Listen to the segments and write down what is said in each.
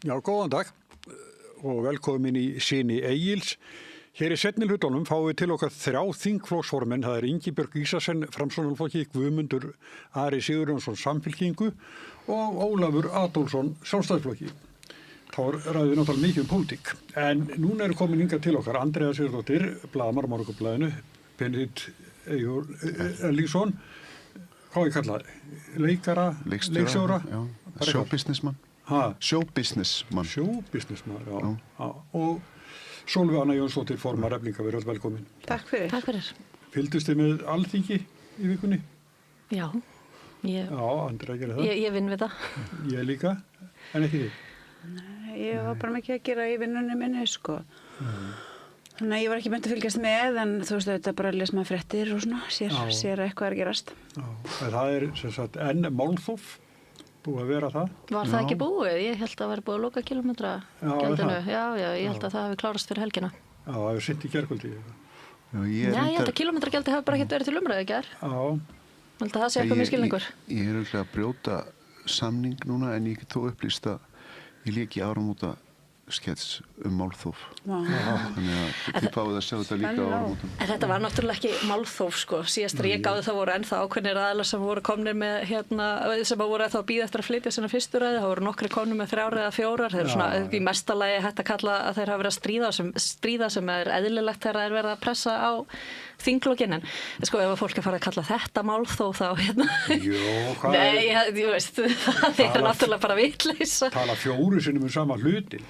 Já, góðan dag og velkomin í Syni Egils. Hér í seinni hlutunum fáum við til okkar 3 þingflokksformenn. Það Ingibjörg Ísasen, Framsóknarflokki, Guðmundur Ari Sigurjónsson, Samfylkingu og Ólafur Adolfsson, Sjálfstæðisflokki. Þá ræðum við náttúrulega mikið pólitík. En núna komin hingað til okkar Andrea Sigurðardóttir, blaðamaður á Morgunblaðinu, Benedikt Erlingsson, hvað ég kalla það? Leikara, leikstjóra, showbusinessman. Showbusinessman. Showbusinessman, já. Og Sólveig Anna Jónsdóttir, formaður Eflingar, velkomin. Takk fyrir. Takk fyrir. Fylgdust þið með Alþingi í vikunni? Já. Já, Andrea gerir það. Ég vinn við það. Ég líka, en ekki þið? Nei, ég var bara mikið að gera í vinnunni minni, sko. Þannig að ég var ekki meint að fylgjast með, en þú veist þetta bara að lesa með fréttir og svona, sér eitthvað er að gerast. Já, það sem sagt enn málþóf. Búið að vera það. Var það ekki búið? Ég held að það væri búið að loka kilometra gjaldinu. Já, ég held að það hefði klárast fyrir helgina. Já, það hefur sint í gærkvöldi. Ég held að kilometragjaldi hefur bara ekkert verið til umræðu í gær. Já. Ég held að það sé eitthvað misskilningur. Ég örugglega að brjóta samning núna en ég get þó upplýst að ég lék í áramóta skets málþóf. Þannig að þið fáið að sjá þetta líka á áramótum. En þetta var náttúrulega ekki málþóf, sko. Síðast ég gáði það voru ennþá ákveðnir aðilar sem voru komnir með, sem voru þá að bíða eftir að flytja sinna fyrstu ræði. Það voru nokkri komnir með 3 eða 4. Þeir eru svona í mesta lagi hægt að kalla að þeir hafa verið að stríða sem er eðlilegt þegar þeir verið að pressa á þinglokinn. En sko, ef fólk er farið að kalla þetta málþóf þá Nei, þú veist, það er náttúrulega bara vitleysa. Tala 4 sinnum sama hlutin.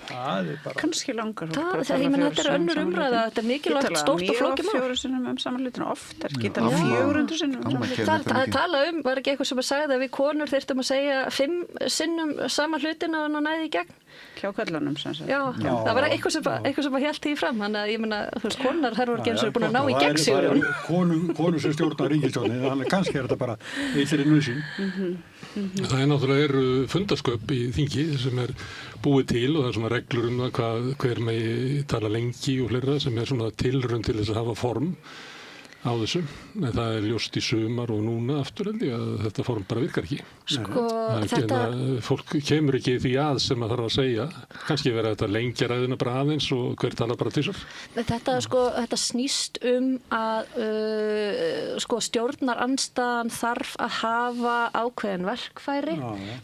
Kannski langar. Þetta er önnur umræða, þetta er mikilvægt stórt og flókið mál. 4 sinnum sama hlutinu oft, geta 400 sinnum sama hlutinu. Það tala var ekki eitthvað sem að sagði að við konur þyrftum að segja 5 sinnum sama hlutinu og næði í gegn. Hjá köllunum sem sagt. Já, það var eitthvað sem að hélt því fram, þannig að ég meina, þú veist, konar þær voru ekki eins og búin að ná í gegn sigurinn. Konur sem stjórnar ríkisstjórninni, þannig kannski er þetta bara eitlir í nauðsyn. Það náttúrulega fundasköp í þingi sem búið til og það svona reglur það hver megi tala lengi og fleira sem svona tilraun til þess að hafa form á þessu. En það ljóst í sumar og núna aftur held ég að þetta form bara virkar ekki. Sko, fólk kemur ekki því sem að þarf að segja. Kannski vera þetta lengja ræðina bara aðeins og hver tala bara tvisvar. Þetta snýst að stjórnarandstaðan þarf að hafa ákveðin verkfæri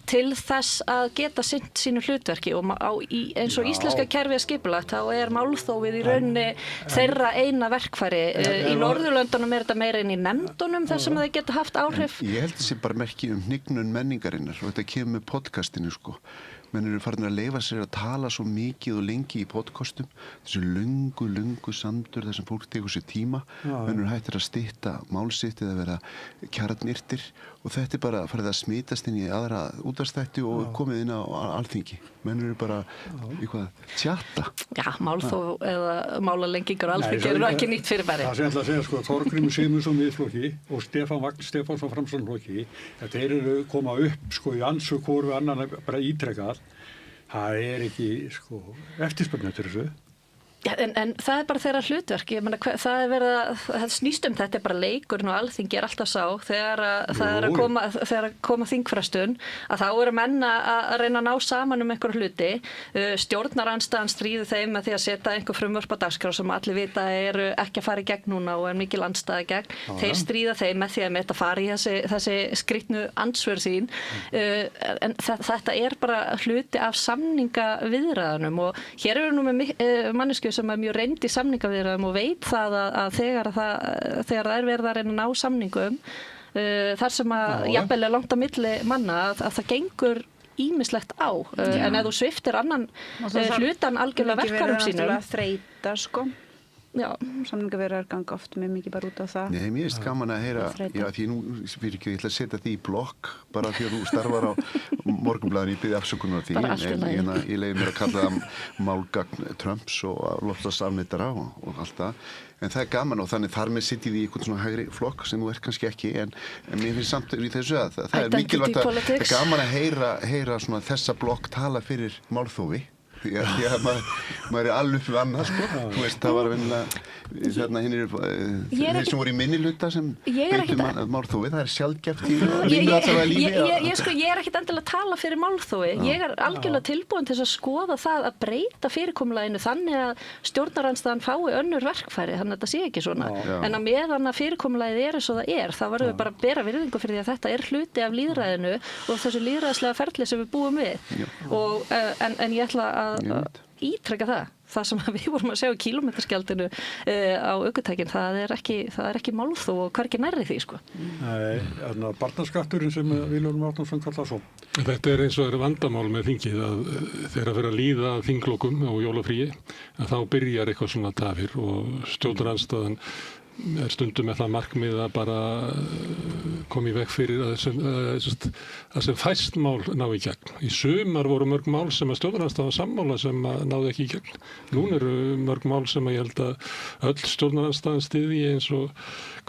til þess að geta sinnt sínu hlutverki og eins og íslenska kerfið skipulagt þá er málþófið í rauninni þeirra eina verkfæri. Í Norðurlöndunum er þetta meira inn í nefndunum þar sem þeir geta haft áhrif. Ég held þessi bara merki hnignun menningarinnar og þetta kemur með podcastinu sko. Menn eru farin að leyfa sér að tala svo mikið og lengi í podcastum. Þessu lungu sandur þar sem fólk tekur sér tíma. Menn eru hættir að stytta málsitt eða vera kjarnyrtir og þetta bara farið að smitast inn í aðra útvarpsþætti og komið inn á Alþingi. Menn eru bara tjata. Já, málþóf eða málalengingar á Alþingi eru ekki nýtt fyrirbæri. Það sem ég ætla að segja sko, Þorgrímur Sigmundsson Miðflokki og Stefán Vagn Stefánsson Framsóknarflokki, þeir eru koma upp sko í andsvör hvor við annan bara ítrekað. Það er ekki sko eftirspurn eftir þessu. Já, en það er bara þeirra hlutverk. Ég meina, það snýst þetta er bara leikurinn og Alþingi alltaf sá þegar koma þingfrestun að þá eru menn að reyna að ná saman einhverju hluti. Stjórnarandstaðan stríði þeim með því að setja einhver frumvörp á dagskrá sem allir vita eru ekki að fara í gegn núna og er mikil andstaða gegn. Þeir stríða þeim með því að þetta fari í þessi skrýtnu andsvör sín. En þetta er bara hluti af samningaviðræðunum og hér eru nú með manneskju sem er mjög reynd í samningaviðræðum og veit það að þegar það er verið að reyna að ná samningum þar sem að jafnvel er langt á milli manna að það gengur ýmislegt á en ef þú sviptir annan hlutan algjörlega verkarum sínum þreyta sko. Já. Samningaviðræður ganga oft með mikið bara út á það. Nei, mér finnst gaman að heyra, því nú fyrir ekki, ég ætla að setja því í blokk bara því að þú starfar á Morgunblaðinu, ég byrði afsökunar á því, ég leiði mér að kalla það málgagn Trumps og loftslagsafneitara og allt það, en það er gaman og þannig þar með sitt í því einhvern svona hægri flokk sem þú er kannski ekki, en mér finnst samt í þessu að það er mikilvægt að gaman að heyra svona þessa blokk tala fyrir málþófi. því að maður alveg upp við annað, sko. Þú veist, það var vennilega, þeir sem voru í minnihluta sem beitu málþófi, það sjaldgæft í mínu alltaf lífi. Ég ekkert endilega að tala fyrir málþófi. Ég algjörlega tilbúin til að skoða það að breyta fyrirkomulaginu þannig að stjórnarandstaðan fái önnur verkfæri, þannig að þetta sé ekki svona. En að meðan að fyrirkomulagið eins og það þá verðum við bara að bera virðingu fyrir því að þetta hluti af lýðræðinu og þessu lýðræðislega ferli sem við búum við. En ég ætla að ítreka það sem við vorum að sjá í kílómetraskjaldinu á ökutækin, það er ekki málþóf og hvergi nærri því, sko. Nei, barnaskatturinn sem Vilhjálmur Árnason kallar svo. Þetta eins og vandamál með þingið að þegar að vera að líða þinglokum á jólafríi, að þá byrjar eitthvað svona tafir og stjórnarandstaðan stundum með það markmið að bara koma í veg fyrir að sem fæst mál ná í gegn. Í sumar voru mörg mál sem að stjórnarandstaðan sammála sem að náðu ekki í gegn. Nún eru mörg mál sem að ég held að öll stjórnarandstaðan styðji eins og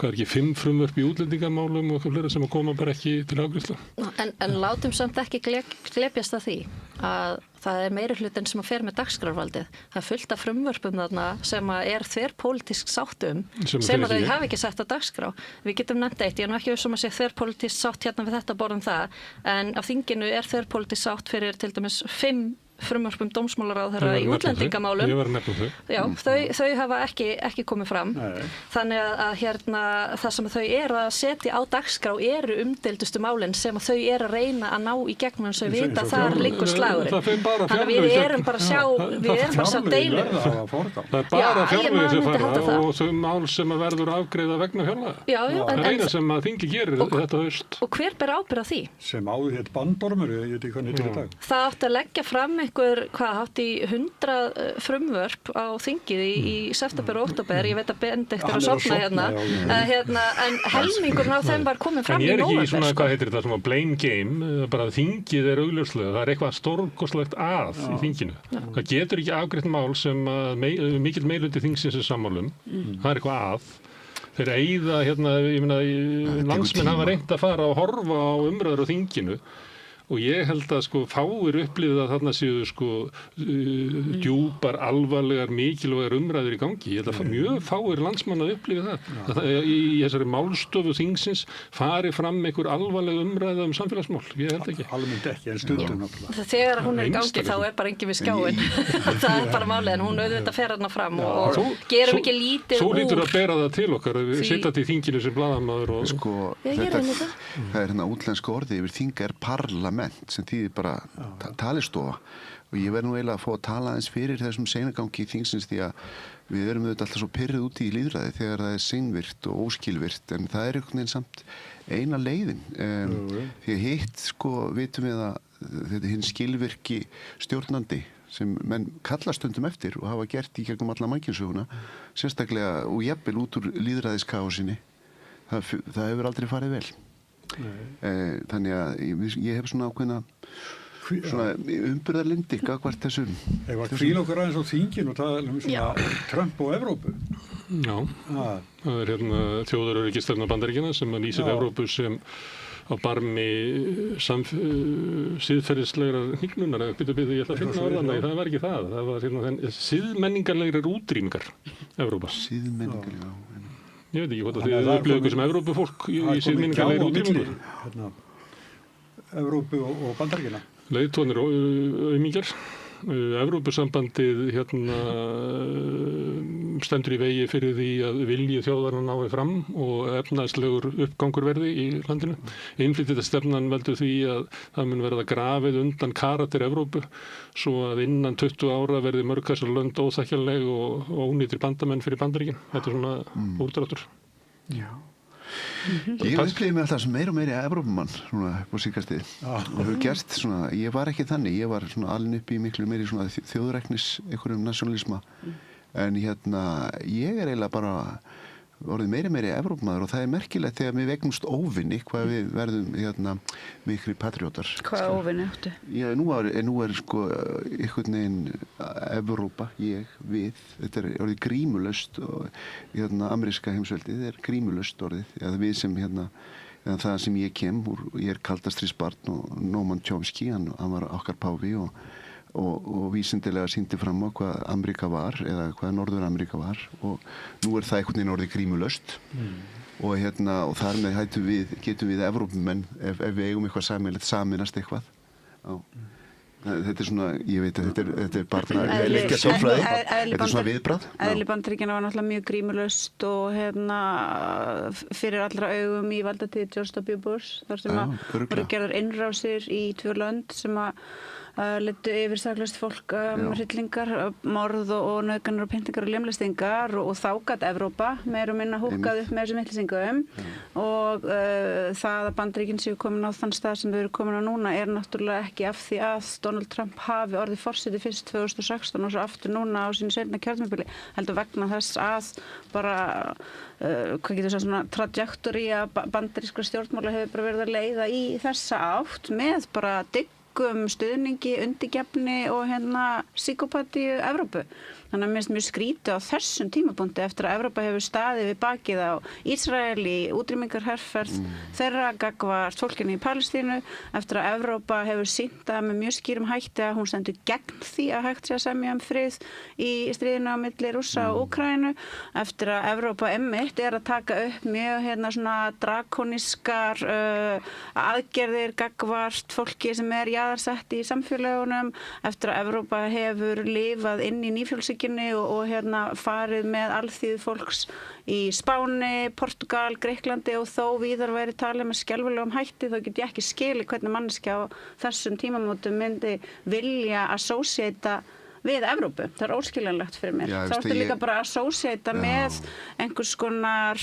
5 frumvörp í útlendingamálum og fleira sem að koma bara ekki til afgreiðslu. En látum samt ekki glepjast að því að það meirihlutin sem að fer með dagskrárvaldið. Það fullt af frumvörpum þarna sem að þverpólitísk sátt sem að þau hafi ekki sett á dagskrá. Við getum nefnt eitt, ég ekki viss að sé þverpólitísk sátt hérna við þetta borðum það, en á þinginu þverpólitísk sátt fyrir til dæmis 5 frumvörpum dómsmálaráðherra í útlendingamálum. Ég var að nefna þau. Já, þau hafa ekki komið fram. Nei. Þannig að það sem þau að setja á dagskrá umdeildustu málin sem að þau að reyna að ná í gegnum þau vita að þar liggur slagurinn. Þannig að við erum bara að sjá deilu. Það bara fjárlögin sem fara og þau mál sem að verður afgreiða vegna fjárlaga. Það eina sem að þingi gerir þetta haust. Og hver ber ábyrgð á því? Sem áður hétt bandormur, ég veit ekki hvað heitir í dag. Það átti að leggja fram hátt í 100 frumvörp á þingið í september og október. Ég veit að Benedikt að sofna hérna. En helmingurinn á þeim var komin fram í nóvember. En ég ekki í svona, hvað heitir þetta, svona blame game, bara þingið augljóslega, það eitthvað stórkostlegt að í þinginu. Það getur ekki afgreitt mál sem mikill meirihluti þingsins sammálum. Það eitthvað að. Þeir eyða, ég meina, landsmenn hafa reynt að fara og horfa á umræður á þinginu. Og ég held að fáir upplifið að þarna séu djúpar, alvarlegar, mikilvægar umræður í gangi. Ég held að mjög fáir landsmann að upplifa það. Í þessari málstofu þingsins fari fram einhver alvarleg umræða samfélagsmál. Ég held ekki. Almennt ekki, en stundum. Þegar hún í gangi þá bara enginn við skjáin. Það bara málið, en hún auðvitað fer þarna fram og gerum ekki lítið úr. Svo lítur að bera það til okkar, við sitjum í þinginu sem blaðamaður og... Það útlenska orðið yfir þing parlament sem þýðir bara talistofa og ég verð nú eiginlega að fá að tala aðeins fyrir þessum seinagangi í þingsins því að við erum auðvitað alltaf svo pirrið úti í lýðræði þegar það seinvirt og óskilvirt en það einhvern veginn samt eina leiðin því að hitt vitum við að þetta hinn skilvirki stjórnandi sem menn kalla stundum eftir og hafa gert í gegnum alla mannkynssöguna sérstaklega og jafnvel út úr lýðræðiskaosinni það hefur aldrei farið vel. Þannig að ég hef svona ákveðna umburðarlyndi gagnvart þessum. Ég var kvíl okkur aðeins á þingin og tala svona Trump og Evrópu. Já, það þjóðaröryggisstefna Bandaríkjanna sem lýsir Evrópu sem á barmi siðferðislegrar hnignunar. Ég ætla að finna orðan það var ekki það. Það var siðmenningarlegrar útrýmingar Evrópa. Siðmenningarlegrar, Ég veit ekki hvort að þið upplifðu eitthvað sem Evrópufólk í siðmenningarlegri útrýmingu. Evrópu og Bandaríkjanna. Leiðtogarnir aumingjar. Evrópusambandið stendur í vegi fyrir því að vilji þjóðarinnar nái fram og efnahagslegur uppgangur verði í landinu. Innflytjendastefnan veldur því að það mun verða grafið undan karakter Evrópu svo að innan 20 ára verði mörg þessar lönd óþekkjanleg og ónýtir bandamenn fyrir Bandaríkin. Þetta svona úrdráttur. Já. Ég upplifði mig alltaf sem meira og meiri Evrópumann svona upp á síðkastið og hefur gert svona, ég var ekki þannig, ég var svona alin upp í miklu meiri svona þjóðræknis einhverjum nationalisma en ég eiginlega bara orðið meiri Evrópumaður og það merkilegt þegar við vegnumst óvinni hvað við verðum mikri patriótar. Hvað óvinni áttu? Já, nú er einhvern veginn Evrópa, við, þetta er orðið grímulaust og ameríska heimsveldið er grímulaust orðið, eða við sem það sem ég kem úr, ég er kaldastríðsbarn og Noam Chomsky, hann var okkar páfi og og vísindilega sýndi fram á hvað Ameríka var eða hvað Norður-Ameríka var og nú það einhvern veginn orðið grímulaust og þar með getum við Evrópumenn ef við eigum eitthvað sameiginlegt saminast eitthvað þetta svona, ég veit að þetta bara leikja sálfræði, þetta svona viðbragð. Eðli Bandaríkjanna var náttúrulega mjög grímulaust og fyrir allra augum í valdatíð George W. Bush þar sem voru gerðar innrásir í 2 lönd sem leiddu yfir saklaust fólk hryllingar, morð og nauðganir og pyntingar og lemlestingar og þá gat Evrópa meira og minna húkkað upp með þessum vitleysingunum og það að Bandaríkin séu komin á þann stað sem þau eru komin á núna náttúrulega ekki af því að Donald Trump hafi orðið forseti fyrst 2016 og svo aftur núna á sínu seinna kjörtímabili heldur vegna þess að bara hvað getur það svona trajektóri að bandarískra stjórnmála hefur bara verið að leiða í þessa átt með bara stuðningi, undirgefni og psykopatíu Evrópu. Þannig að mér finnst mjög skrítið á þessum tímapunkti eftir að Evrópa hefur staðið við bakið á Ísrael í útrýmingarherferð þeirra gagnvart fólkinu í Palestínu, eftir að Evrópa hefur sýnt það með mjög skýrum hætti að hún stendur gegn því að hægt sé að semja frið í stríðinu á milli Rússa og Úkraínu, eftir að Evrópa einmitt að taka upp mjög svona drakónískar aðgerðir gagnvart fólki sem jaðarsett í samfélagunum, eftir að Evrópa hefur lifað inn í nýfrjálshyggju og farið með alþýðu fólks í Spáni, Portugal, Greiklandi og þó víðar væri talið með skelfilegum hætti, þá get ég ekki skilið hvernig manneskja á þessum tímamótum myndi vilja associata við Evrópu. Það óskiljanlegt fyrir mér. Þá ertu líka bara að associata með einhvers konar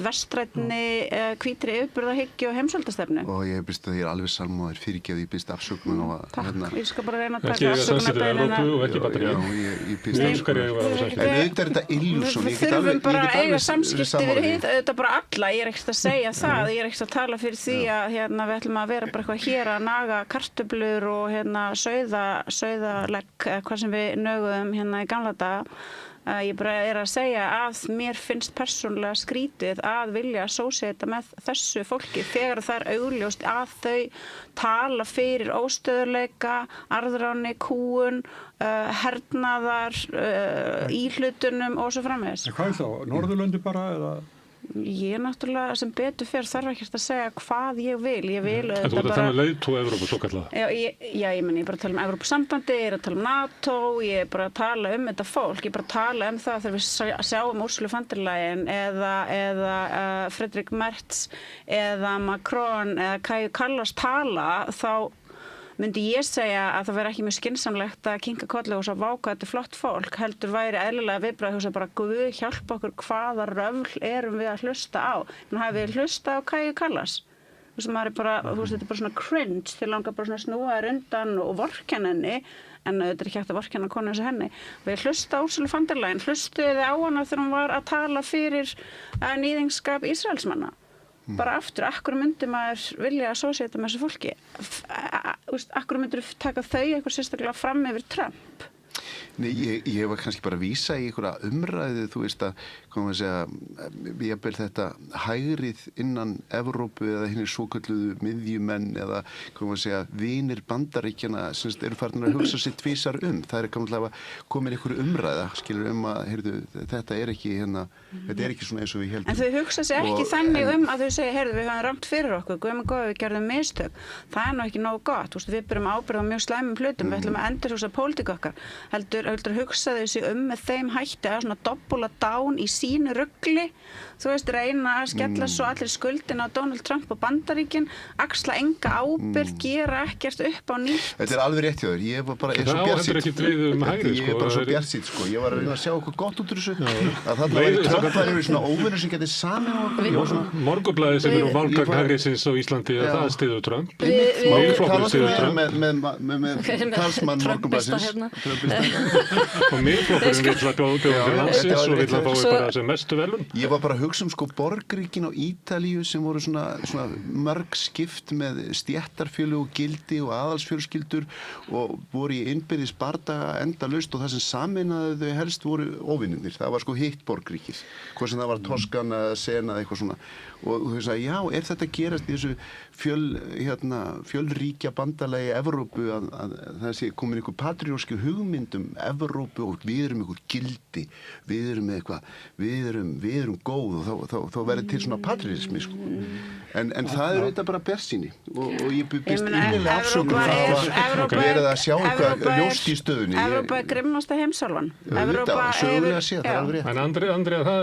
vestrænni hvítri yfirburðahyggju og heimsvaldastefnu. Og ég byrst að ég alveg sammáður fyrirgefði, ég byrst afsökun á að Takk, ég skal bara reyna að taka afsökunarbeiðnina. Evrópu og ekki Bandaríkjanna. Ég byrst afsökun. En auðvitað þetta illusjón. Við þurfum bara að eiga samskipti við auðvitað bara alla. Ég ekkert að segja það. Ég ekkert að tala fyrir því að við ætlum að vera bara eitthvað hér að naga kartöflur og sauðalegg hvað sem við nöguðum í gamla daga. Ég bara að segja að mér finnst persónulega skrítið að vilja associata með þessu fólki þegar það augljóst að þau tala fyrir óstöðuleika, arðráni, kúgun, hernaðar, íhlutunum og svo framvegis. Hvað þá? Norðurlöndi bara eða? Ég náttúrulega sem betur fer þarf ekkert að segja hvað ég vil. Ég vil þetta bara... Það er leiðtoga Evrópu, svo kallað. Ég meni, ég bara tala Evrópusambandi, ég tala NATO, ég bara tala þetta fólk, ég bara tala það þegar við sjáum Ursula von der Leyen eða Friedrich Merz eða Macron eða Kaja Kallas tala, þá myndi ég segja að það væri ekki mjög skynsamlegt að kinka kolli og svo váka þetta flott fólk, heldur væri eðlilega viðbragð þess að bara Guð hjálpa okkur hvaða röfl erum við að hlusta á. En hafið við hlusta á Kaja Kallas? Maður bara, þetta er bara svona cringe, til langar bara svona snúaður undan og vorkenna henni, en þetta er ekki hægt að vorkenna konu eins og henni. Við hlusta á Ursula von der Leyen, hlustuði á hana þegar hún var að tala fyrir níðingskap Ísraelsmanna. Bara aftur, akkur myndi maður vilja associata með þessu fólki? Akkur myndir taka þau eitthvað sérstaklega fram yfir Trump? Nei, ég var kannski bara að vísa í einhverja umræðu, þú veist ég ber þetta hægrið innan Evrópu eða hinir svokölluðu miðjumenn eða vinir Bandaríkjanna sem eru farin að hugsa sér tvisar það kannski komin einhver umræða skilur að þetta er ekki þetta er ekki svona eins og við heldum. En þau hugsa sér ekki þannig að þau segja, við höfum rangt fyrir okkur, við gerðum mistök. Það er nú ekki nógu gott, við berum ábyrgð á mjög slæmum hlutum, við ætlum að endurhugsa pólitík okkar. Heldur hugsa þau sig með þeim hætti að svona doppula dán í sínu rugli, reyna að skella svo allir skuldin á Donald Trump og Bandaríkin, axla enga ábyrgð, gera ekkert upp á nýtt. Þetta er alveg rétt hjá þér, ég var bara svo bjartsýnn. Ég er bara svo bjartsýn, ég var að reyna að sjá okkur gott út úr þessu, að þarna væri Trump væri svona óvinur sem geti samin á okkur. Morgunblaðið sem eru valgagn hægriðsins á Íslandi, það styður Trump. Talast með talsmann Morgunblaðsins. Og miðflokkurinn vill að bjóða til landsins og vill að fái bara sem mestu velun. Ég var bara að hugsa sko borgríkin á Ítalíu sem voru svona mörg skipt með stéttarfjölu og gildi og aðalsfjölskyldur og voru í innbyrðis bardaga endalaust og það sem sameinaði þau helst voru óvinnir. Það var sko hitt borgríkið. Hvað sem það var Toskana, Sena, eitthvað svona. Og þau sagði, já, þetta gerast í þessu fjölríkja bandalagi Evrópu að það sé komin einhver patrióski hugmyndum Evrópu og við erum einhver gildi, við erum eitthvað, við erum góð og þá verður til svona patriótismi sko. En það er auðvitað bara bersýni og ég byrst innilega afsökun að verið að sjá eitthvað ljóst í stöðunni. Evrópa er grimmasta heimsálfan. Evrópa sögulega sé, það er alveg rétt. En Andrea, það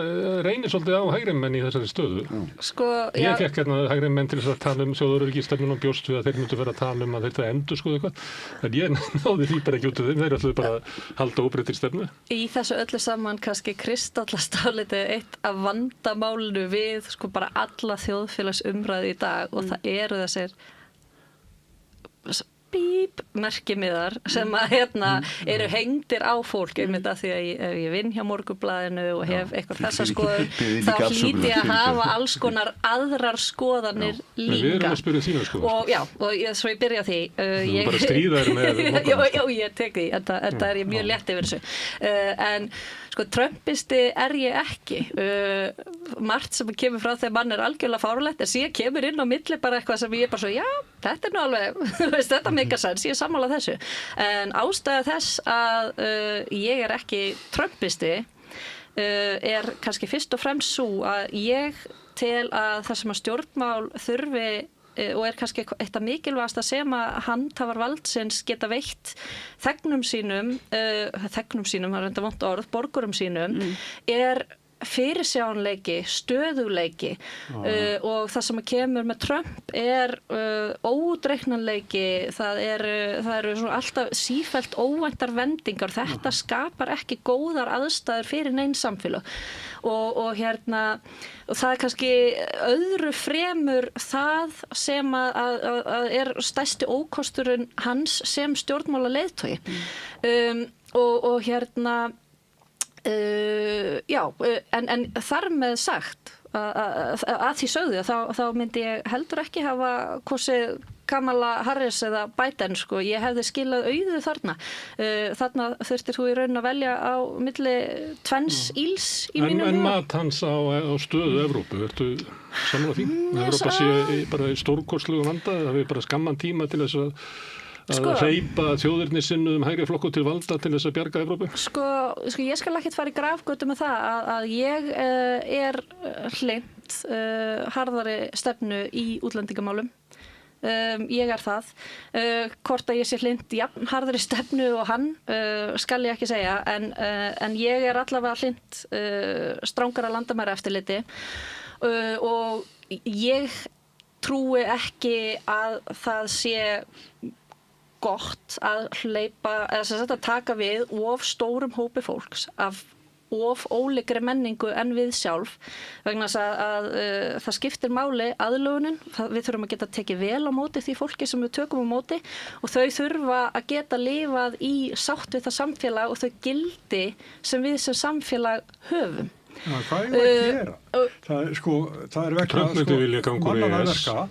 reynir svolítið á hægrimenn í þessari stöðu. Sko, ég fekk hérna hægrimenn til þess að tala þjóðaröryggisstefnuna og bjóst við að þeir myndu vera að tala að þetta endurskoða eitthvað. En ég náði því bara ekki út af þeim, þeir ætluðu bara að halda óbreyttri stefnu. Í þessu öllu saman kannski kristallast álitið eitt af vandamálinu við bara alla þjóðfélagsumræðu í dag og það eru þessir merkimiðar sem að eru hengdir á fólk einmitt að því að ef ég vinn hjá Morgunblaðinu og hef eitthvað þessa skoðun þá hlýti ég að hafa alls konar aðrar skoðanir líka. Við erum að spyrja þína skoðun. Og svo ég byrja því. Þú bara stríðar með Morgunblaðinu. Já, ég tek því. Þetta er ég mjög létt yfir þessu. En Trumpisti er ég ekki. Margt sem kemur frá þegar mann er algjörlega fáránlegt en síðan kemur inn á milli bara eitthvað sem ég bara svo, já, þetta er nú alveg, þetta make sense, ég er sammála þessu. En ástæða þess að ég er ekki Trumpisti er kannski fyrst og fremst svo að ég tel að það sem að stjórnmál þurfi og er kannski eitt af mikilvægasta sem að handhafar valdsins geta veitt þegnum sínum, það er enda vont orð, borgurum sínum, er fyrirsjáanleiki, stöðugleiki og það sem kemur með Trump er óútreiknanleiki, það eru svona alltaf sífellt óvæntar vendingar, þetta skapar ekki góðar aðstæður fyrir nein samfélag og og það er kannski öðru fremur það sem að er stærsti ókosturinn hans sem stjórnmála leiðtogi en þar með sagt að því sögðu þá myndi ég heldur ekki hafa kosið Kamala Harris eða Biden ég hefði skilað auðu þarna þurftir þú í raun að velja á milli tvenns íls í mínum en mat hans á stöðu Evrópu, ertu sammála því? Evrópa sé bara í stórkostlegu vanda, það við bara skamman tíma til þess að hleypa þjóðirni sinnuðum hægri flokku til valda til þess að bjarga Evrópu? Ég skal ekkert fara í grafgötu með það að ég er hlynnt harðari stefnu í útlendingamálum. Ég er það. Hvort að ég sé hlynnt jafn harðari stefnu og hann skal ég ekki segja en ég er allavega hlynnt strangara landamæraeftirliti og ég trúi ekki að það sé gott að hleypa eða að taka við of stórum hópi fólks af of ólíkri menningu en við sjálf vegna þess að það skiptir máli aðlögunin, við þurfum að geta tekið vel á móti því fólki sem við tökum á móti og þau þurfa að geta lifað í sátt við það samfélag og þau gildi sem við sem samfélag höfum. Hvað er að gera? Það er vegna mannanæðverka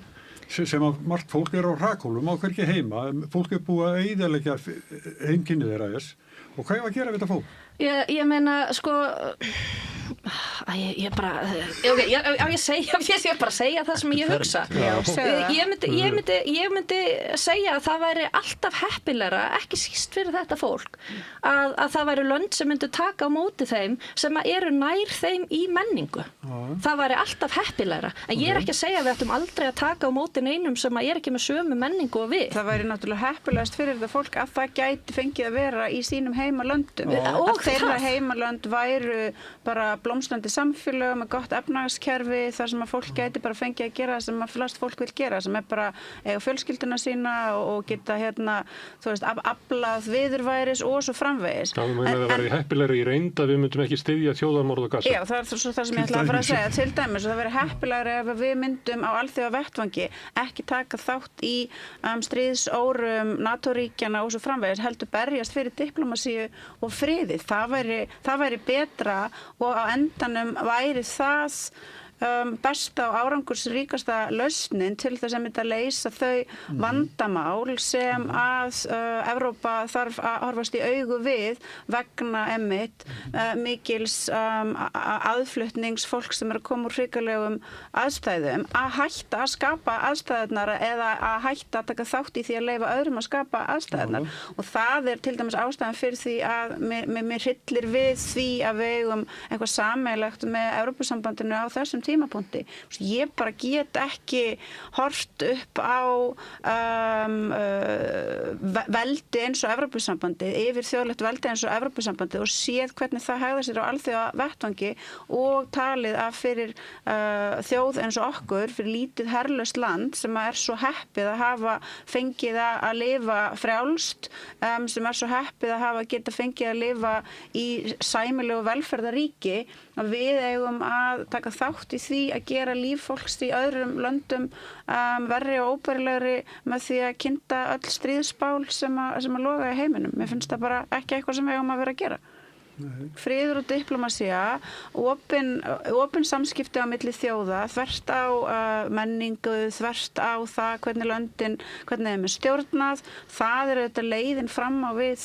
sem að margt fólk er á hrakhólum á hvergi heima, fólk er búið að eyðileggja heimkynni þeirra og hvað er að gera við þetta fólk? Ég meina, ég bara ég bara segja það sem ég hugsa. Ég myndi segja að það væri alltaf heppilegra, ekki síst fyrir þetta fólk, að það væri lönd sem myndi taka á móti þeim sem eru nær þeim í menningu. Það væri alltaf heppilegra. En ég er ekki að segja að við ættum aldrei að taka á móti neinum sem er ekki með sömu menningu og við. Það væri náttúrulega heppilegast fyrir þetta fólk að það gæti fengið að vera í sínum heimalöndum. Að þeirra heimalönd væru bara blómstrandi samfélög með gott efnahagskerfi þar sem að fólk gæti bara fengið að gera það sem að flest fólk vil gera, sem bara eiga fjölskylduna sína og geta þú veist, aflað viðurværis og svo framvegis. Já, það verði heppilegri í reynd að við myndum ekki styðja þjóðarmorð og Gaza. Já, það svo það sem ég ætla að fara að segja. Til dæmis, það verði heppilegri ef við myndum á alþjóða vettvangi ekki taka þátt í stríðsórum NATO-ríkjana og svo framvegis, heldur berjast fyrir diplómasíu og friði. Það væri betra og á endanum væri það besta og árangursríkasta lausnin til þess að mynda að leysa þau vandamál sem að Evrópa þarf að horfast í augu við vegna mikils aðflutnings fólk sem að koma úr hrikalegum aðstæðum, að hætta að skapa aðstæðurnar eða að hætta að taka þátt í því að leyfa öðrum að skapa aðstæðurnar. Og það til dæmis ástæðan fyrir því að mér hryllir við því að við eigum eitthvað sameiginlegt með Evrópusambandinu á þessum tímapunkti. Ég bara get ekki hort upp á veldi eins og Evrópusambandið, yfir þjóðlegt veldi eins og Evrópusambandið og séð hvernig það hegðar sér á alþjóða vettvangi og talið að fyrir þjóð eins og okkur, fyrir lítið herlaust land sem er svo heppið að hafa fengið að lifa frjálst, sem er svo heppið að hafa geta fengið að lifa í sæmilegu velferðaríki, að við eigum að taka þátt í því að gera líf fólks í öðrum löndum verri og óbærilegri með því að kynda öll stríðsbál sem að loga í heiminum. Mér finnst það bara ekki eitthvað sem við eigum að vera að gera. Friður og diplómasía, opin samskipti á milli þjóða, þvert á menningu, þvert á það hvernig þeim er stjórnað, það þetta leiðin fram á við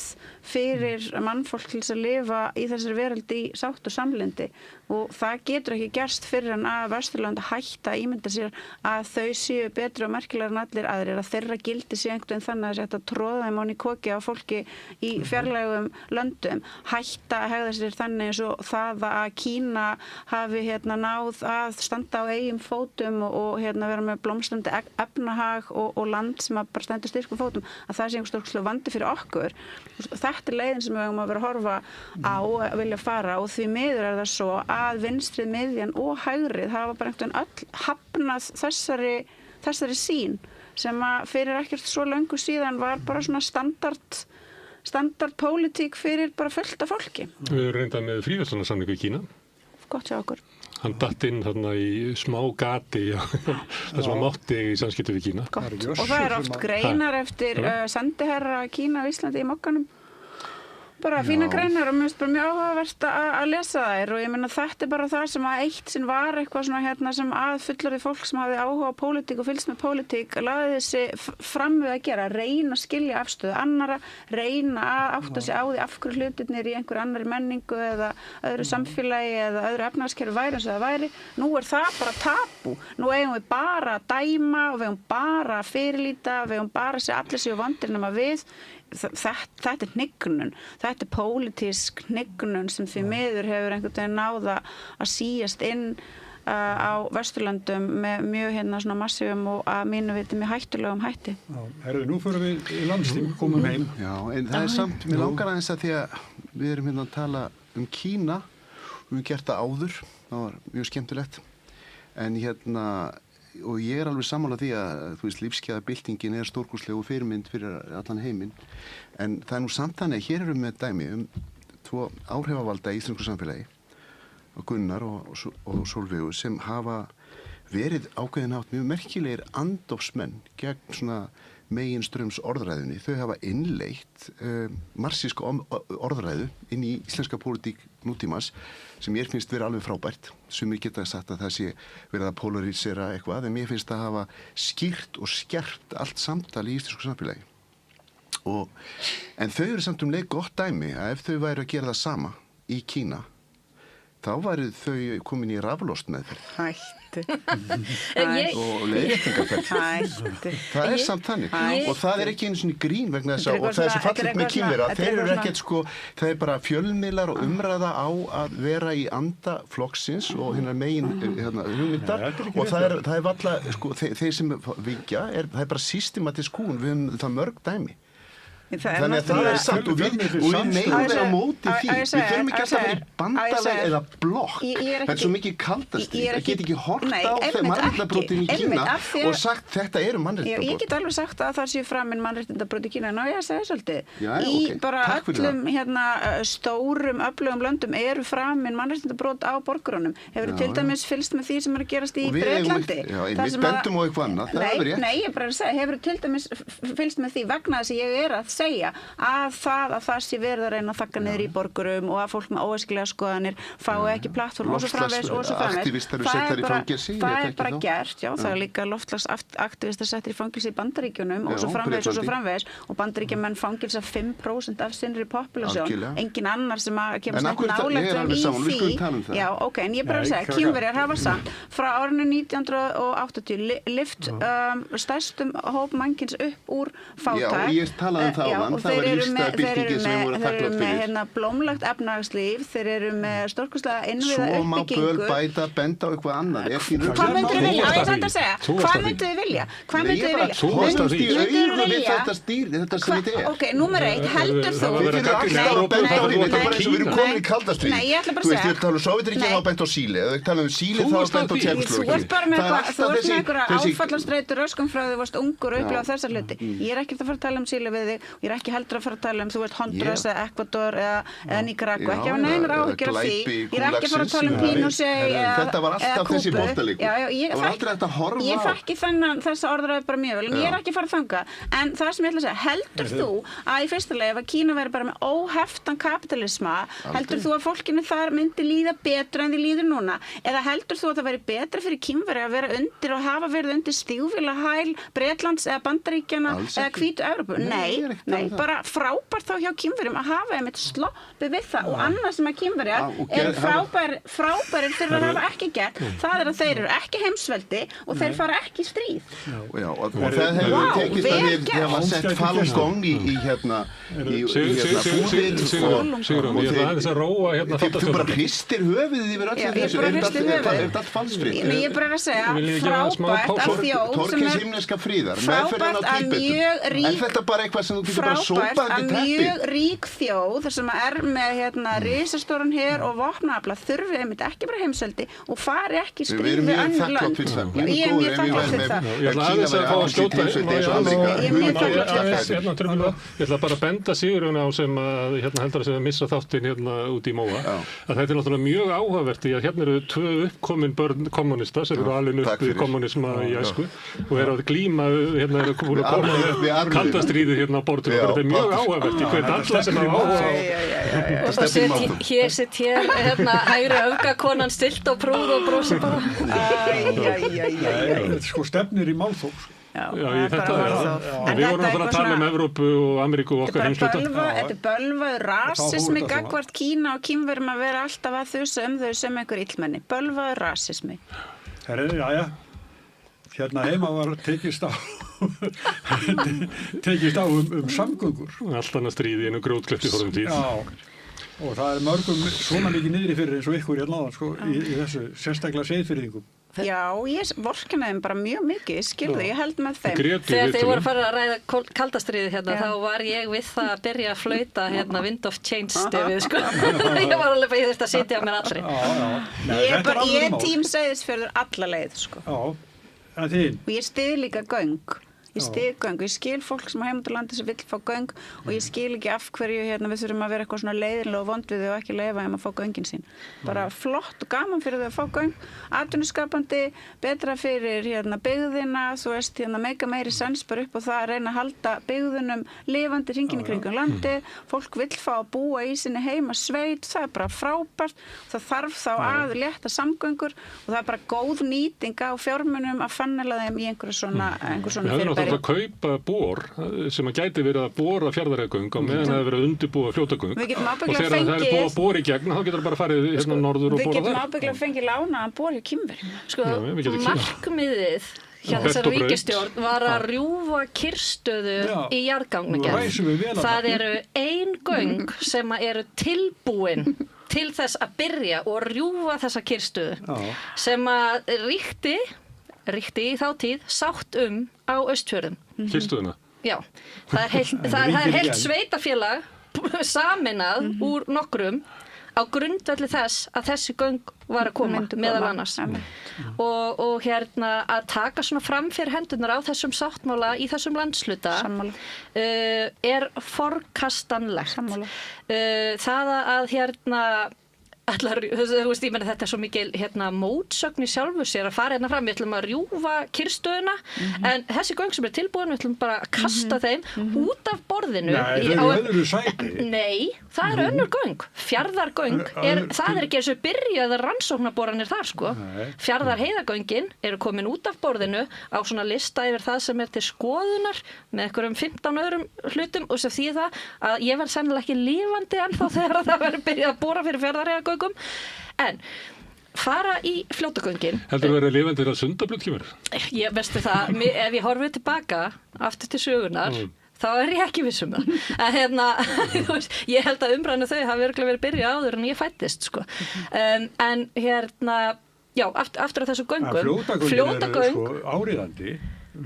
fyrir mannfólk til þess að lifa í þessari veröld í sátt og samlyndi, og það getur ekki gerst fyrir en að Vesturlönd hætta að ímynda sér að þau séu betri og merkilegar en allir aðrir, að þeirra gildi sé einhvern veginn þannig að þetta tróða þeim án í koki á fólki í fjarlægum löndum, hætta að hegða sér þannig eins og það að Kína hafi náð að standa á eigin fótum og vera með blómstrandi efnahag og land sem að bara stendur styrkum fótum, að það sé einhver stór vandi fyrir okkur. Þetta leiðin sem við höfum að vera að horfa á að vilja fara, og því miður það svo að vinstrið, miðjan og hægrið hafa bara einhvern veginn öll hafnað þessari sýn sem að fyrir ekkert svo löngu síðan var bara svona standard pólitík fyrir bara fullt af fólki. Við erum reyndað með fríverslunarsamningu í Kína. Gott hjá okkur. Hann datt inn þarna í smá gati þar sem hann mátti í samskipti við Kína. Gott. Og það oft greinar eftir sendiherra Kína á Íslandi í Mokkanum. Bara fína greinar og mér finnst bara mjög áhugavert að lesa þær, og ég meina þetta bara það sem að eitt sinn var eitthvað svona sem að fullorðið fólk sem hafði áhuga á pólitík og fylgst með pólitík lagði þessi fram við að gera, reyna að skilja afstöðu annara, reyna að átta sig á því af hverju hlutirnir í einhver annari menningu eða öðru samfélagi eða öðru efnahagskerfi væri eins og það væri. Nú það bara tabú. Nú eigum við bara að dæma og við eigum bara að fyrirlíta, við eigum bara að segja allir séu vondir nema við. Þetta hnignun, þetta pólitísk hnignun sem því miður hefur einhvern veginn náða að síast inn á Vesturlöndum með mjög svona massífum og að mínu viti með hættulegum hætti. Nú fyrir við í landsting, komum heim. Já, en það samt, mér langar aðeins að því að við erum að tala um Kína, við höfum gert það áður, það var mjög skemmtilegt, en og ég alveg sammála því að lífsgæðabyltingin stórkostleg og fyrirmynd fyrir allan heiminn, en það nú samt þannig að hér erum við dæmi tvo áhrifavalda í íslensku samfélagi, Gunnar og Sólveigu, sem hafa verið ákveðin hátt mjög merkilegir andofsmenn gegn svona meginströms orðræðunni. Þau hafa innleitt marxíska orðræðu inn í íslenska pólitík nútímas sem mér finnst vera alveg frábært. Sumir geta sagt að það sé verið að polarisera eitthvað, en mér finnst að hafa skýrt og skerpt allt samtal í íslensku samfélagi. En þau eru samt leik gott dæmi að ef þau væru að gera það sama í Kína, þá væru þau komin í raflostmeðferð. Hættu. Og leiðréttingarferð. Hættu. Það samt þannig. Og það ekki einu svona grín vegna þess að, og það svo fallegt með Kínverja, þeir eru ekkert það bara fjölmiðlar og umræða á að vera í anda flokksins og hinnar megin hugmyndar, og það valla, þeir sem vikja, það bara systematisk kún, við höfum það mörg dæmi. Þannig að það er satt og við megum vera á móti því. Við þurfum ekki alltaf að vera í bandalag eða blokk. Það er svo mikið kaldastríð. Það get ekki hort á þeim mannréttindabrotin í Kína og sagt þetta eru mannréttindabrot. Ég get alveg sagt að það séu framin mannréttindabrot í Kína. Ná ég að segja svolítið. Í bara öllum stórum, öflugum löndum eru framin mannréttindabrot á borgurunum. Hefur til dæmis fylgst með því sem er að gerast í Bretlandi. Við bendum á eitthvað annað. Nei, ég bara að segja, hefur til dæmis fylgst með því vegna þess að ég er að segja að það sé verið að reyna að þagga niður í borgurum og að fólk með óæskilega skoðanir fái ekki plattform og svo framvegis og svo framvegis. Það er bara gert, já, það er líka loftslagsaktivistar settir í fangelsi í Bandaríkjunum og svo framvegis og Bandaríkjamenn fangilsa 5% af sinnri population, engin annar sem að kemur snett nálægt í því. Já, ok, en ég bara að segja, Kínverjar hafa samt frá árinu 1980 lyft stærstum hóp mannkins upp úr fátækt. Talaði það áðan, það var lífstæða byltingin sem voru þakklátt fyrir. Þeir eru með blómlegt efnahagslíf, þeir eru með stórkostlega innviða uppbyggingu. Svo má böl bæta, benda á eitthvað annað. Hvað myndir þið vilja? Það er þetta að segja. Hvað myndir þið vilja? Hvað myndir þið vilja? Hóðast í augu við þetta stýr, þetta sem þetta er. Ok, númer 1, heldur þú? Við fyrir alltaf að benda á því, þetta er bara eins og við erum komin í kaldastríð. Nei, ég ætla bara að segja. Þú veist, við talum Sovétríkin þá bent á Síle, ef við talum Síle þá bent á Tékkóslóvakíu. Þú ert bara með einhverja áfallastreitur röskum frá því þú varst ungur og upplifað þessa hluti. Ég er ekkert að fara að tala um Síle við þig, ég er ekki heldur að fara að tala um þú veist Honduras eða Ecuador eða Nicaragua, ekki hafa neinar áhyggjur af því. Ég er ekki að fara að tala um Pinochet Þetta var alltaf þessi boltaleikur. Það var aldrei hægt að horfa á. Ég þekki þessa orðræðu bara mjög vel, en ég er ekki að fara að þanga. En það sem ég ætla að segja, heldur þú að í fyrsta lagi ef að Kína væri bara með óheftan kapitalisma, heldur þú að fólkinu þar myndi líða betur en því líður núna? Eða heldur þú að það væri betra fyrir Kínverja að vera undir og hafa verið undir stígvélahæl Bretlands eða Bandaríkjanna eða hvítu Evrópu? Nei, bara frábært þá hjá Kínverjum að hafa einmitt sloppið við það og annað sem að Kínverjar eru frábærir fyrir að hafa ekki gert, það er að þeir eru ekki heimsveldi og þeir fara ekki í stríð. Já, og það hefur tekist að við hafa sett Falun Gong í búðir Sigrún, ég ætla aðeins að róa Þú bara hristir höfuðið yfir öllu þessu, er þetta allt falsfritt? Ég er bara að segja, frábært af þjóð Þorkels himneska fríðar, meðferðin á Tíbetum. Er þetta bara eitthvað sem þú getur bara sópað undir teppið? Mjög rík þjóð sem er með risastóran her og vopnaafla þurfi einmitt ekki bara heimseldi og fari ekki í stríð við önnur lönd. Ég er mjög þakklát fyrir það. Ég ætla aðeins að fá að skjóta Ég ætla bara að benda Sigurjóni á sem heldur að missa þáttinn út í Móa að þetta er náttúrulega mjög áhugavert í að hérna eru 2 uppkomin börn kommunista sem eru alin upp við kommunisma í æsku og eru að glíma eru búin að koma kaldastríði á borðinu og þetta er mjög áhugavert í hvert alla sem hafa áhuga og þá sitt hér hægri öfgakonan stilt og prúð og brosir bara Sko stefnir í málþóf Já, þetta við vorum að tala um Evrópu og Ameríku og okkar heimsluta. Þetta er bölvaður rasismi gagnvart Kína og Kínverjum að vera alltaf að þusa þau sem einhver illmenni. Bölvaður rasismi. Jæja, hérna heima var tekist á samgöngur. Allt annað stríði einu grjótkleppi fórum tíð. Já, og það er mörgum svona mikið niðri fyrir eins og ykkur hérna sko, í þessu sérstaklega Seyðfirðingum. Já, ég vorkennaði þeim bara mjög mikið, skilðu, ég held með þeim. Þegar þeir voru að fara að ræða kaldastriðið þá var ég við það að byrja að flauta Wind of Change stefið, sko. Ég var alveg bara, ég þurfti að sitja á mér allri. Ég er tím Seyðisfjörður alla leið, sko. Já, en þín? Og ég styð líka göng. Ég styð göng, ég skil fólk sem á heimaturlandi sem vill fá göng og ég skil ekki af hverju við þurfum að vera eitthvað svona leiðinlega og vond við þau og ekki leyfa þeim að fá göngin sín. Bara flott og gaman fyrir þau að fá göng, atvinnuskapandi, betra fyrir byggðina, þú veist, meika meiri sens bara upp á það að reyna að halda byggðunum lifandi hringinn í kringum landið, fólk vill fá að búa í sinni heima sveit, það er bara frábært, það þarf þá að létta samgöngur og það er bara góð nýting á fjármunum að fannela þeim í einhver svona fyrirbæri. að kaupa bor sem að gæti verið að bora Fjarðarheiðargöng á meðan það hefur verið að undirbúa Fljótagöng og þegar það er búið að bora í gegn þá getur það bara farið norður og bora þar. Við getum ábyggilega fengið lánaðan bor hjá Kínverjum. Sko, markmiðið hjá þessar ríkisstjórn var að rjúfa kyrrstöðu í jarðgangagerð. Það eru ein göng sem eru tilbúin til þess að byrja og rjúfa þessa kyrrstöðu sem að ríkti í þá tíð sátt á Austfjörðum. Kyrrstöðuna? Já, það er heilt sveitafélag saminað úr nokkrum á grundvelli þess að þessi göng var að koma meðal annars og að taka svona fram fyrir hendurnar á þessum sáttmála í þessum landsluta er forkastanlegt það að allar, þú veist, ég meina þetta er svo mikil mótsögn í sjálfu sér að fara fram, við ætlum að rjúfa kyrrstöðuna en þessi göng sem er tilbúin, við ætlum bara að kasta þeim út af borðinu. Nei, þau eru öðru sæti. Nei, það er önnur göng. Fjarðargöng, það er ekki eins og byrjaðar rannsóknarboranir þar, sko. Fjarðarheiðargöngin eru komin út af borðinu á svona lista yfir það sem er til skoðunar með einhverjum 15 öðrum hlutum og sem því það að ég verð sennilega ekki lifandi ennþá þegar það verður byrjað að bora fyrir Fjarðarheiðargöng. En fara í fljótagöngin. Heldur þú verið lifandi þegar Sundabraut kemur? Ég veistu það, ef ég horfi tilbaka aftur til sögunar, þá er ég ekki viss það. Ég held að umræðinu þau hafi örugglega verið byrjað áður en ég fæddist, sko. En já, aftur að þessu göngum. Fljótagöngin eru áríðandi,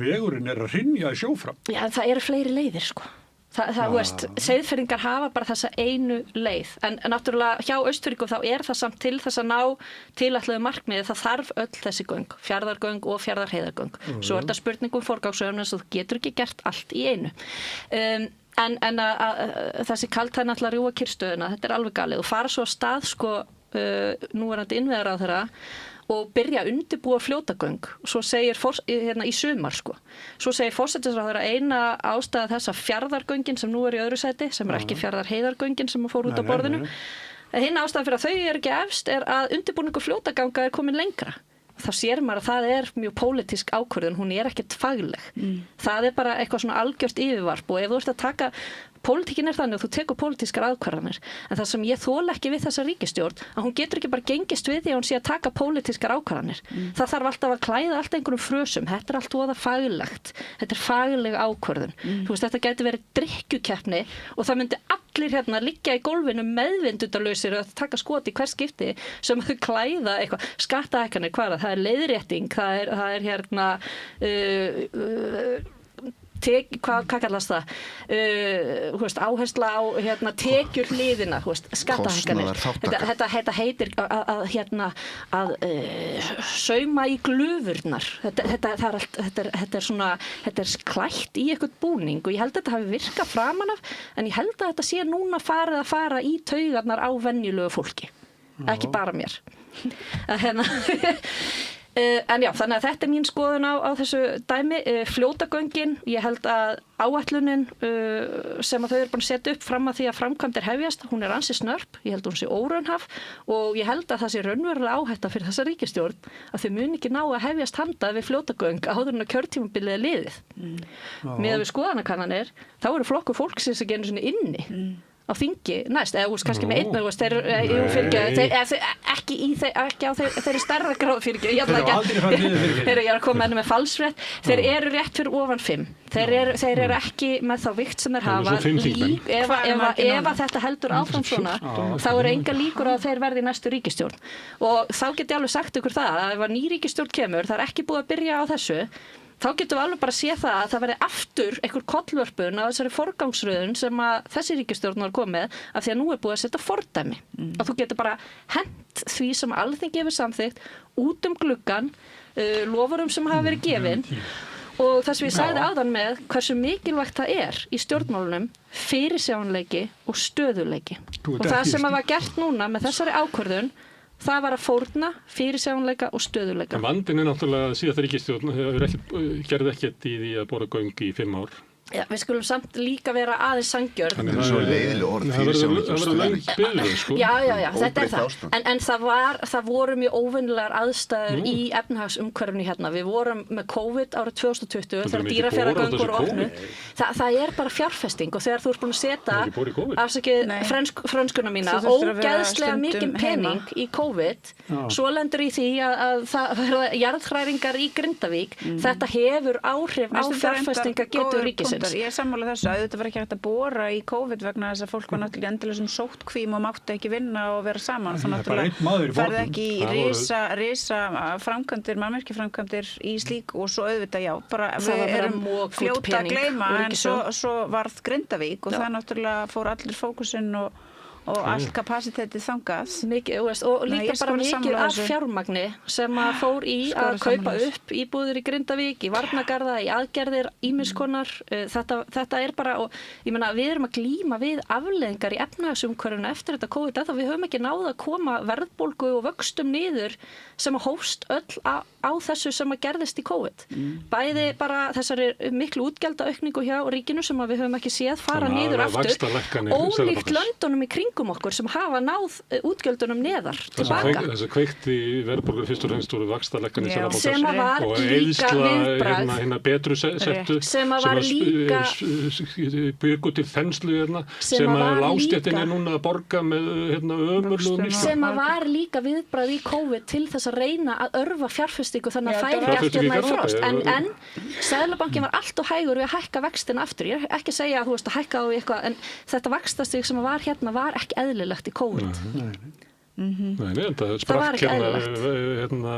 vegurinn er að hrynja í sjófram. Já, það eru fleiri leiðir, sko. Það veist, Seyðfirðingar hafa bara þessa einu leið en náttúrulega hjá Austfirðingum þá er það samt til þess að ná tilætluðu markmiði það þarf öll þessi göng, Fjarðargöng og Fjarðarheiðargöng. Svo er þetta spurningum forgangsröðun eins og þú getur ekki gert allt í einu. En þessi kaltæðin ætla að rjúfa kyrrstöðuna, þetta er alveg galið og fara svo að stað sko núverandi innviðaráðherra og byrja að undirbúa fljótagöng og svo segir í sumar sko. Svo segir forsætisráðherra eina ástæða þess að Fjarðargöngin sem nú er í öðru sæti, sem er ekki Fjarðarheiðargöngin sem fór út á borðinu. Hinn ástæðan fyrir að þau eru ekki efst er að undirbúningur fljótaganga er komin lengra. Þá sér maður að það er mjög pólitísk ákvörðun, hún er ekkert fagleg. Það er bara eitthvað svona algjört yfirvarp og ef þú ert að taka, pólitíkin er þannig að þú tekur pólitískar ákvarðanir. En það sem ég þola ekki við þessa ríkisstjórn, að hún getur ekki bara gengist við því að hún sé að taka pólitískar ákvarðanir. Það þarf alltaf að klæða allt einhverjum frösum. Þetta er allt voða faglegt. Þetta er fagleg ákvörðun. Þú veist, þetta gæti verið drykkjukeppni og það myndi allir liggja í gólfinu meðvindutalausir að taka skot í hver skipti sem þau klæða eitthvað. Skattahækkanir, hvað er það? Það er leiðrétting, það er hvað kallast það? Áhersla á tekjur hliðina, skattahækkanir. Þetta heitir að sauma í glufurnar. Þetta er klætt í eitthvað búning og ég held að þetta hafi virkað framan af en ég held að þetta sé núna farið að fara í taugarnar á venjulegu fólki. Ekki bara mér. En já, þannig að þetta er mín skoðun á þessu dæmi. Fljótagöngin, ég held að áætlunin sem að þau eru búin að setja upp fram að því að framkvæmdir hefjast, hún er ansi snörp, ég held að hún sé óraunhæf og ég held að það sé raunverulega áhætta fyrir þessa ríkisstjórn að þau muni ekki ná að hefjast handa við fljótagöng áður en að kjörtímabilið er liðið. Miðað við skoðanakannanir, þá eru flokkur fólksins ekki einu sinni inni. Á þingi næst, eða kannski með einn ekki á þeirri stærra gráð fyrir ég er að koma með falsfrétt þeir eru rétt fyrir ofan 5 þeir eru ekki með þá vikt sem þeir hafa ef að þetta heldur áfram svona þá eru enga líkur að þeir verði í næstu ríkisstjórn og þá get ég alveg sagt ykkur það að ef að ný ríkisstjórn kemur það er ekki búið að byrja á þessu þá getum við alveg bara að sé það að það verði aftur einhver kollvörpun á þessari forgangsröðun sem að þessi ríkisstjórn var komið af því að nú er búið að setja fordæmi. Að þú getur bara hent því sem Alþingi hefur samþykkt út gluggann, loforðum sem hafa verið gefin og það sem ég sagði áðan með hversu mikilvægt það er í stjórnmálunum fyrirsjáanleiki og stöðuleiki. Og það sem var gert núna með þessari ákvörðun það var að fórna fyrirsjáanleika og stöðuleika. En vandinn er náttúrulega síðasta ríkisstjórn gerði ekkert í því að bora göng í 5 ár. Já, við skulum samt líka vera aðeins sangjörn. Það er svo leiðileg orð fyrirsjáanleika og stöðuleiki. Já, þetta er það. En það voru mjög óvenjulegar aðstæður í efnahagsumhverfinu hérna. Við vorum með COVID árið 2020 þegar Dýrafjarðargöng voru opnuð. Það er bara fjárfesting og þegar þú ert búin að setja afsakið frönskuna mína ógeðslega mikinn pening í COVID svo lendur í því að það verða jarðhræringar í Grindavík. Þetta hefur áhrif á fjárfestingagetu ríkisins. auðvitað, ég er sammála þessu, auðvitað var ekki hægt að bora í COVID vegna þess að fólk var náttúrulega endilega sóttkvím og mátti ekki vinna og vera saman. Það er bara einn maður í ferði borgum. ekki í risa framkvæmdir, mannvirkjaframkvæmdir í slík og svo auðvitað, já, bara við erum fljóta að gleyma en svo varð Grindavík og það náttúrulega fór allir fókusinn og allt kapasitetið þangað. Mikið, og líka bara mikið af fjármagni sem að fór í að kaupa upp íbúðir í Grindavík, í varnargarða, í aðgerðir, ýmiskonar. Þetta er bara, og ég meina, við erum að glíma við afleiðingar í efnahagsumhverfinu eftir þetta COVID, þá við höfum ekki náð að koma verðbólgu og vöxtum niður sem að hófst öll á þessu sem að gerðist í COVID. Bæði bara þessari miklu útgjaldaaukningu hjá ríkinu sem að við höfum ekki séð fara niður aftur, ólíkt löndunum í kringum okkur sem hafa náð útgjöldunum neðar tilbaka. Þessi kveikti verðbólgu fyrst og fremst voru vaxtalækkanir Seðlabankans sem að var og líka viðbragð hérna betru settu sem að var líka byggu til þenslu hérna sem að lágstéttin er núna að borga með hérna ömurlegum miklum. Sem að var líka viðbragð í COVID til þess að reyna að örva fjárfestingu þannig að færi aftur næði frost. En Seðlabankinn var allt og hægur við að hækka vextina aftur. Ég er ekki að segja að þú veist að hækka á eitthvað en þetta vaxtastig sem var hérna var ekki eðlilegt í COVID. Nei, það sprakk hérna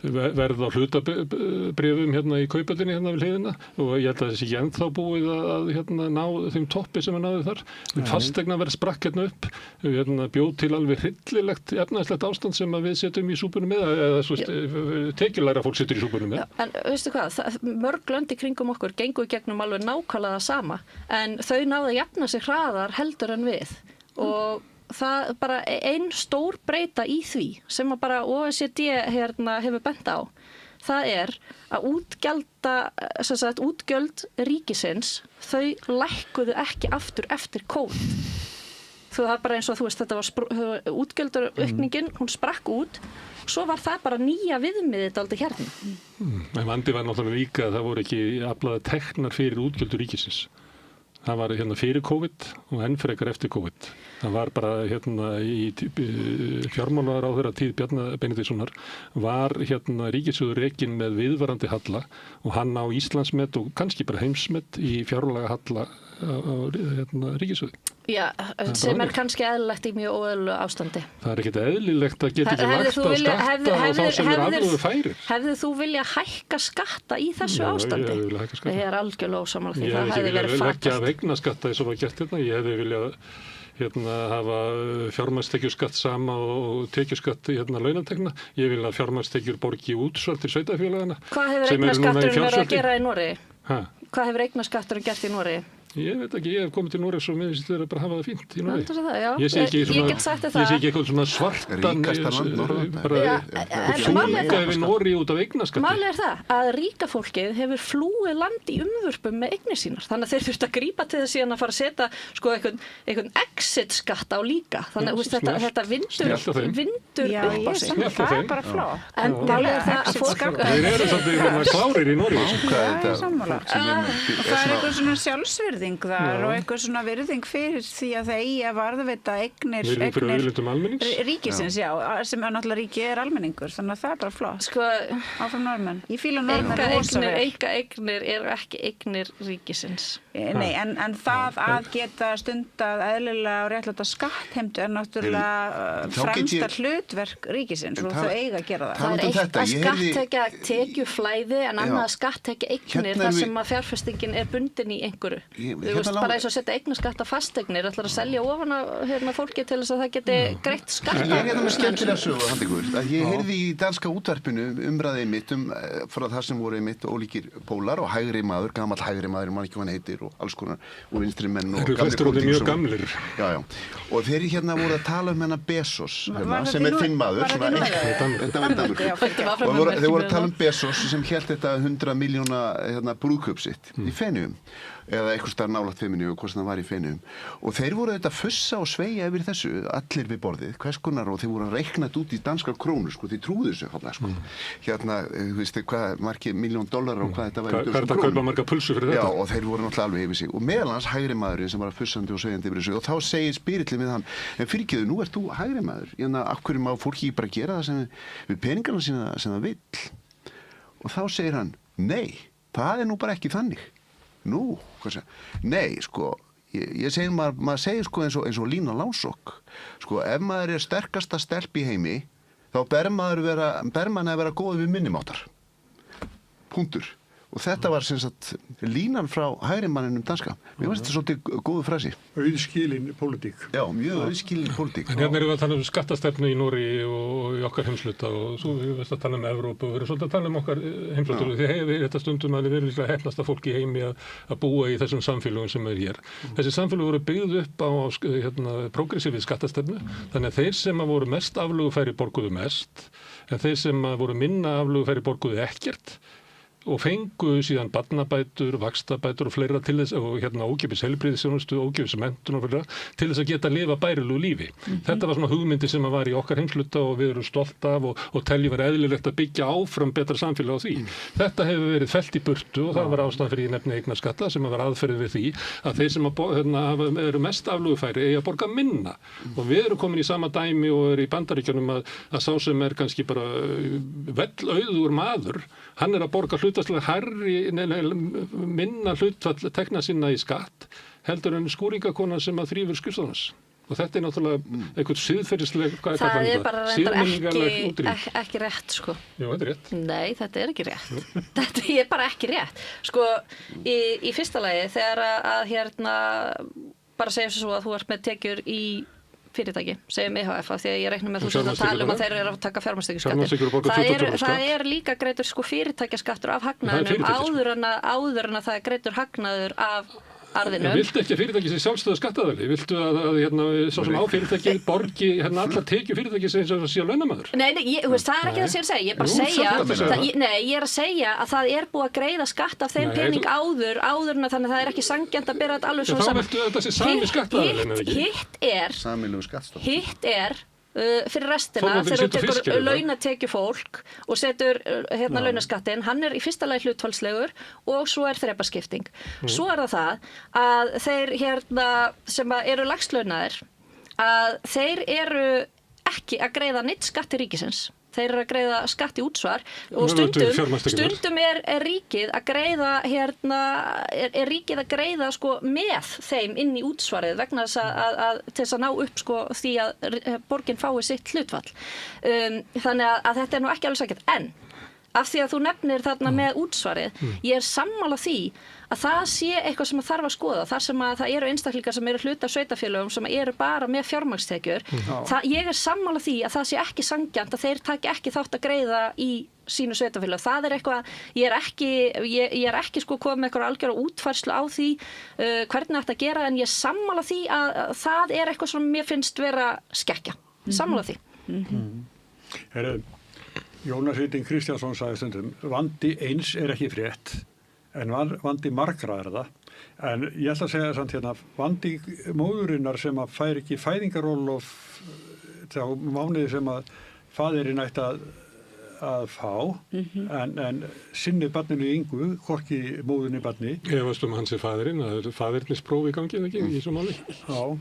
verð á hlutabréfum hérna í kaupöldinni hérna við hliðina og ég held að þessi ekki ennþá búið að hérna ná þeim toppi sem náði þar. Fasteignaverð sprakk hérna upp, hérna bjóð til alveg hryllilegt efnahagslegt ástand sem að við setjum í súpunum með eða tekjulæra fólk setur í súpunum með. En veistu hvað, mörg lönd í kringum okkur gengu í gegnum alveg nákvæmlega sama en þau náðu að jafna sig hraðar heldur en við og það bara ein stór breyta í því sem að bara OECD hérna hefur bent á. Það er að útgjöld ríkisins, þau lækkuðu ekki aftur eftir COVID. Það er bara eins og þú veist, þetta var útgjöldaukningin, hún sprakk út, svo var það bara nýja viðmiðið dálítið hérna. En vandi var náttúrulega líka að það voru ekki aflaða teknar fyrir útgjöldur ríkisins. Það var hérna fyrir COVID og enn frekar eftir COVID. Það var bara hérna í fjármálaráðherra tíð Bjarna Benediktssonar var hérna ríkissjóður rekinn með viðvarandi halla og hann á Íslandsmet og kannski bara heimsmet í fjárlaga halla á hérna ríkissjóði. Já, sem er kannski eðlilegt í mjög óeðlilegu ástandi. Það er ekkert eðlilegt að geta ekki lagt á skatta á þá sem er aflögu færir. Hefðu þú vilja hækka skatta í þessu ástandi? Já, ég vilja hækka skatta. Ég er algjörlega ósammála því, það hefði verið fatalt. Ég hefði ekki viljað leggja eignaskatta eins og var gert hérna. Ég hefði viljað hafa fjármagnstekjuskatt sama og tekjuskatt launatekna. Ég vil að fjármagnstekjur borgi útsvar til sveitarfélagana. Hvað hefur eignaskatturinn verið að gera í Noregi? Hvað hefur eignaskatturinn gert í Noregi? Ég veit ekki, ég hef komið til Noregs og mér finnst það bara að hafa það fínt í Noregi. Ég sé ekki eitthvað svona svartan þunga yfir Noregi út af eignaskatti. Málið er það að ríka fólkið hefur flúið land í umvörpum með eignir sínar. Þannig að þeir þurft að grípa til þess síðan að fara að setja sko einhvern exit skatt á líka. Þannig að þetta vindur upp á sig. Það er bara fló. En málið er það að fólk þeir eru svolítið klárir í Noregi. Þar og eitthvað svona virðing fyrir því að það eigi að varðveita eignir ríkisins, já, sem er náttúrulega ríki er almenningur, þannig að það er bara flott. Sko, áfram Norðmenn. Ég fíla Norðmenn rosa vel. Eignir eru ekki eignir ríkisins. Nei, en það að geta stundað eðlilega og réttláta skattheimtu er náttúrulega fremsta hlutverk ríkisins og þau eiga að gera það. Það er eitt að skatttekja tekjuflæði en annað að skatttekja eignir þar sem að fjárfestingin er bundin í einhverju. Þú veist, bara eins og setja eignaskatt á fasteignir, ætlar að selja ofan á fólki til þess að það geti greitt skatt. Ég er hérna með skemmtilega sögu, Handikur. Ég heyrði í danska útvarpinu umræðið mitt frá það sem voru mitt ólíkir pólar og hægri maður, gamall hægri maður, mann ekki hvað hann heitir og alls konar, og vinstri menn og mjög gamlir. Já. Og þeir hérna voru að tala hennar Bezos, sem þinn maður. Þetta var Danmörk. Og þeir voru að tala Bezos sem hélt þetta 100 milljóna brúðkaup sitt í Feneyjum. Eða eitthvað starf nálægt Feneyjum og hvort það var í Feneyjum. Og þeir voru auðvitað að fussa og sveigja yfir þessu, allir við borðið, hvers konar, og þeir voru að reikna út í danskar krónur, sko, þeir trúðu þessu þarna, sko. Hérna, þú veist, hvað margir $1 million og hvað þetta var í dönskum krónum. Hvað er þetta að kaupa marga pulsu fyrir þetta? Já, og þeir voru náttúrulega alveg yfir sig. Og meðal hans hægri maðurinn sem var fussandi og sveigjandi yfir þessu, og þá segir spirillinn við hann, en fyrirgeðu, nú ert þú hægri maður, af hverju má fólki bara gera það við peningana sína sem það vill? Og þá segir hann, nei, það er nú bara ekki þannig. Nú, hvað segja? Nei, sko, ég segi, maður segir sko eins og Lína Langsokk. Sko, ef maður sterkasta stelp í heimi, þá ber mann að vera góð við minnimáttar. Punktur. Og þetta var sem sagt línan frá hægrimanninum danska. Mér finnst þetta svolítið góðu frasi. Auðskilin pólitík. Já, mjög auðskilin pólitík. En hérna erum við að tala skattastefnu í Noregi og í okkar heimsluta og svo við veist að tala Evrópu og við erum svolítið að tala okkar heimsluta. Því hefur þetta stundum að við erum líklega heppnasta fólk í heimi að búa í þessum samfélögum sem hér. Þessi samfélög voru byggð upp á progressífið skattastefnu. Þannig að þeir sem voru mest aflögufæri borguðu mest, en þeir sem voru minna aflögufæri borguðu ekkert. Og fengu síðan barnabætur, vaxtabætur og fleira til þess og ókeypis heilbrigðisþjónustu, ókeypis menntun og fleira til þess að geta lifa bærilegu lífi. Þetta var svona hugmyndi sem var í okkar heimsluta og við erum stolt af og teljum vera eðlilegt að byggja áfram betra samfélag á því. Þetta hefur verið fellt í burtu og það var ástæðan fyrir nefni eignaskatta sem var aðferðið við því að þeir sem eru mest aflögufæri eigi að borga minna. Og við erum komin í sama dæmi og eru í Bandaríkjunum að sá sem kannski bara vellauður maður, hann að borga minna hlutfall tekna sinna í skatt heldur en skúringakona sem að þrífur skrifstofans. Og þetta náttúrulega eitthvað siðferðisleg, það bara reyndar ekki rétt, sko. Jú, þetta rétt. Nei, þetta ekki rétt. Þetta bara ekki rétt. Sko, í fyrsta lagi, þegar að bara segja svo að þú ert með tekjur í fyrirtæki, segjum EHF af því að ég reikna með þú sem að tala að þeir eru að taka fjármagnstekjuskattin. Það líka greiddur sko fyrirtækjaskattur af hagnaðinum áður en að það greiddur hagnaður af arðinum. Viltu ekki að fyrirtæki sé sjálfstöðu skattaðali? Viltu að svo sem á fyrirtæki borgi allar tekjur fyrirtæki sem sé að launamaður? Nei, það ekki það sem ég að segja. Ég er að segja að það búið að greiða skatt af þeim pening áður en þannig að það ekki sanngjarnt að bera þetta alveg svona saman. Þá viltu þetta sé sami skattaðali, Hitt er fyrir restina þegar þú tekur launatekjufólk og setur launaskattinn, hann í fyrsta lagi hlutfallslegur og svo þrepaskipting. Svo það að þeir sem eru lægstlaunaðir að þeir eru ekki að greiða neitt skatt til ríkisins. Þeir eru að greiða skatt í útsvar og stundum ríkið að greiða er ríkið að greiða sko með þeim inn í útsvarið vegna þess að til þess að ná upp sko því að borgin fái sitt hlutfall. Þannig að þetta nú ekki alveg sækert, en af því að þú nefnir þarna með útsvarið, ég sammála því að það sé eitthvað sem þarf að skoða, þar sem að það eru einstaklingar sem eru hluti af sveitarfélögum sem eru bara með fjármagnstekjur. Ég sammála því að það sé ekki sanngjarnt að þeir taki ekki þátt að greiða í sínu sveitarfélög. Það eitthvað, ég er ekki sko komið með eitthvað algjör útfærslu á því hvernig þetta gera, en ég sammála því að það eitthvað sem mér finnst vera skekkja. Sammála því. Jónas Heiting Kristjánsson sagði stundum, vandi eins ekki frétt, en vandi margra það. En ég ætla að segja samt vandi móðurinnar sem að fær ekki fæðingarólof þá mánuði sem að faðirinn ætti að fá, en sinni barninu yngu, hvorki móðunni barni. Ég veist hans faðirinn, það faðirnispróf í gangi, ekki í svo máli. Já.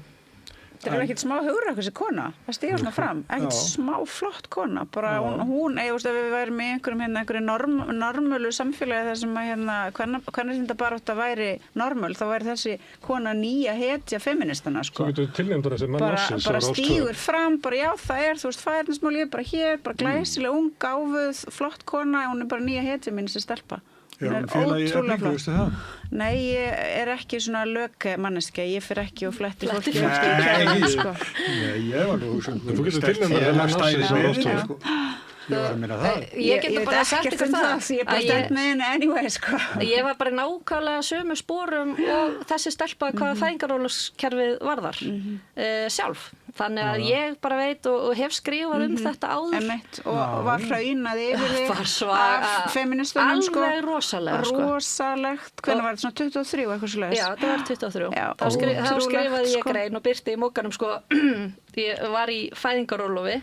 Það ekkert smá hugur þessi kona, það stígur svona fram, ekkert smá flott kona, bara hún ef við værum í einhverju normölu samfélagi þar sem að hvernig þetta bara átt að væri normöl, þá væri þessi kona nýja hetja feministana, sko. Svo getur tilnefndur þessi mann ársins. Bara stígur fram, bara já, það þú veist, fæðnismál, ég bara hér, bara glæsileg, ung, gáfuð, flott kona, hún bara nýja hetja mín þessi stelpa. Er hún félagi Eflingu, veistu það? Nei, ég ekki svona lögmanneskja, ég fer ekki og fletti fólki. Nei, ég var nú þú getur tilnefndar sko. Ég var að minna það. Ég getur bara sagt ykkur það. Ég bara stend með henni anyway, sko. Ég var bara nákvæmlega sömu sporum og þessi stelpa hvað fæðingarorlofskerfið varðar sjálf. Þannig að ég bara veit og hef skrifað þetta áður. Og var hraunað yfir þig af feministunum, sko. Alveg rosalega, sko. Rosalegt. Hvernig var þetta svona 23 og eitthvað svoleiðis? Já, það var 23. Þá skrifaði ég grein og birti í Mogganum, sko. Ég var í fæðingarorlofi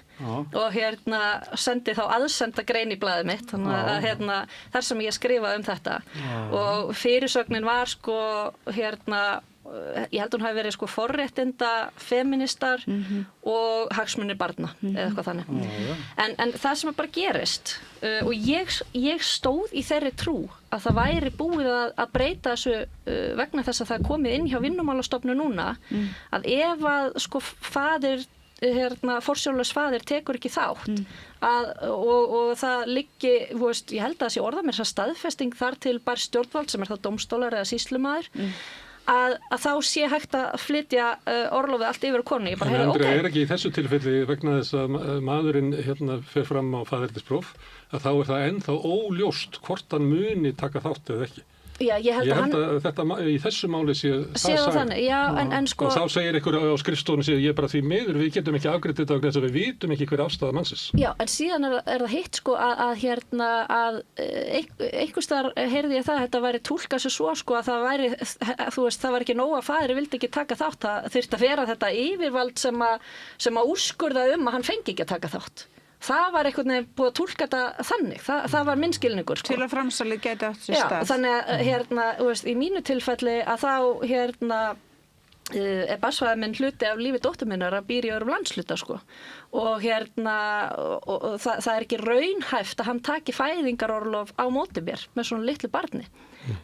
og sendi þá aðsenda grein í blaðið mitt, þannig að þar sem ég skrifaði þetta og fyrirsögnin var sko ég held hún hafi verið sko forréttinda feministar og hagsmunir barna eða eitthvað þannig. En það sem bara gerist og ég stóð í þeirri trú að það væri búið að breyta þessu vegna þess að það er komið inn hjá Vinnumálastofnun núna að ef að sko forsjárlaus faðir tekur ekki þátt og það liggi, ég held að það sé orða mér þess að staðfesting þar til bara stjórnvald sem það dómstólar eða sýslumaður að þá sé hægt að flytja orlofið allt yfir konu. Ég bara heyrði, ok. Er ekki í þessu tilfelli vegna þess að maðurinn fer fram á faðernispróf að þá er það ennþá óljóst hvort hann muni taka þátt eða ekki. Já, ég held að þetta í þessu máli sé það þannig, já, en sko... Og þá segir einhver á skrifstofunni, ég bara því miður, við getum ekki afgreitt þetta vegna þess að við vitum ekki hver afstaða mannsins. Já, en síðan er það hitt sko að einhvers þar heyrði ég það, þetta væri túlkað sér svo sko að það væri, það var ekki nóg að faðir vildi ekki taka þátt, það þyrfti að vera þetta yfirvald sem að úrskurða að hann fengi ekki að taka þátt. Það var einhvern veginn búið að túlka þetta þannig. Það var minn skilningur. Sko. Til að framsalið geti átt sér stað. Já, þannig að í mínu tilfelli að þá er barnsfaðir minn hluti af lífi dóttur minnar að býr í öðrum landsluta sko. Og og það er ekki raunhæft að hann taki fæðingarorlof á móti mér með svona litlu barni.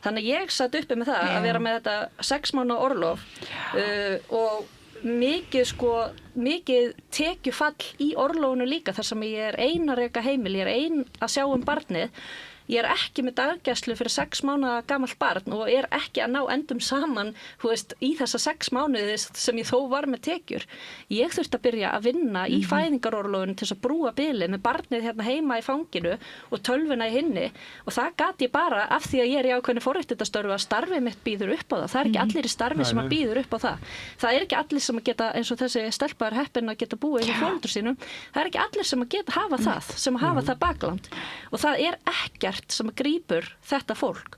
Þannig að ég satt uppi með það að vera með þetta 6 mánaða orlof og mikið tekjufall í orlofinu líka þar sem ég er ein að reka heimil, ég er ein að sjá barnið. Ég er ekki með daggæslu fyrir 6 mánaða gamalt barn og er ekki að ná endum saman í þessa 6 mánuði sem ég þó var með tekjur. Ég þurfti að byrja að vinna í fæðingarorlofinu til þess að brúa bilið með barnið hérna heima í fanginu og tölvuna í hinni og það gat ég bara af því að ég er í ákveðnu forréttindastörfu að starfið mitt býður upp á það. Það er ekki allir í starfi sem að býður upp á það. Það er ekki allir sem að geta, eins og þessi stelpa er heppin að geta búið í foreldrum sínum, það er ekki allir sem að geta hafa það, sem að hafa það bakland. Og það er ekkert sem að grípur þetta fólk.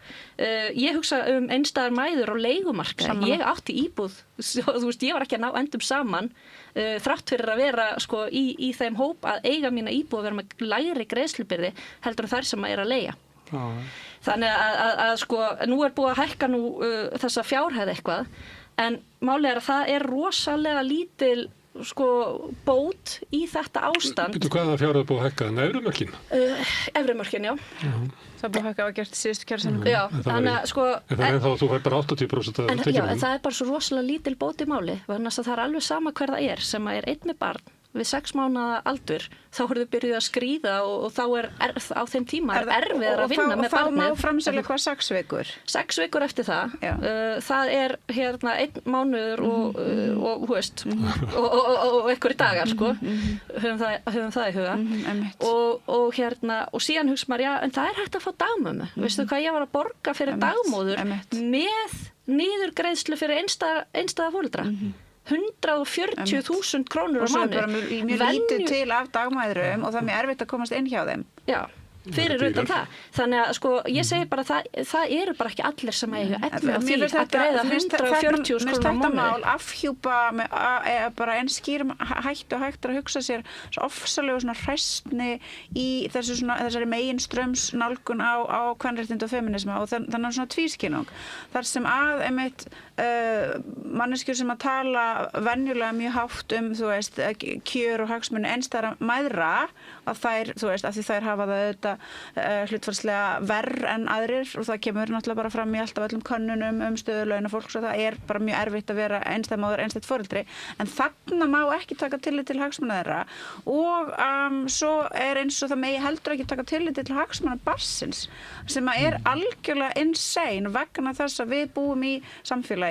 Ég hugsa einstæðar mæður á leigumarkaði. Ég átti íbúð, ég var ekki að ná endum saman þrátt fyrir að vera sko, í þeim hóp að eiga mína íbúð að vera með lægri greiðslubyrði heldur en þær sem að er að leigja. Þannig að sko, nú er búið að hækka þessa fjárhæð eitthvað en málið er að það er rosalega lítil sko bót í þetta ástand. Býtu hvaða fjárhæð búið að hækka? Efri-mörkin? Efri-mörkin, já. Það búið að hækka að gert síðustu kjarasamningu. Já, þannig að sko... En það er ennþá að þú fær bara 80% af tekjunum. Já, en það er bara svo rosalega lítil bót í máli. Þannig að það er alveg sama hver það er sem er einn með barn við 6 mánaða aldur, þá voru þau byrjuð að skríða og þá á þeim tíma erfiðar að vinna með barnið. Og þá má framselja hvað 6 vikur? 6 vikur eftir það. Það er 1 mánuður og einhverjir dagar, sko. Höfum það í huga. Og síðan hugsa maður, já, en það er hægt að fá dagmömmu. Veistu hvað ég var að borga fyrir dagmóður með niðurgreiðslu fyrir einstæða foreldra? 140.000 krónur á mánuði. Og svo er bara mjög lítið til af dagmæðrum og það er mjög erfitt að komast inn hjá þeim. Já, fyrir utan það. Þannig að sko, ég segi bara það eru bara ekki allir sem eiga efni á því að greiða 140.000 krónur á mánuði. Þetta mál afhjúpa bara einn skýrum hægt og hægt að hugsa sér svo ofsalegu svona hræstni í þessari meginströms nálgun á kvenréttindi og feminisma og þannig svona tvískilung. Þar sem að einmitt manneskjur sem að tala venjulega mjög hátt þú veist, kjör og hagsmuni einstæðra mæðra að þær, þú veist, af því þær hafa það auðvitað hlutfallslega verr en aðrir og það kemur náttúrulega bara fram í alltaf öllum könnunum stöðu launafólks og það er bara mjög erfitt að vera einstæð móðir, einstætt foreldri en þarna má ekki taka tillit til hagsmuna þeirra og svo er eins og það megi heldur ekki taka tillit til hagsmuna barnsins sem að er algjörlega insane vegna þess að við búum í samfélagi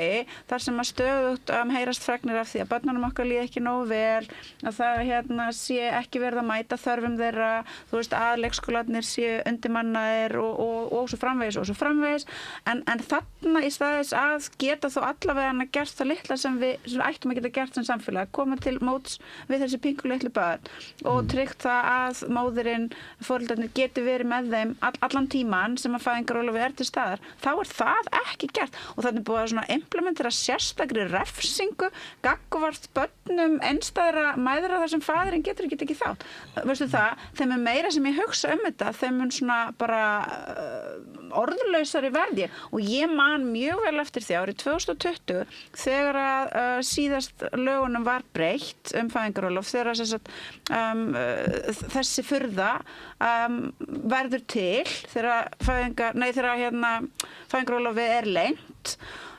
þar sem að stöðugt heyrast fregnir af því að börnunum okkar líði ekki nógu vel að það sé ekki verið að mæta þörfum þeirra, þú veist að leikskólarnir séu undirmannaðir og svo framvegis en þarna í staðis að geta þó allavega gert það litla sem við ættum að geta gert sem samfélag, koma til móts við þessi pingu litlu börn og tryggt það að móðirinn, foreldrarnir geti verið með þeim allan tíman sem að fæðingarorlofið er til staðar, þá er það ekki gert og þannig búið að implementera sérstakri refsingu gagnvart börnum einstæðra mæðra þar sem faðirinn getur ekki tekið þátt. Veistu það, þeim er meira sem ég hugsa þetta, þeim mun svona bara orðlausari verði og ég man mjög vel eftir því árið 2020 þegar að síðast lögunum var breytt fæðingarorlof þegar þessi furða verður til þegar fæðingarorlofið er lengt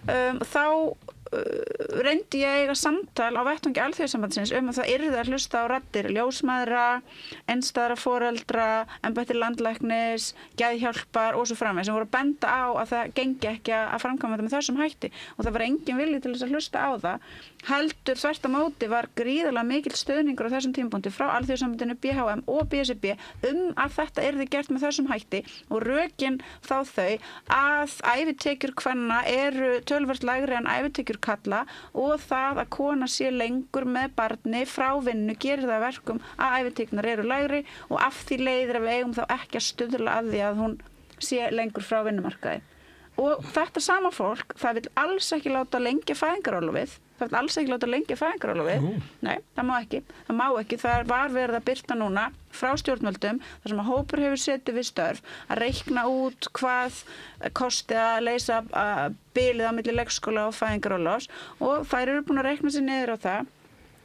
þá reyndi ég að eiga samtal á vettvangi Alþjóðasambandsins að það yrði að hlusta á raddir ljósmæðra, einstæðra foreldra, embætti landlæknis, geðhjálpar og svo framvegis sem voru að benda á að það gengi ekki að framkvæma þetta með þessum hætti og það var engin vilji til þess að hlusta á það. Heldur þvert á móti var gríðarlega mikill stuðningur á þessum tímapunkti frá Alþjóðasambandinu, BHM og BSRB að þetta yrði gert með þessum hætti og rökin þá þau að ævitekjur kvenna eru töluvert lægri en ævitekjur kalla og það að kona sé lengur með barni frá vinnu gerir það verkum að ævitekjurnar eru lægri og af því leiðir að við eigum þá ekki að stuðla að því að hún sé lengur frá vinnumarkaði. Og þetta sama fólk, það vil alls ekki láta lengja fæðingarorlofið. Nei, það má ekki. Það var verið að birta núna frá stjórnvöldum þar sem að hópur hefur setið við störf að reikna út hvað kosti að leysa bilið á milli leikskóla og fæðingarorlofs og þær eru búin að reikna sér niður á það.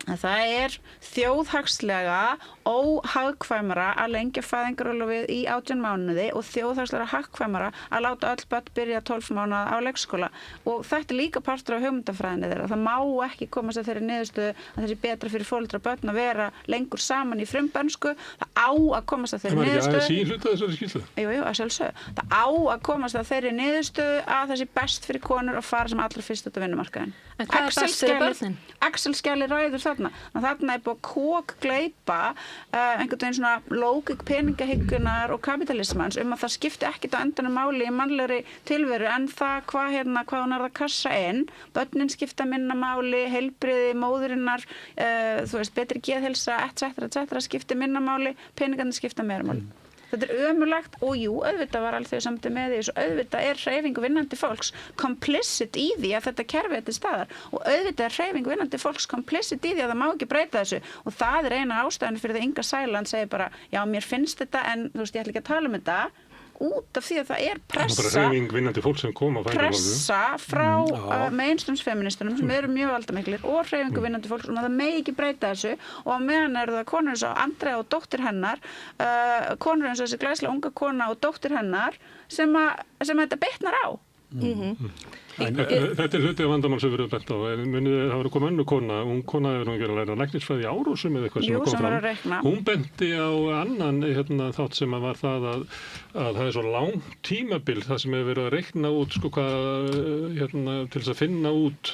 Það er þjóðhagslega óhagkvæmara að lengja fæðingarorlofið í 18 mánuði og þjóðhagslega hagkvæmara að láta öll börn byrja 12 mánuða á leikskóla og þetta er líka partur af hugmyndafræðinni þeirra. Það má ekki komast að þeirri niðurstöðu að þessi betra fyrir foreldra börn að vera lengur saman í frumbernsku. Það á að komast að þeirri niðurstöðu. Það var ekki aðeins í hluta þessari skýrslu? Jú, að sjálfsögðu. Það á að komast að þeirri niðurstöðu að þessi best fyrir konur að fara sem allra fyrst út af vinnumarkaðinn. En hvað er best fyrir börnin? Excel-skjali ræður þarna. Þarna er búið að kókgleypa einhvern veginn svona lógik peningahyggjunnar og kapitalismans að það skipti ekkit á endanum máli í mannlegri tilveru en það hvað hún er að kassa inn. Börnin skipta minna máli, heilbrigði móðurinnar, betri geðheilsa, etc. skipti minna máli, peningarnir skipta meira máli. Þetta er ömurlegt og jú, auðvitað var Alþjóðasambandið með því og auðvitað er hreyfingu vinnandi fólks complicit í því að þetta kerfi er til staðar og auðvitað er hreyfingu vinnandi fólks complicit í því að það má ekki breyta þessu og það er eina ástæðan fyrir því Inga Sæland segir bara, já mér finnst þetta en þú veist ég ætla ekki að tala um þetta út af því að það er pressa frá mainstreamsfeministunum sem eru mjög valdamiklir og hreyfingu vinnandi fólks og það megi ekki breyta þessu og á meðan eru það konur eins og Andrea og dóttir hennar konur eins og þessi glæslega unga kona og dóttir hennar sem þetta bitnar á. Þetta er hluti af vandamál sem við erum bent á það var komið önnur kona, hún kona hefur hún verið að læra læknisfræði í Árósum eða eitthvað sem kom fram hún benti á annan þátt sem var það að það er svo langt tímabil það sem hefur verið að reikna út hvað til þess að finna út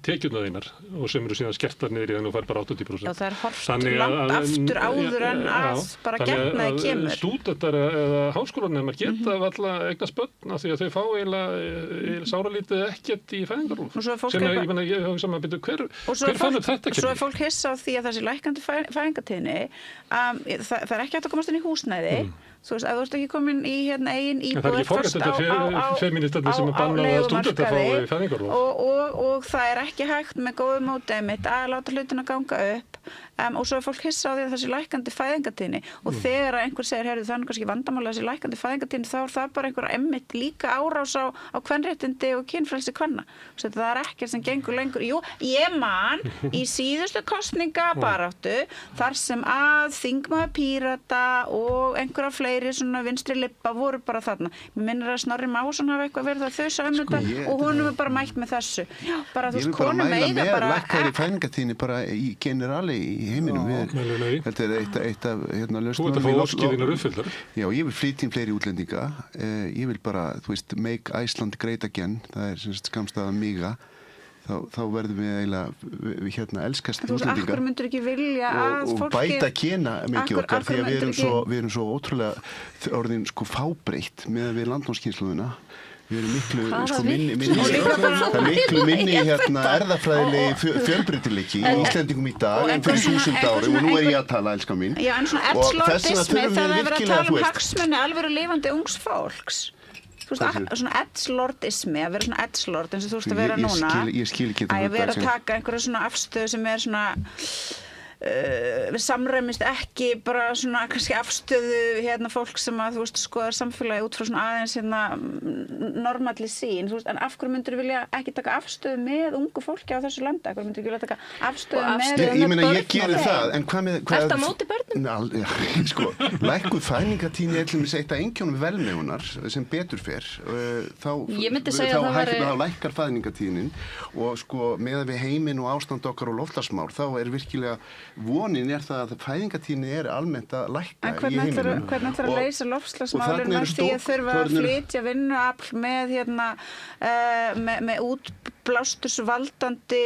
tekjurnar þínar og sem eru síðan skertar niður í þannig og fær bara 80%. Já, það er horft langt aftur áður en að bara getnaði kemur. Stúdentar eða háskólanemar geta alla eignast börn af því að þau fá eiginlega sáralítið ekkert í fæðingarorlof sem ég hef saman að byrja hver fann upp þetta? Svo er fólk hissa á því að þessi lækkandi fæðingartíðni það er ekki hægt að komast inn í húsnæði þú veist, ef þú ert ekki komin í eigin íbúð fyrst á leigumarkaði og það er ekki hægt með góðu móti einmitt að láta hlutina ganga upp og svo er fólk hissa á því að þessi lækkandi fæðingartíðni og þegar einhver segir, heyrðu það er kannski vandamála þessi lækkandi fæðingartíðni þá er það bara einhver einmitt líka árás á kvenréttindi og kynfrelsi kvenna. Það er ekkert sem gengur lengur. Jú, ég man í síðustu kosningabaráttu þar sem að þingmaður Pírata og einhverja fleiri svona vinstri lippa voru bara þarna. Mér minnir að Snorri Másson hafa eitthvað verið að þausa þetta og honum er bara mætt með þessu. Já, bara þú veist, konum eiga bara lækkari fæðingartíðni bara í generali í heiminum. Þetta er eitt af lausnum. Þú ert að fá óskiðinar uppfyllar. Já, ég vil flytja fleiri útlendinga. Ég vil bara, þú veist, make Iceland great again. Það er skamstað að míga. Þá verðum við eiginlega elskast útlendingar. Akkur myndur ekki vilja að fólki... Og bæta kyna mikið okkar því að við erum svo ótrúlega orðin fábreytt með við landnámskynsluðuna. Við erum miklu minni erðafræðilegi fjölbreytileiki í Íslendingum í dag en fyrir 1000 ári og nú er ég að tala, elskan mín. Já, en svona edgelordismi þegar það er verið að tala hagsmuni alvöru lifandi ungs fólks. Svona edgelordismi, að vera svona edgelord eins og þú veist að vera núna. Ég skil ekki þetta. Að vera að taka einhverja svona afstöðu sem er svona samræmist ekki bara svona kannski afstöðu fólk sem að, þú veist, skoðar samfélagi út frá svona aðeins normalli sín, þú veist, en af hverju myndir vilja ekki taka afstöðu með ungu fólki á þessu landi, af hverju myndir vilja taka afstöðu með ég meina, ég geri það, en hvað með Ertu á móti börnum? Sko, lækkuð fæðingartíðni er til dæmis eitt af einkennum velmegunar sem betur fer, Ég myndi segja að það væri þá lækkar fæðingartíðnin og sko, með við heiminn og ástand okkar og loftslagsmál, þá virkilega vonin það að fæðingartíðni er almennt að lækka í heiminum. En hvernig ætlar að leysa loftslagsmálin með því að þurfa að flytja vinnuafl með útblástursvaldandi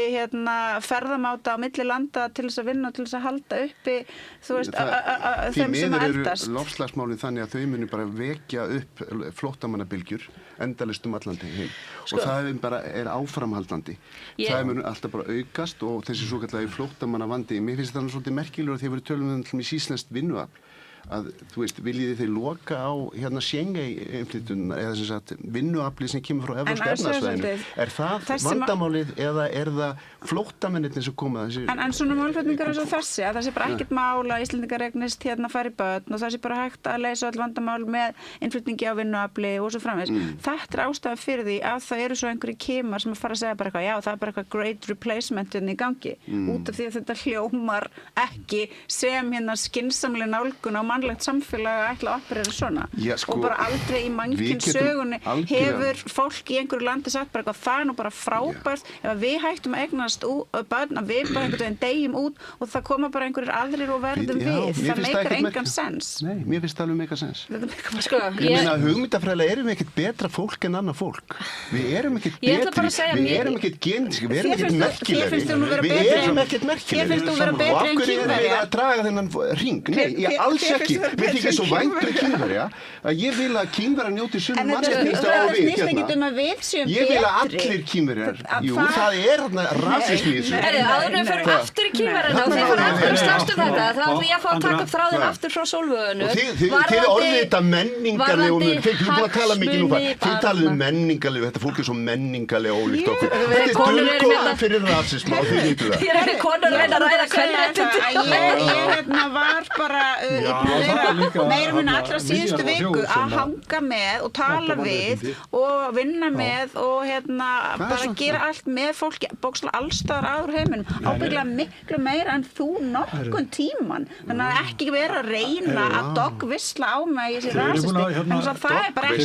ferðamáta á milli landa til þess að vinna og til þess að halda uppi, þú veist, þeim sem að eldast. Því miður eru loftslagsmálin þannig að þau muni bara vekja upp flóttamannabylgjur endalaust allan heim. Og það bara áframhaldandi. Það mun alltaf bara aukast og þessi svokallagi flóttamannavandi. Mér finnst það svolítið merkilegur þegar við tölum til íslenskt vinnuafl. Að, þú veist, viljiði þeir loka á Schengen-innflytjunum eða sem sagt vinnuafli sem kemur frá evrópska efnahagssvæðinu. Er það vandamálið eða er það flóttamennirnir sem koma þessi? En svona málflutningar eins og þessi, að það sé bara ekkert mál að Íslendingar eignist fari börn og það sé bara hægt að leysa all vandamál með innflutningi á vinnuafli og svo framvegis. Þetta er ástæða fyrir því að það eru svo einhverjir kímar sem að fara að segja bara eitthvað, já, það er bara eitthvað great replacement í gangi, út af því að þetta hljómar ekki sem skynsamleg nálgun á mannlegt samfélag að ætla að operera svona. Sko, og bara aldrei í mannkynssögunni hefur fólk í einhverju landi sagt bara eitthvað, það er nú bara frábært ef við hættum að eignast börn að við bara einhvern veginn deyjum út og það koma bara einhverjir aðrir og verðum við. Það meikar engan sens. Nei, mér finnst það alveg meika sens. Ég meina, hugmyndafræðilega erum við ekkert betra fólk en annað fólk. Við erum ekkert betri, við erum ekkert gentísk, við erum ekkert merkilegri. Við erum ekkert merkilegri. Og af hverju erum við að draga þennan hring? Nei, ég alls ekki. Mér þykir svo vænt Kínverja að ég vil að Kínverjar njóti sömu mannréttinda og við hérna. Ég vil að allir Kínverjar, það er rasismi í þessu. Áður við fyrir aftur í Kínverjana og þið fyrir aftur að slást þetta, þá ætlum ég að fá að taka upp þráðinn aftur frá Sólvöðunu. Þið orðið þetta menningarlega, þið búin að tala mikið nú það, þið talið menningarlega, þetta fólk er svo menningarlega ólíkt okkur. Þetta er dulkóðan fyrir rasisma og þið vitum það. Ég er ekki konur að reyna að ræða kvenréttindi. Ég var bara meira minna allra síðustu viku að hanga með og tala við og vinna með og bara gera allt með fólki bókslega allstaðar aður heiminum ábyggilega miklu meira en þú nokkurn tíman þannig að ekki vera að reyna að dogvisla á mig í þessi rasisti þannig að það er bara ekki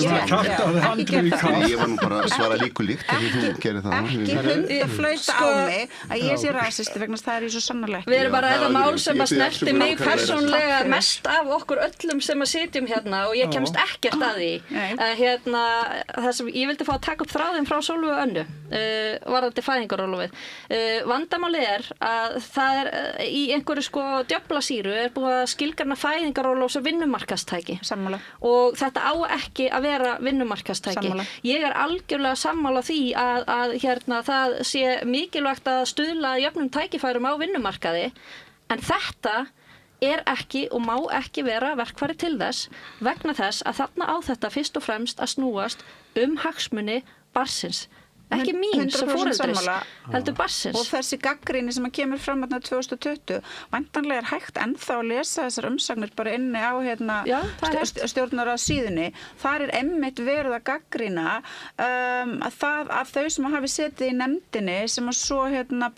gert ég var nú bara að svara líku líkt þegar þú gerir það ekki hundaflauta á mig að ég sé rasisti vegna það er ég svo sannarlega við erum bara að ræða mál sem að snerti mig persónlega mest af okkur öllum sem að sitjum hérna og ég kemst ekkert að því það sem ég vildi fá að taka upp þráðinn frá Sólveig og Önnu varðandi fæðingarorlofið vandamálið er að það er í einhverju djöflasýru er búið að skilgreina fæðingarorlof sem vinnumarkaðstæki sammála og þetta á ekki að vera vinnumarkaðstæki ég er algjörlega sammála því að það sé mikilvægt að stuðla jöfnum tækifærum á vinnumarkaði en þetta er ekki og má ekki vera verkfæri til þess vegna þess að þarna á þetta fyrst og fremst að snúast hagsmuni barnsins. Ekki mín sem foreldris, heldur barnsins. Og þessi gagnrýni sem kemur fram 2020, væntanlega er hægt ennþá að lesa þessar umsagnir bara inni á stjórnarráðssíðunni. Þar er einmitt verið að gagnrýna að þau sem hafi setið í nefndinni sem að svo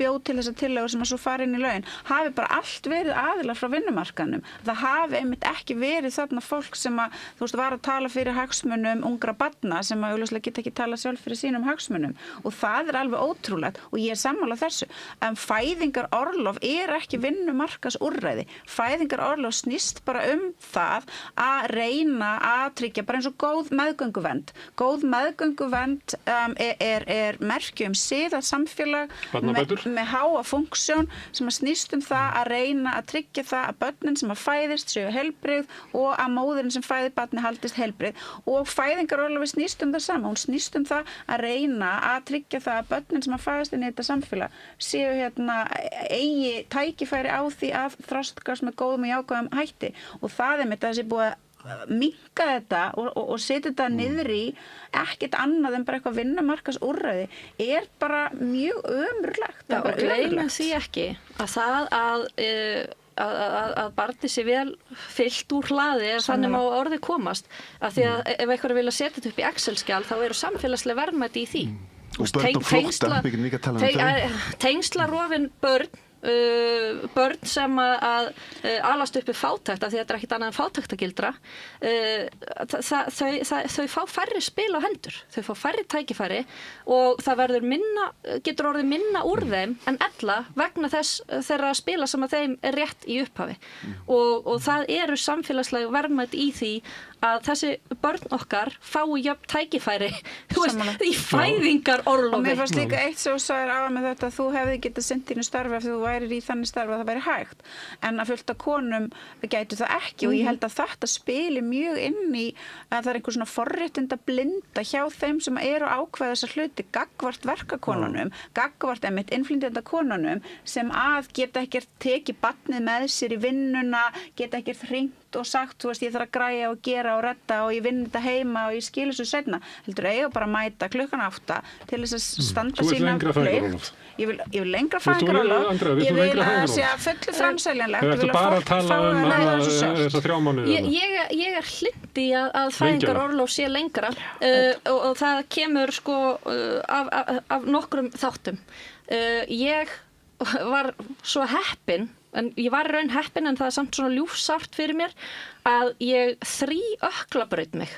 bjóð til þessa tillögur sem að svo fara inn í lögin, hafi bara allt verið aðilar frá vinnumarkaðnum. Það hafi einmitt ekki verið þarna fólk sem að, þú veist, var að tala fyrir hagsmunum ungra barna sem að augljóslega geta ekki talað sjálf fyrir sínum hagsmunum. Og það er alveg ótrúlegt og ég er sammála þessu en fæðingarorlof er ekki vinnumarkaðsúrræði fæðingarorlof snýst bara það að reyna að tryggja bara eins og góð meðgönguvernd er merki siðað samfélag með háa funksjón sem að snýst það að reyna að tryggja það að börnin sem að fæðist séu heilbrigð og að móðirin sem fæðir barni haldist heilbrigð og fæðingarorlofi snýst það sama hún snýst það að reyna að tryggja það að börnin sem að fæðast inn í þetta samfélag séu eigi tækifæri á því að þroskast með góðum og jákvæðum hætti og það er með þessi búið minnka þetta og setja þetta niður í ekkert annað en bara eitthvað vinnumarkaðsúrræði er bara mjög ömurlegt. Já, og gleymum því ekki að það að barnið sé vel fyllt úr hlaði ef þannig má orðið komast af því að ef einhverju vilja setja þetta upp í Excel-skjal þá eru samfélagslega verðmæti í því og börn og flótta, við getum líka að tala þau tengslarofin börn sem að alast uppi fátækt af því að þetta ekkert annað en fátæktagildra þau fá færri spil á hendur, þau fá færri tækifæri og það getur orðið minna úr þeim en ella vegna þeirra spila sem að þeim er rétt í upphafi og það eru samfélagslega verðmætt í því að þessi börn okkar fái jöfn tækifæri í fæðingarorlofi. Og mér fannst líka eitt sem þú sagðir á með þetta að þú hefði getað sinnt þínu starfi ef þú værir í þannig starfi að það væri hægt en að fullt af konum gætu það ekki og ég held að þetta spili mjög inn í að það er einhver svona forréttinda blinda hjá þeim sem eru ákveða þessar hluti gagnvart verkakonunum, gagnvart einmitt innflytjenda konunum sem að geta ekkert tekið barnið með sér í vinnuna, geta ekkert hringt og sagt, þú veist, ég þarf að græja og gera og redda og ég vinn þetta heima og ég skil þessu seinna. Heldur eiga bara að mæta klukkan 8 til þess að standa sína plikt. Ég vil lengra fæðingarorlof. Ég vil að sé að fullu framseljanlegt. Ég vil bara að tala þessa 3 mánuði. Ég er hlindi að fæðingarorlof sé lengra og það kemur sko af nokkrum þáttum. Ég var svo heppin en ég var raun heppin en það samt svona ljúfsárt fyrir mér að ég 3 ökklabraut mig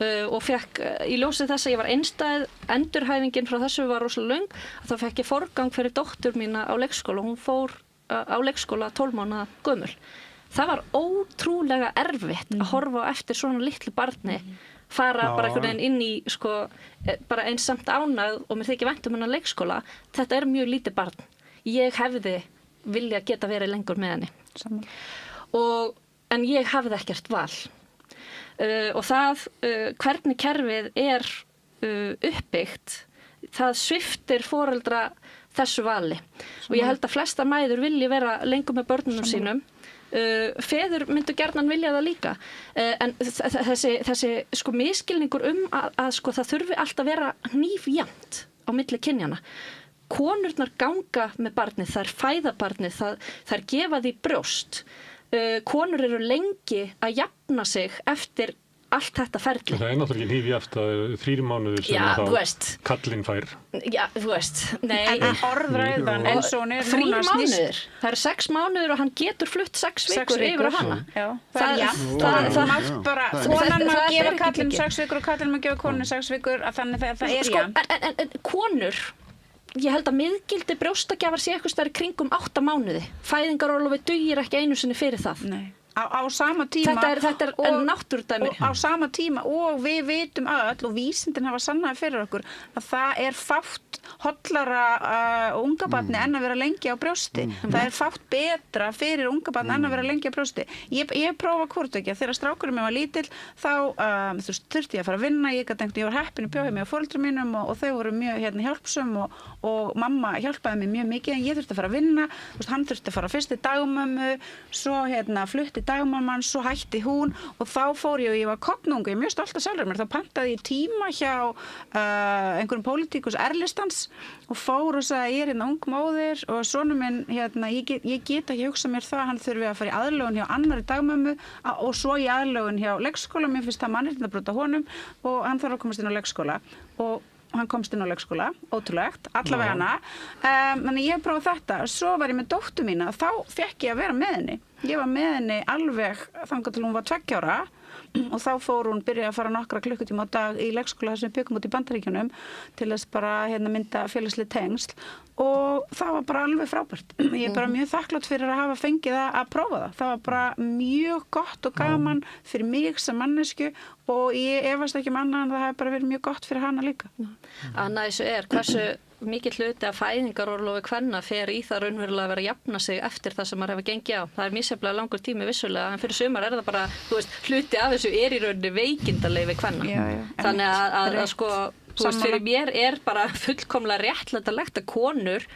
og fekk í ljósi þess að ég var einstæð endurhæfingin frá þessu var rosalega löng þá fekk ég forgang fyrir dóttur mína á leikskóla hún fór á leikskóla 12 mánaða gömul það var ótrúlega erfitt að horfa á eftir svona litlu barni fara bara einhvern veginn inn í sko bara eins samt ánægð og mér þykir vænt hennar leikskóla þetta er mjög lítið barn ég hefði vilja geta verið lengur með henni en ég hafði ekkert val og það hvernig kerfið er uppbyggt það sviptir foreldra þessu vali og ég held að flesta mæður vilji vera lengur með börnunum sínum feður myndu gjarnan vilja það líka en þessi sko misskilningur að sko það þurfi alltaf vera hnífjafnt á milli kynjanna konurnar ganga með barnið, þær fæða barnið, þær gefa því brjóst. Konur eru lengi að jafna sig eftir allt þetta ferli. Það er náttúrulega ekki hnífjafnt, það er 3 mánuðir sem þá kallinn fær. Já, þú veist. Nei. En orðræðan eins og hún er 3 mánuðir. Það eru 6 mánuðir og hann getur flutt 6 vikur yfir á hana. Já. Það mátt bara, konan má gefa kallinn 6 vikur og kallinn má gefa konunni 6 vikur, þannig að það er jafnt. En konur ég held að miðgildi brjóstagjafar sé eitthvað stærri kringum 8 mánuði. Fæðingarorlofið dugir ekki einu sinni fyrir það. Nei. Á sama tíma þetta er náttúrudæmi á sama tíma og við vitum öll og vísindin hafa sannaði fyrir okkur að það er fátt hollara unga barni en að vera lengi á brjósti það er fátt betra fyrir unga barni en að vera lengi á brjósti ég prófa hvort ekki þegar strákurinn minn var lítill þá þurfti ég að fara að vinna ég var heppin í bjóði mig á foreldrum mínum og þau voru mjög hjálpsöm og mamma hjálpaði mér mjög mikið en ég þurfti að fara að vinna hann þurfti að fara fyrst í dagmömmu svo flutti dagmamman, svo hætti hún og þá fór ég var kognungu, ég er mjög stolt af sjálfur mér, þá pantaði ég tíma hjá einhverjum pólitíkus erlistans og fór og sagði ég er ung móðir og sonur minn, ég get ekki hugsa mér það, hann þurfi að fara í aðlögun hjá annarri dagmömmu og svo í aðlögun hjá leikskóla, mér finnst það mannréttindabrot á honum og hann þarf að komast inn á leikskóla og hann komst inn á leikskóla, ótrúlegt, allavega hana. Þannig ég prófaði þetta. Svo var ég með dóttur mína, þá fekk ég að vera með henni. Ég var með henni alveg þangað til hún var 2 ára og þá fór hún byrja að fara nokkra klukkutíma á dag í leikskóla sem við byggum út í Bandaríkjunum til þess bara mynda félagsleg tengsl og það var bara alveg frábært. Ég er bara mjög þakklát fyrir að hafa fengið að prófa það. Það var bara mjög gott og gaman fyrir mig sem mannesku og ég efast ekki annað en það hefði bara verið mjög gott fyrir hana líka. Annað þessu hversu mikið hluti af fæðingarorlofi kvenna fer í það raunverulega að vera að jafna sig eftir það sem maður hefur gengið á. Það er misjafnlega langur tími vissulega en fyrir sumar það bara, hluti af þessu í rauninni veikindaleyfi kvenna. Já. Þannig að sko, fyrir mér bara fullkomlega réttlætanlegt að konur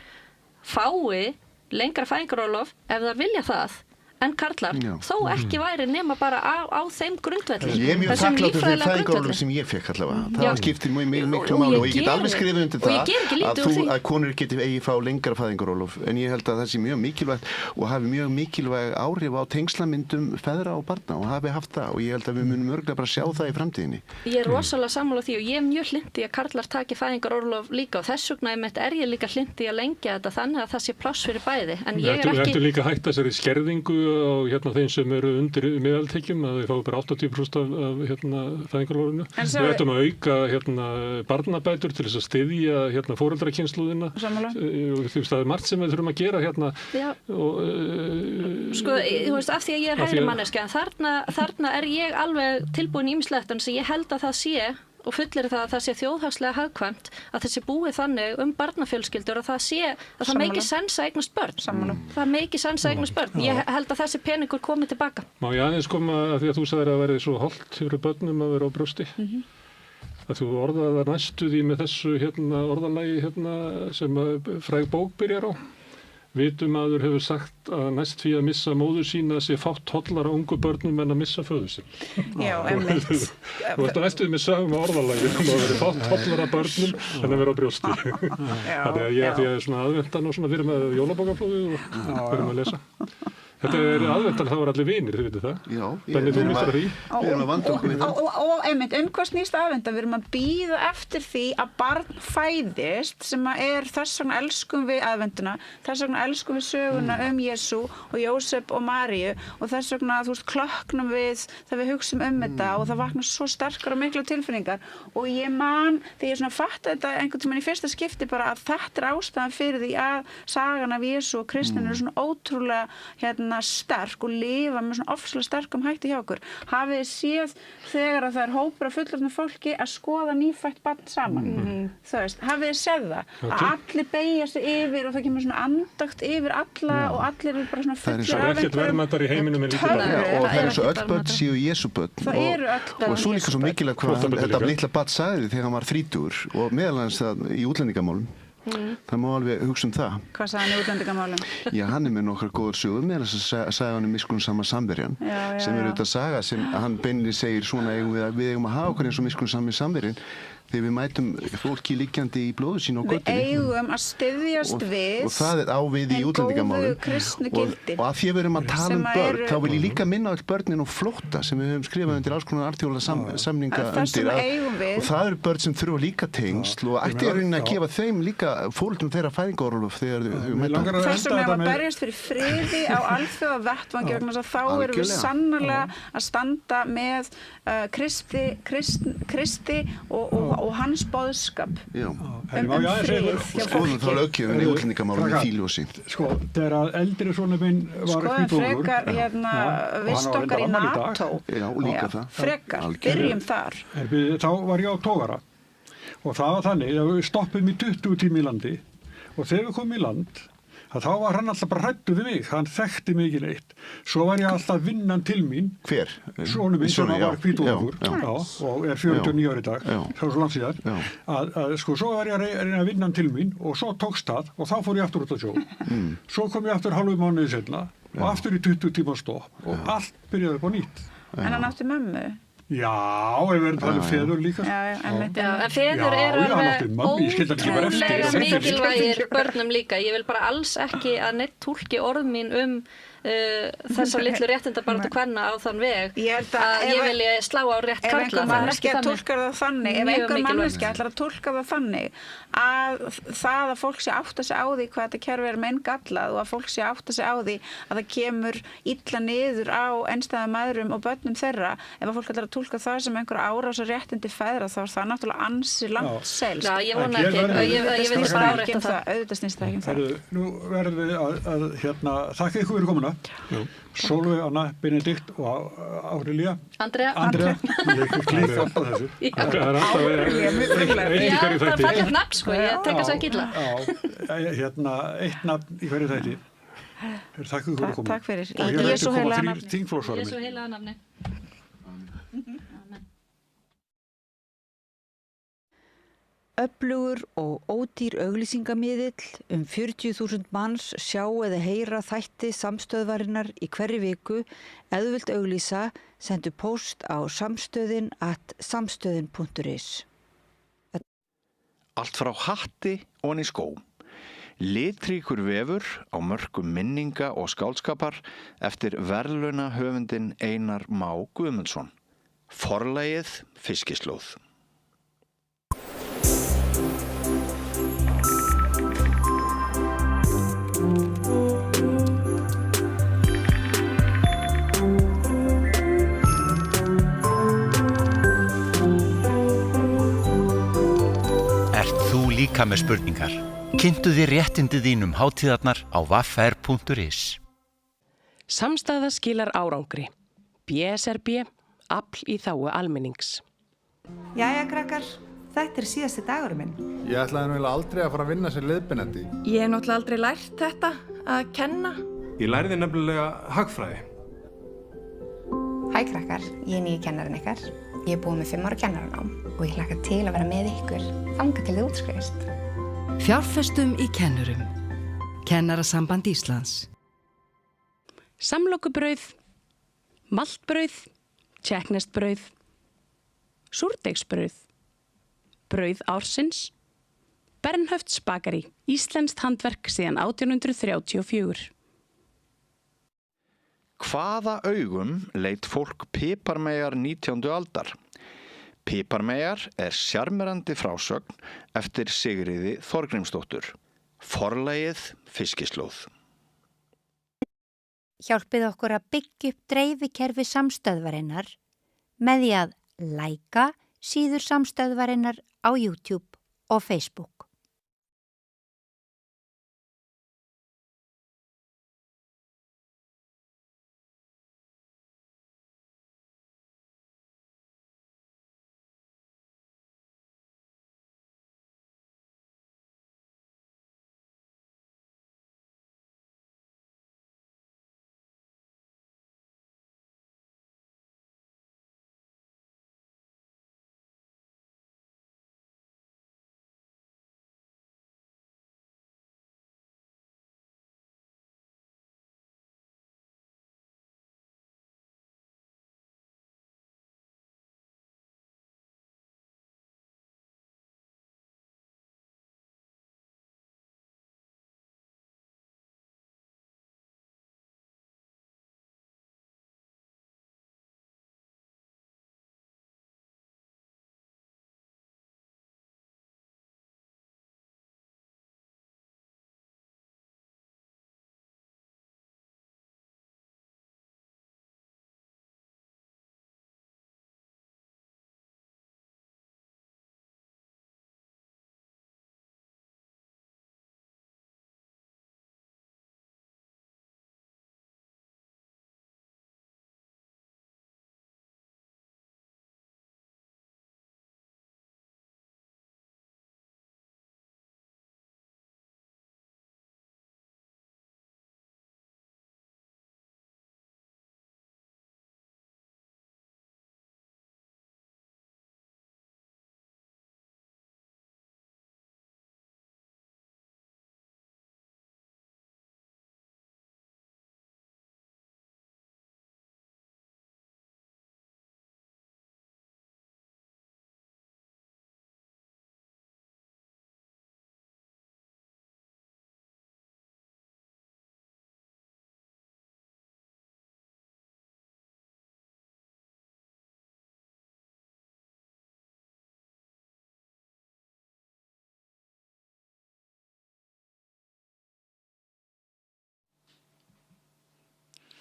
fái lengra fæðingarorlof ef þær vilja það en karlar, þó ekki væri nema bara á þeim grundvelli. Ég er mjög þakkláttur fyrir fæðingarorlof sem ég fekk allavega. Það skiptir miklu máli og ég get alveg skrifið undir það að konur geti eigi fá lengra fæðingarorlof, en ég held að það sé mjög mikilvægt og hafi mjög mikilvæg áhrif á tengslamyndum feðra og barna og hafi haft það og ég held að við munum örgulega bara sjá það í framtíðinni. Ég er rosalega sammála því og ég er mjög hlynnt í að karlar taki fæðingarorlof líka og þess vegna er ég líka hlynnt í að lengja þetta þannig að það sé pláss fyrir bæði. En ég er ekki... Ertu líka hægt þessari skerðingu á þeim sem eru undir meðaltekjum að þau fá bara 80% af fæðingarorlofinu. Við ættum að auka barnabætur til þess að styðja foreldrakynnslóðina. Og það er margt sem við þurfum að gera Sko, þú veist, af því að ég er hægri manneskja, en þarna er ég alveg tilbúin í ýmislegt, en ég held að það sé og fullir það að það sé þjóðhagslega hagkvæmt að þessi búið þannig barnafjölskyldur að það meiki sens að eignast börn. Það meiki sens að eignast börn. Ég held að þessi peningur komi tilbaka. Má ég aðeins koma að því að þú sagðir að verði svo holdt fyrir börnum að vera á brjósti? Að þú orðaði næstu því með þessu orðalagi sem fræg bók byrjar á. Vitumaður hefur sagt að næst því að missa móður sína sé fátt hollara ungu börnum en að missa föður sín. Já, einmitt. Þú ert að næstuð með sögum á orðalagi að vera fátt hollara börnum en að vera á brjósti. Þannig að ég er svona aðventan og svona fyrir með jólabókaflóðu og fyrir með að lesa. Þetta er aðventan, þá er allir vinir, þið veitir það. Já, við erum að vanda okkur við það. Og einmitt, hvað snýst aðventan? Við erum að bíða eftir því að barn fæðist sem er þess vegna elskum við aðventuna, þess vegna elskum við söguna Jesú og Jósep og Maríu og þess vegna, þú veist, klöknum við þegar við hugsum þetta og það vaknar svo sterkar og miklu tilfinningar og ég man, þegar ég svona fatta þetta einhvern tímann í fyrsta skipti bara að þetta er ástæðan fyrir því að sagan af Jesú og kristnin eru svona ótrúlega sterk og lifa með svona ofslega sterkum hætti hjá okkur. Hafið þið séð þegar að það er hópur af fullorðnu fólki að skoða nýfætt barn saman? Þú veist, hafið þið séð það? Að allir beygja sig yfir og það kemur svona andakt yfir alla og allir eru bara svona fullir af Það er ekkert verðmættar í heiminum en lítið barn. Og það er eins og öll börn séu Jesú börn. Það eru öll börn. Og svo líka svo mikilvægt hvað þetta litla barn sagði þegar hann var 30 og meðal annars það í útlendingamálum. Það má alveg hugsa það. Hvað sagði hann í útlendingamálum? Já, hann er með nokkrar góðar sögur með þess að sagði hann miskunnsama samverjan sem er auðvitað saga sem hann beinni segir svona við eigum að hafa okkur eins og miskunnsami samverjan þegar við mætum fólki liggjandi í blóðu sínu á götunni. Við eigum að styðjast við og það er á við í útlendingamálum og að því að við erum að tala börn þá vil ég líka minna all börnin og flótta sem við höfum skrifað undir alls konar alþjóðlega samninga undir og það eru börn sem þurfa líka tengsl og ætti að reyna að gefa þeim líka fóreldrum þeirra fæðingarorlof þegar þau mæta. Þess vegna að berjast fyrir friði á alþjóða vettvangi vegna þess að þá erum við sannarlega að standa með Kristi og hans boðskap frið hjá fólki. Þá löggjöfum í útlendingamálum í því ljósi. Sko, þegar eldri sonur minn var hvítvoður vist okkar í NATO. Já, líka það. Frekar, byrjum þar. Þá var ég á togara og það var þannig að við stoppum í 20 tíma í landi og þegar við komum í land þá var hann alltaf bara hræddur við mig, hann þekkti mig ekki neitt. Svo var ég alltaf vinnan til mín. Hver? Sonur minn sem var hvítvoður og er 49 ára í dag, það var svo langt síðan. Svo var ég að reyna að vinnan til mín og svo tókst það og þá fór ég aftur út á sjó. Svo kom ég aftur hálfu mánuði seinna og aftur í 20 tíma stopp og allt byrjaði upp á nýtt. En hann átti mömmu? Já, við verðum talað feður líka. En feður eru alveg ótrúlega mikilvægir börnum líka. Ég vil bara alls ekki að neitt túlki orð mín þessar litlu réttindabaráttu kvenna á þann veg að ég vilji slá á rétt karla. Ef einhver manneskja túlkar það þannig, ef einhver manneskja ætlar að túlka það þannig að það að fólk sé átta sig á því hvað þetta kerfi er meingallað og að fólk sé átta sig á því að það kemur illa niður á einstæðum mæðrum og börnum þeirra, ef að fólk ætlar að túlka það sem einhverja árásar réttindi feðra þá er það náttúrulega ansi langt selst. Já, ég vona ekki, ég vil bara árétta það. Auðvitað snýst það ekki um það. Nú verðum við að þakka ykkur fyrir komuna. Sólveig, Anna, Benedikt og Árilía. Andrea. Ég klík alltaf þessu. Árilía, mjög frumlega. Já, það er fallegt nafn sko, ég tek þess ekki illa. Eitt nafn í hverju þætti. Takk ykkur fyrir komuna. Takk fyrir. Og hér ætti koma 3 þingflokksformenn. Jesú heilaga nafni. Öflugur og ódýr auglýsingamiðill 40.000 manns sjá eða heyra þætti samstöðvarinnar í hverri viku. Ef þú vilt auglýsa, sendu póst á samstöðin@samstöðin.is. Allt frá hatti ofan í skó. Litríkur vefur á mörkum minninga og skáldskapar eftir verðlaunahöfundinn Einar Má Guðmundsson. Forlagið Fiskislóð. Ert þú líka með spurningar? Kynntu þér réttindi þínum hátíðarnar á www.vafr.is. Samstaða skilar árangri. BSRB, afl í þágu almennings. Jæja, krakkar, þetta síðasti dagurinn minn. Ég ætlaði nú aldrei að fara að vinna sem leiðbeinandi. Ég hef náttúrulega aldrei lært þetta, að kenna. Ég lærði nefnilega hagfræði. Hæ, krakkar, ég nýji kennarinn ykkar. Ég búið með 5 ára kennaranám og ég hlakka til að vera með ykkur þangað til þið útskrifist. Fjárfestum í kennurum. Kennarasamband Íslands. Samlokubrauð, maltbrauð, tékkneskt súrdeigsbrauð, brauð ársins, Bernhöfts bakari, íslenskt handverk síðan 1834. Hvaða augum leit fólk piparmeyjar 19. aldar? Piparmeyjar sjarmerandi frásögn eftir Sigríði Þorgrímsdóttur. Forlagið Fiskislóð. Hjálpið okkur að byggja upp dreifikerfi samstöðvarinnar með því að læka síður samstöðvarinnar á YouTube og Facebook.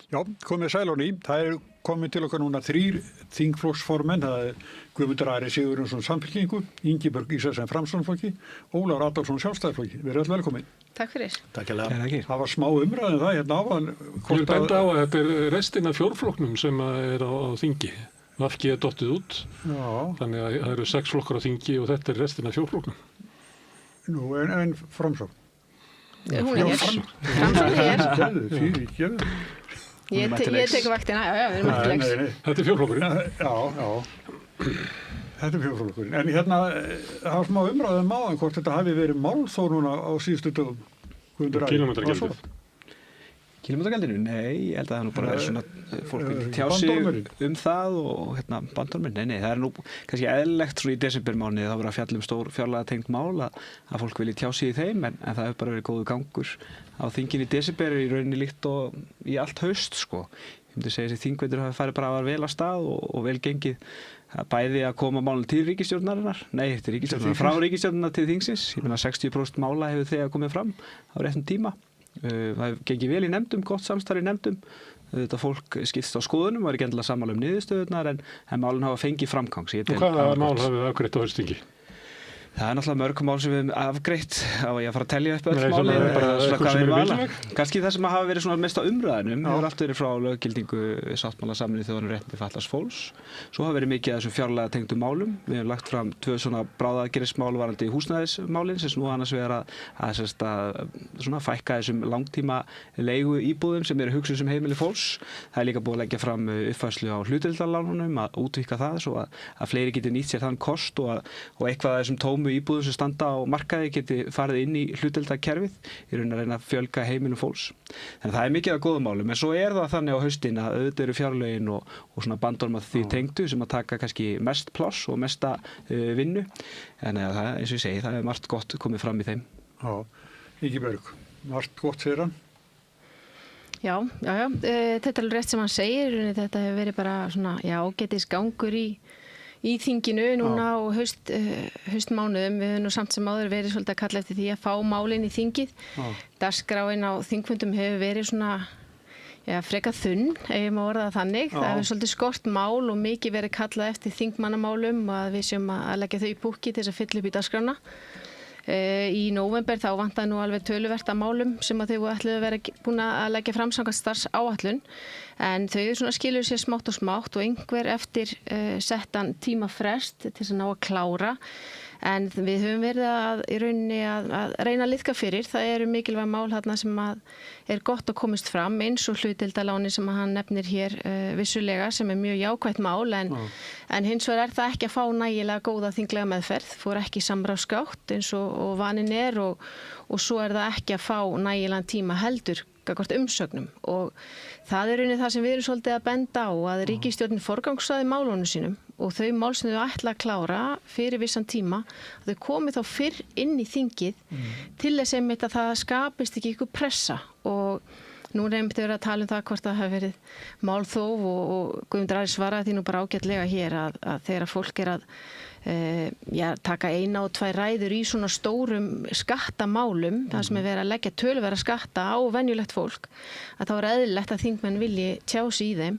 Já, komið sæl á ný. Það komið til okkar núna 3 þingflokksformenn. Það Guðmundur Ari Sigurjónsson Samfylkingu, Ingibjörg Ísasen Framsóknarflokki, Ólafur Adolfsson Sjálfstæðisflokki. Við erum öll velkomin. Takk fyrir. Takk hérlega. Það var smá umræðin það hérna áðan. Ég vil benda á að þetta restin af fjórflokknum sem á þingi. VG dottið út. Já. Þannig að það eru 6 flokkar á þingi og þetta restin af fjórflokknum. Nú, en Framsókn? Hún hér. Framsókn hér. Ég tek vaktina, já, við erum ekki lengs. Þetta fjórflokkurinn. Já. Þetta fjórflokkurinn. En hérna, það var smá umræðum áðan hvort þetta hafi verið málþór núna á síðustu dögum. Kílómetragjaldið. Kílómetragjaldinu? Nei, ég held að það nú bara er svona, fólk vil tjá sig það og bandormurinn. Nei, það er nú kannski eðlilegt svona í desembermánuði þá verið að fjalla stór fjárlaga tengt mál að fólk vilji tjá sig í þeim en það hefur bara verið góðu gangur á þinginu í desember í rauninni líkt og í allt haust, sko. Ég myndi segja þessi þingvetur hafi farið bara vel af stað og vel gengið bæði að koma málum til ríkisstjórnarinnar, frá ríkisstjórnarnar til þingsins. Ég meina 60% mála hefur þegar komið fram á réttum tíma. Það gengið vel í nefndum, gott samstarf í nefndum. Þetta fólk skipst á skoðunum, var ekki endilega sammála niðurstöðurnar en málin hafa fengið framgang. Og hvaða mál hafið þið afgreitt á haustingi? Það náttúrulega mörg mál sem við hefum afgreitt á ég að fara að telja upp öll málin, svona hvað við vala. Kannski það sem hafa verið svona mest á umræðinum hefur allt verið frá löggildingu sáttmála Sameinuðu þjóðanna um réttindi fatlaðs fólks. Svo hafa verið mikið af þessum fjárlega tengdum málum. Við hefum lagt fram 2 svona bráðaaðgerðismál varðandi húsnæðismálin sem nú annars vegar að svona fækka þessum langtíma leigu íbúðum sem eru hugsuð sem heimili fólks. Það er líka búið að leggja fram uppfærslu á hlutdeildarlánunum að útvíkka það svo að fleiri geti nýtt sér þann kost og eitthvað af þessum tómu íbúðum sem standa á markaði geti farið inn í hlutdeildarkerfið í raun að reyna að fjölga heimilum fólks. Þannig að það er mikið af góðum málum, en svo er það þannig á haustin að auðvitað eru fjárlögin og svona bandormar því tengdu sem að taka kannski mest pláss og mesta vinnu. En það, eins og ég segi, það er margt gott komið fram í þeim. Já, Ingibjörg, margt gott segir hann. Já, þetta er alveg rétt sem hann segir, þetta hefur verið bara svona, ágætis gangur í þinginu núna á haustmánuðum. Við höfum nú samt sem áður verið svolítið að kalla eftir því að fá málin í þingið. Dagskráin á þingfundum hefur verið svona frekar þunn, ef maður orða það þannig. Það hefur svolítið skort mál og mikið verið kallað eftir þingmannamálum og að við séum að leggja þau í púkki til þess að fylla upp í dagskrána. Í nóvember þá vantaði nú alveg töluvert af málum sem að þau ætluðu að vera búin að leggja fram samkvæmt starfsáætlun en þau svona skilur sér smátt og smátt og einhver eftir settan tímafrest til þess að ná að klára en við höfum verið í rauninni að reyna að liðka fyrir. Það eru mikilvæg mál þarna sem að er gott að komast fram eins og hlutdeildarláni sem hann nefnir hér vissulega sem er mjög jákvætt mál en hins vegar er það ekki að fá nægilega góða þinglega meðferð, fór ekki samráðsgátt eins og vanin er og svo er það ekki að fá nægilegan tíma heldur gagnvart umsögnum og það er rauninni það sem við erum svolítið að benda á að ríkisstjórnin forgangsraði málunum sínum og þau mál sem þau ætla að klára fyrir vissan tíma að þau komi þá fyrr inn í þingið til þess að það skapist ekki ykkur pressa og nú er einmitt verið að tala um það hvort það hafi verið málþóf og Guðmundur Ari svaraði því nú bara ágætlega hér að þegar fólk er að taka 1 og 2 ræður í svona stórum skattamálum, það sem er verið að leggja töluverða skatta á venjulegt fólk, að þá er eðlilegt að þingmenn vilji tjá sig í þeim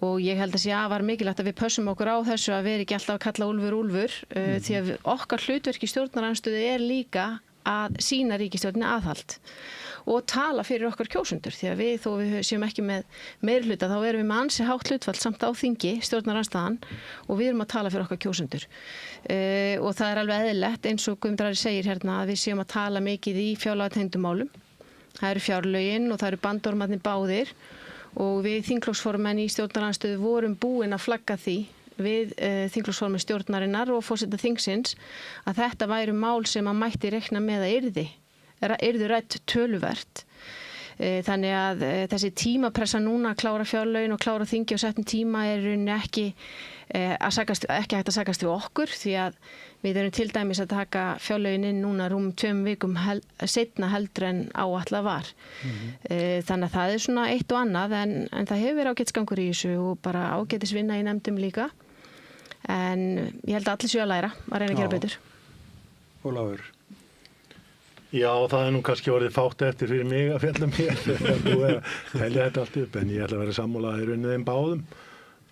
og ég held að sé afar mikilvægt að við pössum okkur á þessu að vera ekki alltaf að kalla úlfur því að okkar hlutverk í stjórnarandstöðu er líka að sýna ríkisstjórninni aðhald og tala fyrir okkar kjósendur því að við þó við séum ekki með meirihluta þá erum við með ansi hátt hlutfall samt á þingi stjórnarandstaðan og við erum að tala fyrir okkar kjósendur og það er alveg eðlilegt eins og Guðmundur Ari segir hérna að við séum að tala mikið í fjárlagatengdum málum. Það eru fjárlögin og það eru bandormarnir báðir og við þingflokksformenn í stjórnarandstöðu vorum búin að flagga því við þingflokksformenn stjórnarinnar og forseta þingsins að þetta væru mál sem að mætti reikna með að yrðu rætt töluvert. Þannig að þessi tímapressa núna að klára fjárlögin og klára þingi og settum tíma er ekki hægt að sakast við okkur því að við erum til dæmis að taka fjárlögin inn núna rúm 2 vikum seinna heldur en áætlað var. Þannig að það er svona eitt og annað en það hefur verið ágætisgangur í þessu og bara ágætisvinna í nefndum líka en ég held að allir séu að læra að reyna að gera betur. Ólafur. Já, það er nú kannski orðið fátt eftir fyrir mig að fjalla mér þú er að telja þetta allt upp en ég ætla að vera sammála í rauninni þeim báðum.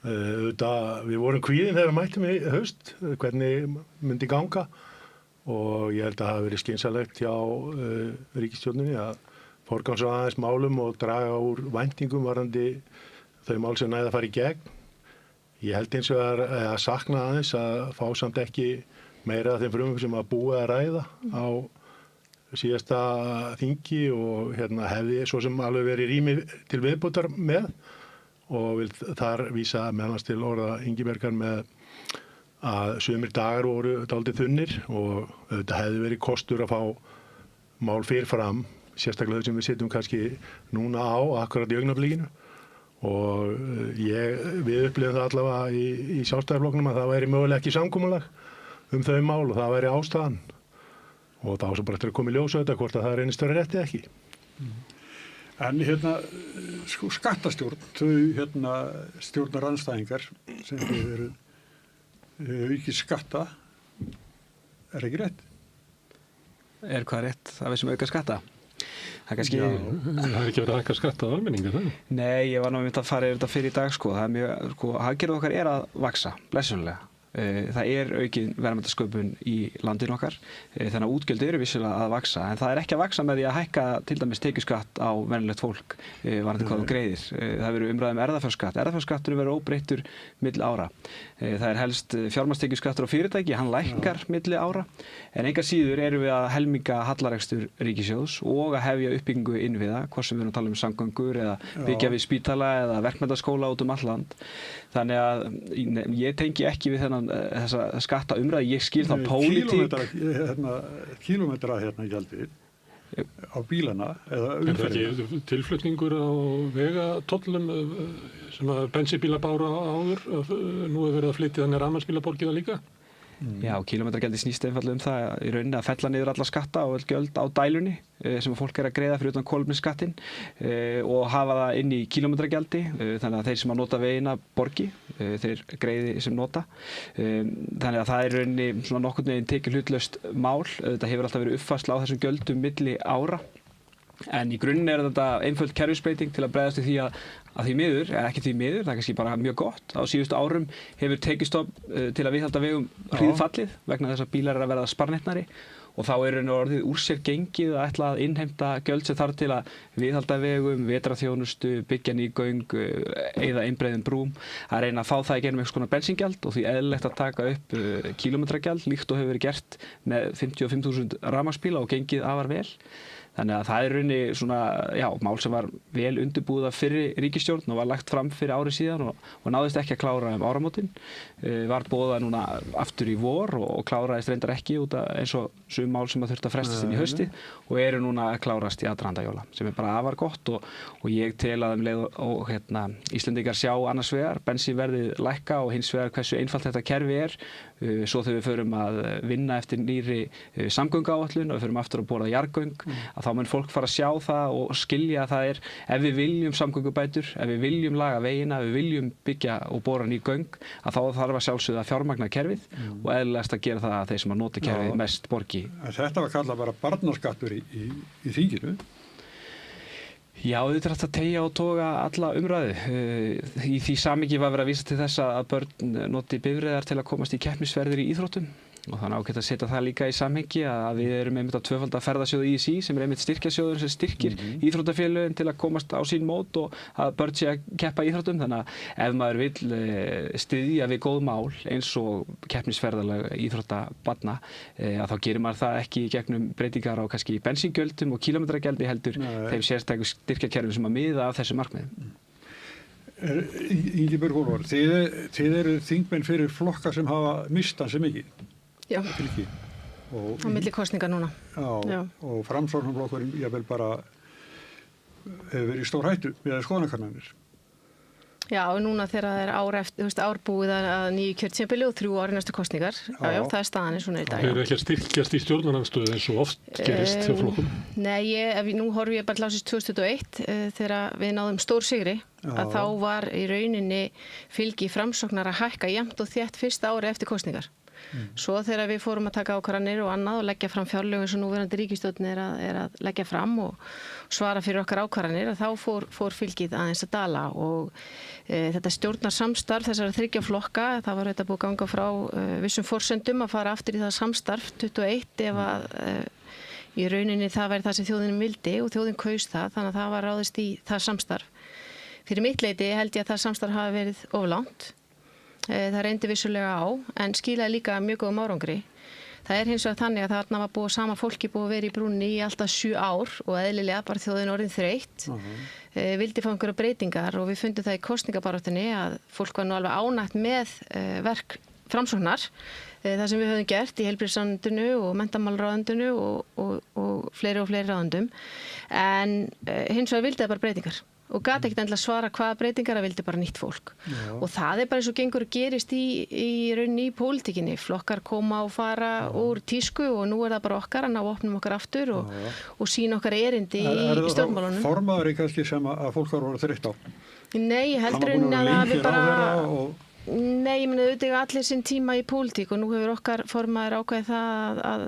Við vorum kvíðin þegar mættum í haust hvernig myndi ganga og ég held að það hafi verið skynsamlegt hjá ríkisstjórninni að forgangsraða aðeins málum og draga úr væntingum varðandi þau mál sem næða að fara í gegn. Ég held eins og að sakna aðeins að fá samt ekki meira af þeim frumvarpum sem að búið að ræða á síðasta þingi og hefði svo sem alveg verið rými til viðbótar með og vil þar vísa meðalans til orða Ingibjargar með að sumir dagar voru dálítið þunnir og þetta hefði verið kostur að fá mál fyrirfram, sérstaklega þau sem við sitjum kannski núna á akkurat í augnablikinu og við upplifum það allavega í Sjálfstæðisflokknum að það væri mögulega ekki samkomulag þau mál og það væri ástæðan og það var svo bara eftir að koma í ljós auðvitað hvort að það reynist verið rétt eða ekki. En skattastjórn, þau stjórnaranstæðingar sem eru aukið skatta, ekki rétt? Hvað rétt? Það við sem auka skatta? Það kannski... það ekki verið að hækka skatta á almenninga, það? Nei, ég var náttúrulega að fara yfir þetta fyrir í dag, Það er mjög, hagkerfið okkar að vaxa, blessunlega. Það aukin verðmætasköpun í landinu okkar, þannig að útgjöld eru vissulega að vaxa, en það ekki að vaxa með því að hækka til dæmis tekjuskatt á venjulegt fólk, varðandi hvað þú greiðir. Það verður umræðum erfðafjárskatt. Erfðafjárskattur verður óbreyttur milli ára. Það helst fjármagnstekjuskattur á fyrirtæki, hann lækkar milli ára, en enga síður erum við að helminga hallarekstur ríkissjóðs og að hefja uppbyggingu innviða, hvort sem við erum að tala samgöngur eða byggja við spítala eða verkmenntaskóla út allt land. Þannig að ég tengi ekki við þessa skatta umræðu, ég skil það pólitík. Kílómetra gjaldið á bílana eða umferðina. Er það ekki tilflutningur á vegatollum sem að bensínbílar báru áður? Nú verið að flytja þannig rafmagnsbílaborgið líka? Já, kílómetragjaldi snýst einfaldlega það í rauninni að fella niður alla skatta og öll gjöld á dælunni sem fólk að greiða fyrir utan kolefnisskattinn og hafa það inn í kílómetragjaldi, þannig að þeir sem að nota vegina borgi, þeir greiði sem nota. Þannig að það í rauninni svona nokkurn veginn tekið hlutlaust mál. Þetta hefur alltaf verið uppfærsla á þessum gjöldum milli ára. En í grunninn þetta einföld kerfisbreyting til að bregðast við því að því miður, eða ekki því miður, það er kannski bara mjög gott. Á síðustu árum hefur tekjustofn til að viðhalda vegum hríðfallið vegna þess að bílar að verða sparneytnari og þá orðið úr sér gengið að ætla að innheimta gjöld sem þarf til að viðhalda vegum, vetrarþjónustu, byggja ný göng, eyða einbreiðum brúm, að reyna að fá það í gegnum einhvers konar bensingjald og því eðlilegt að taka upp kílómetragjald líkt og hefur verið gert með 55.000 rafmagnsbíla og gengið afar vel. Þannig að það rauninni svona, mál sem var vel undirbúið af fyrri ríkisstjórn og var lagt fram fyrir ári síðan og náðist ekki að klára áramótin. Var boðað núna aftur í vor og kláraðist reyndar ekki út af eins og sum mál sem að þurfti að frestast inn í hausti og eru núna að klárast í aðdraganda jóla sem bara afar gott og ég tel að leið og Íslendingar sjá annars vegar bensínverðið lækka og hins vegar hversu einfalt þetta kerfi svo þegar við förum að vinna eftir nýrri samgönguáætlun og við förum aftur að borða jarðgöng að þá mun fólk fara að sjá það og skilja að það ef við viljum samgöngubætur, ef við viljum laga vegina, ef við viljum byggja og bora ný göng að þá þarf að sjálfsögða að fjármagna kerfið og eðlilegast að gera það að þeir sem að nota kerfið mest borgi. Þetta var kallað bara barnaskattur í þinginu. Já, þetta er að teygja og toga alla umræðu. Í því samhengi var verið að vísa til þess að börn noti bifreiðar til að komast í keppnisferðir í íþróttum og þannig ágætt að setja það líka í samhengi að við erum einmitt að tvöfalda ferðasjóðu ISI sem einmitt styrkjasjóður sem styrkir íþróttafélögin til að komast á sín mót og að börn sé að keppa íþróttum þannig að ef maður vill styðja við góð mál eins og keppnisferðalag íþróttabarna að þá gerir maður það ekki gegnum breytingar á kannski bensíngjöldum og kílómetragjaldi heldur þeim sérstæku styrkjakerfum sem að miða af þessu markmiðum. Ingibjörg Ólafur, þið eru þingmenn fyrir flokka sem hafa mistað sem mikið. Já, á milli kosninga núna. Já, og Framsóknarflokkurinn jafnvel bara hefur verið í stór hættu við skoðanakannanir. Já, og núna þegar það árbúið að nýju kjörtímabili og 3 ár í næstu kosningar. Já, það er staðan eins og í dag. Það ekki að styrkjast í stjórnarandstöðu eins og oft gerist hjá flokkum? Nei, nú horfum ég bara til ásins 2021 þegar við náðum stór sigri að þá var í rauninni fylgi Framsóknar að hækka jafnt og þétt fyrsta ári eftir kosningar. Svo þegar við fórum að taka ákvarðanir og annað og leggja fram fjárlögum sem núverandi ríkisstjórn er að leggja fram og svara fyrir okkar ákvarðanir að þá fór fylgið aðeins að dala og þetta stjórnarsamstarf þessara 3 flokka, það var búið að ganga frá vissum forsendum að fara aftur í það samstarf 21 ef að í rauninni það væri það sem þjóðin vildi og þjóðin kaus það þannig að það var ráðist í það samstarf. Fyrir mitt leyti held ég að það samstarf hafi verið of langt. Það reyndi vissulega á, en skilaði líka mjög góðum árangri. Það er hins vegar þannig að þarna var sama fólki búið að vera í brúnni í alltaf 7 ár og eðlilega bara þjóðin orðin þreytt. Vildi fá einhverja breytingar og við fundum það í kosningabaráttunni að fólk var nú alveg ánægt með verk Framsóknar, það sem við höfum gert í heilbrigðisráðuneytinu og menntamálaráðuneytinu og fleiri ráðundum, en hins vegar vildi það bara breytingar og gat ekkert endilega svara hvaða breytingar, það vildi bara nýtt fólk. Já. Og það bara eins og gengur og gerist í rauninni í pólitíkinni. Flokkar koma og fara úr tísku og nú það bara okkar að ná opnum okkar aftur og sína okkar erindi í stjórnmálunum. Er það formaður kannski sem að fólk var þreytt á? Nei, heldur en að við bara... Nei, ég meni auðvitað allir sinn tíma í pólitík og nú hefur okkar formaður ákveðið það að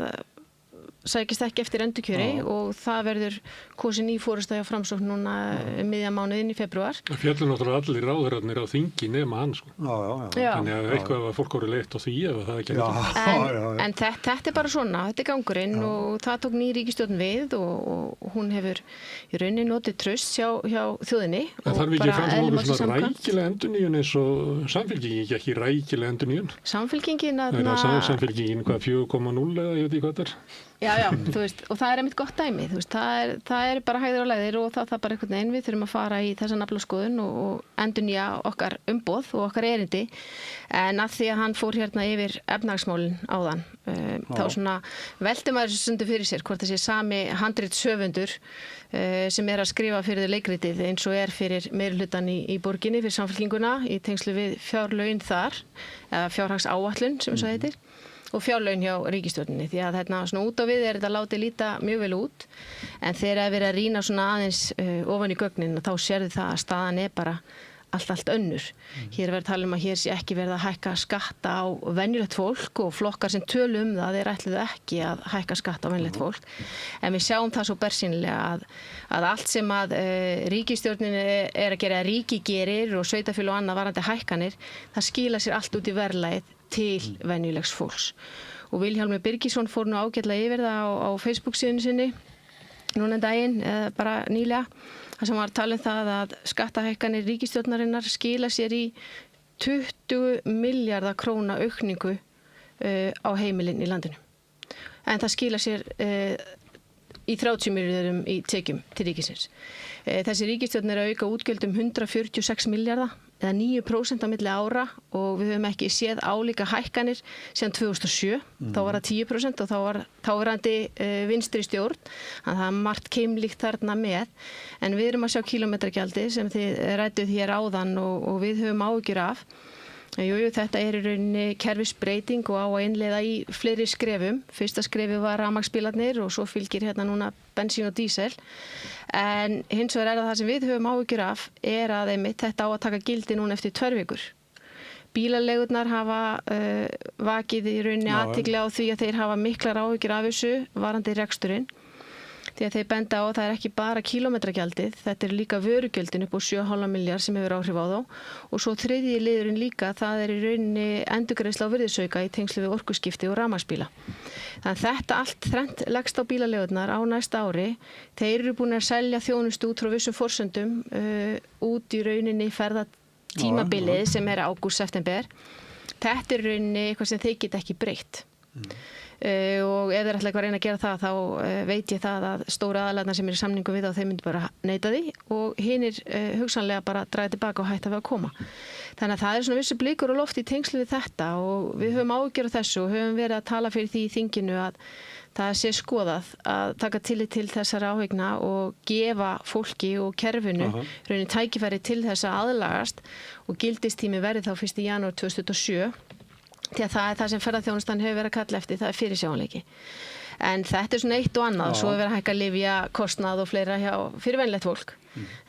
sækist ekki eftir endurkjöri og það verður kosin í fórustæði á Framsókn núna miðjan mánuðinn í febrúar. Það fjallar náttúrulega allir ráðherrarnir á þingi nema hann sko. Já. Þannig að eitthvað var fólk orðið leitt á því ef það ekki En þetta bara svona, þetta gangurinn og það tók ný ríkisstjórn við og hún hefur í rauninni notið traust hjá þjóðinni. Það þarf ekki fram svona rækilega endurnýjun eins og Samfylkingin ekki rækilega endurnýjun. Samfylkingin hvað 4,0 eða ég veit ekki hvað þetta er. Já, þú veist, og það einmitt gott dæmi, þú veist, það er bara hægðir og leiðir og það bara einhvern veginn, við þurfum að fara í þessa naflaskoðun og endurnýja okkar umboð og okkar erindi, en að því að hann fór hérna yfir efnahagsmálin áðan, þá svona velti maður þessu stundu fyrir sér, hvort þessi sami handritshöfundur sem að skrifa fyrir leikritið eins og fyrir meirihlutann í borginni, fyrir Samfylkinguna, í tengslu við fjárlögin þar, eða fjárhagsáætlun sem það heitir, og fjárlaun hjá ríkisstjórninni því að hérna svona út á við þetta látið líta mjög vel út en þegar það verið að rýna svona aðeins ofan í gögnin þá sérðu það að staðan bara allt önnur. Hér verður talað að hér sé ekki verið að hækka skatta á venjulegt fólk og flokkar sem tölu það þeir ætluðu ekki að hækka skatta á venjulegt fólk en við sjáum það svo bersýnilega að allt sem að ríkisstjórnin að gera að ríki gerir og sveitarfélög og annað varandi hækkanir það skila sér allt út í verðlagið til venjulegs fólks. Og Vilhjálmur Birgisson fór nú ágætlega yfir það á Facebook síðunni sinni núna daginn, bara nýlega, þar sem var að tala það að skattahækkanir ríkisstjórnarinnar skila sér í 20 milljarða króna aukningu á heimilin í landinu. En það skila sér í 30 milljörðum í tekjum til ríkisins. Þessi ríkisstjórn að auka útgjöld 146 milljarða eða 9% á milli ára og við höfum ekki séð álíka hækkanir síðan 2007, þá var það 10% og þá var þáverandi vinstri stjórn, þannig að það margt keimlíkt þarna með, en við erum að sjá kílómetragjaldi sem þið rædduð hér áðan og við höfum áhyggjur af. Jú, þetta í rauninni kerfisbreyting og á að innleiða í fleiri skrefum. Fyrsta skrefi var rafmagnsbílarnir og svo fylgir hérna núna bensín og dísel. En hins vegar það sem við höfum áhyggjur af að einmitt þetta á að taka gildi núna eftir 2 vikur. Bílaleigurnar hafa vakið í rauninni athygli á því að þeir hafa miklar áhyggjur af þessu varandi reksturinn. Því að þeir benda á að það ekki bara kílómetragjaldið, þetta líka vörugjöldin upp á 7,5 milljarð sem hefur áhrif á þá og svo þriðji liðurinn líka, það í rauninni endurgreiðsla á virðisauka í tengslu við orkuskipti og rafmagnsbíla. Þannig að þetta allt þrennt leggst á bílaleigurnar á næsta ári. Þeir eru búin að selja þjónustu út frá vissum forsendum út í rauninni ferðatímabilið sem ágúst-september. Þetta rauninni eitthvað sem þeir geta ekki breytt. Og ef þeir ætla eitthvað að reyna að gera það þá veit ég það að stóra aðalarnar sem í samningum við þeir myndi bara neita því og hinir hugsanlega bara draga tilbaka og hætta við að koma. Þannig að það svona vissu blikur og loft í tengslu við þetta og við höfum áhyggjur af þessu og höfum verið að tala fyrir því í þinginu að það sé skoðað að taka tillit til þessara áhyggna og gefa fólki og kerfinu raunin tækifæri til þess að aðlagast og gildistími verði þá 1. janúar 2027. Því að það það sem ferðaþjónustan hefur verið að kalla eftir, það fyrirsjáanleiki. En þetta svona eitt og annað, svo verið að hækka lyfja, kostnað og fleira fyrir venjulegt fólk.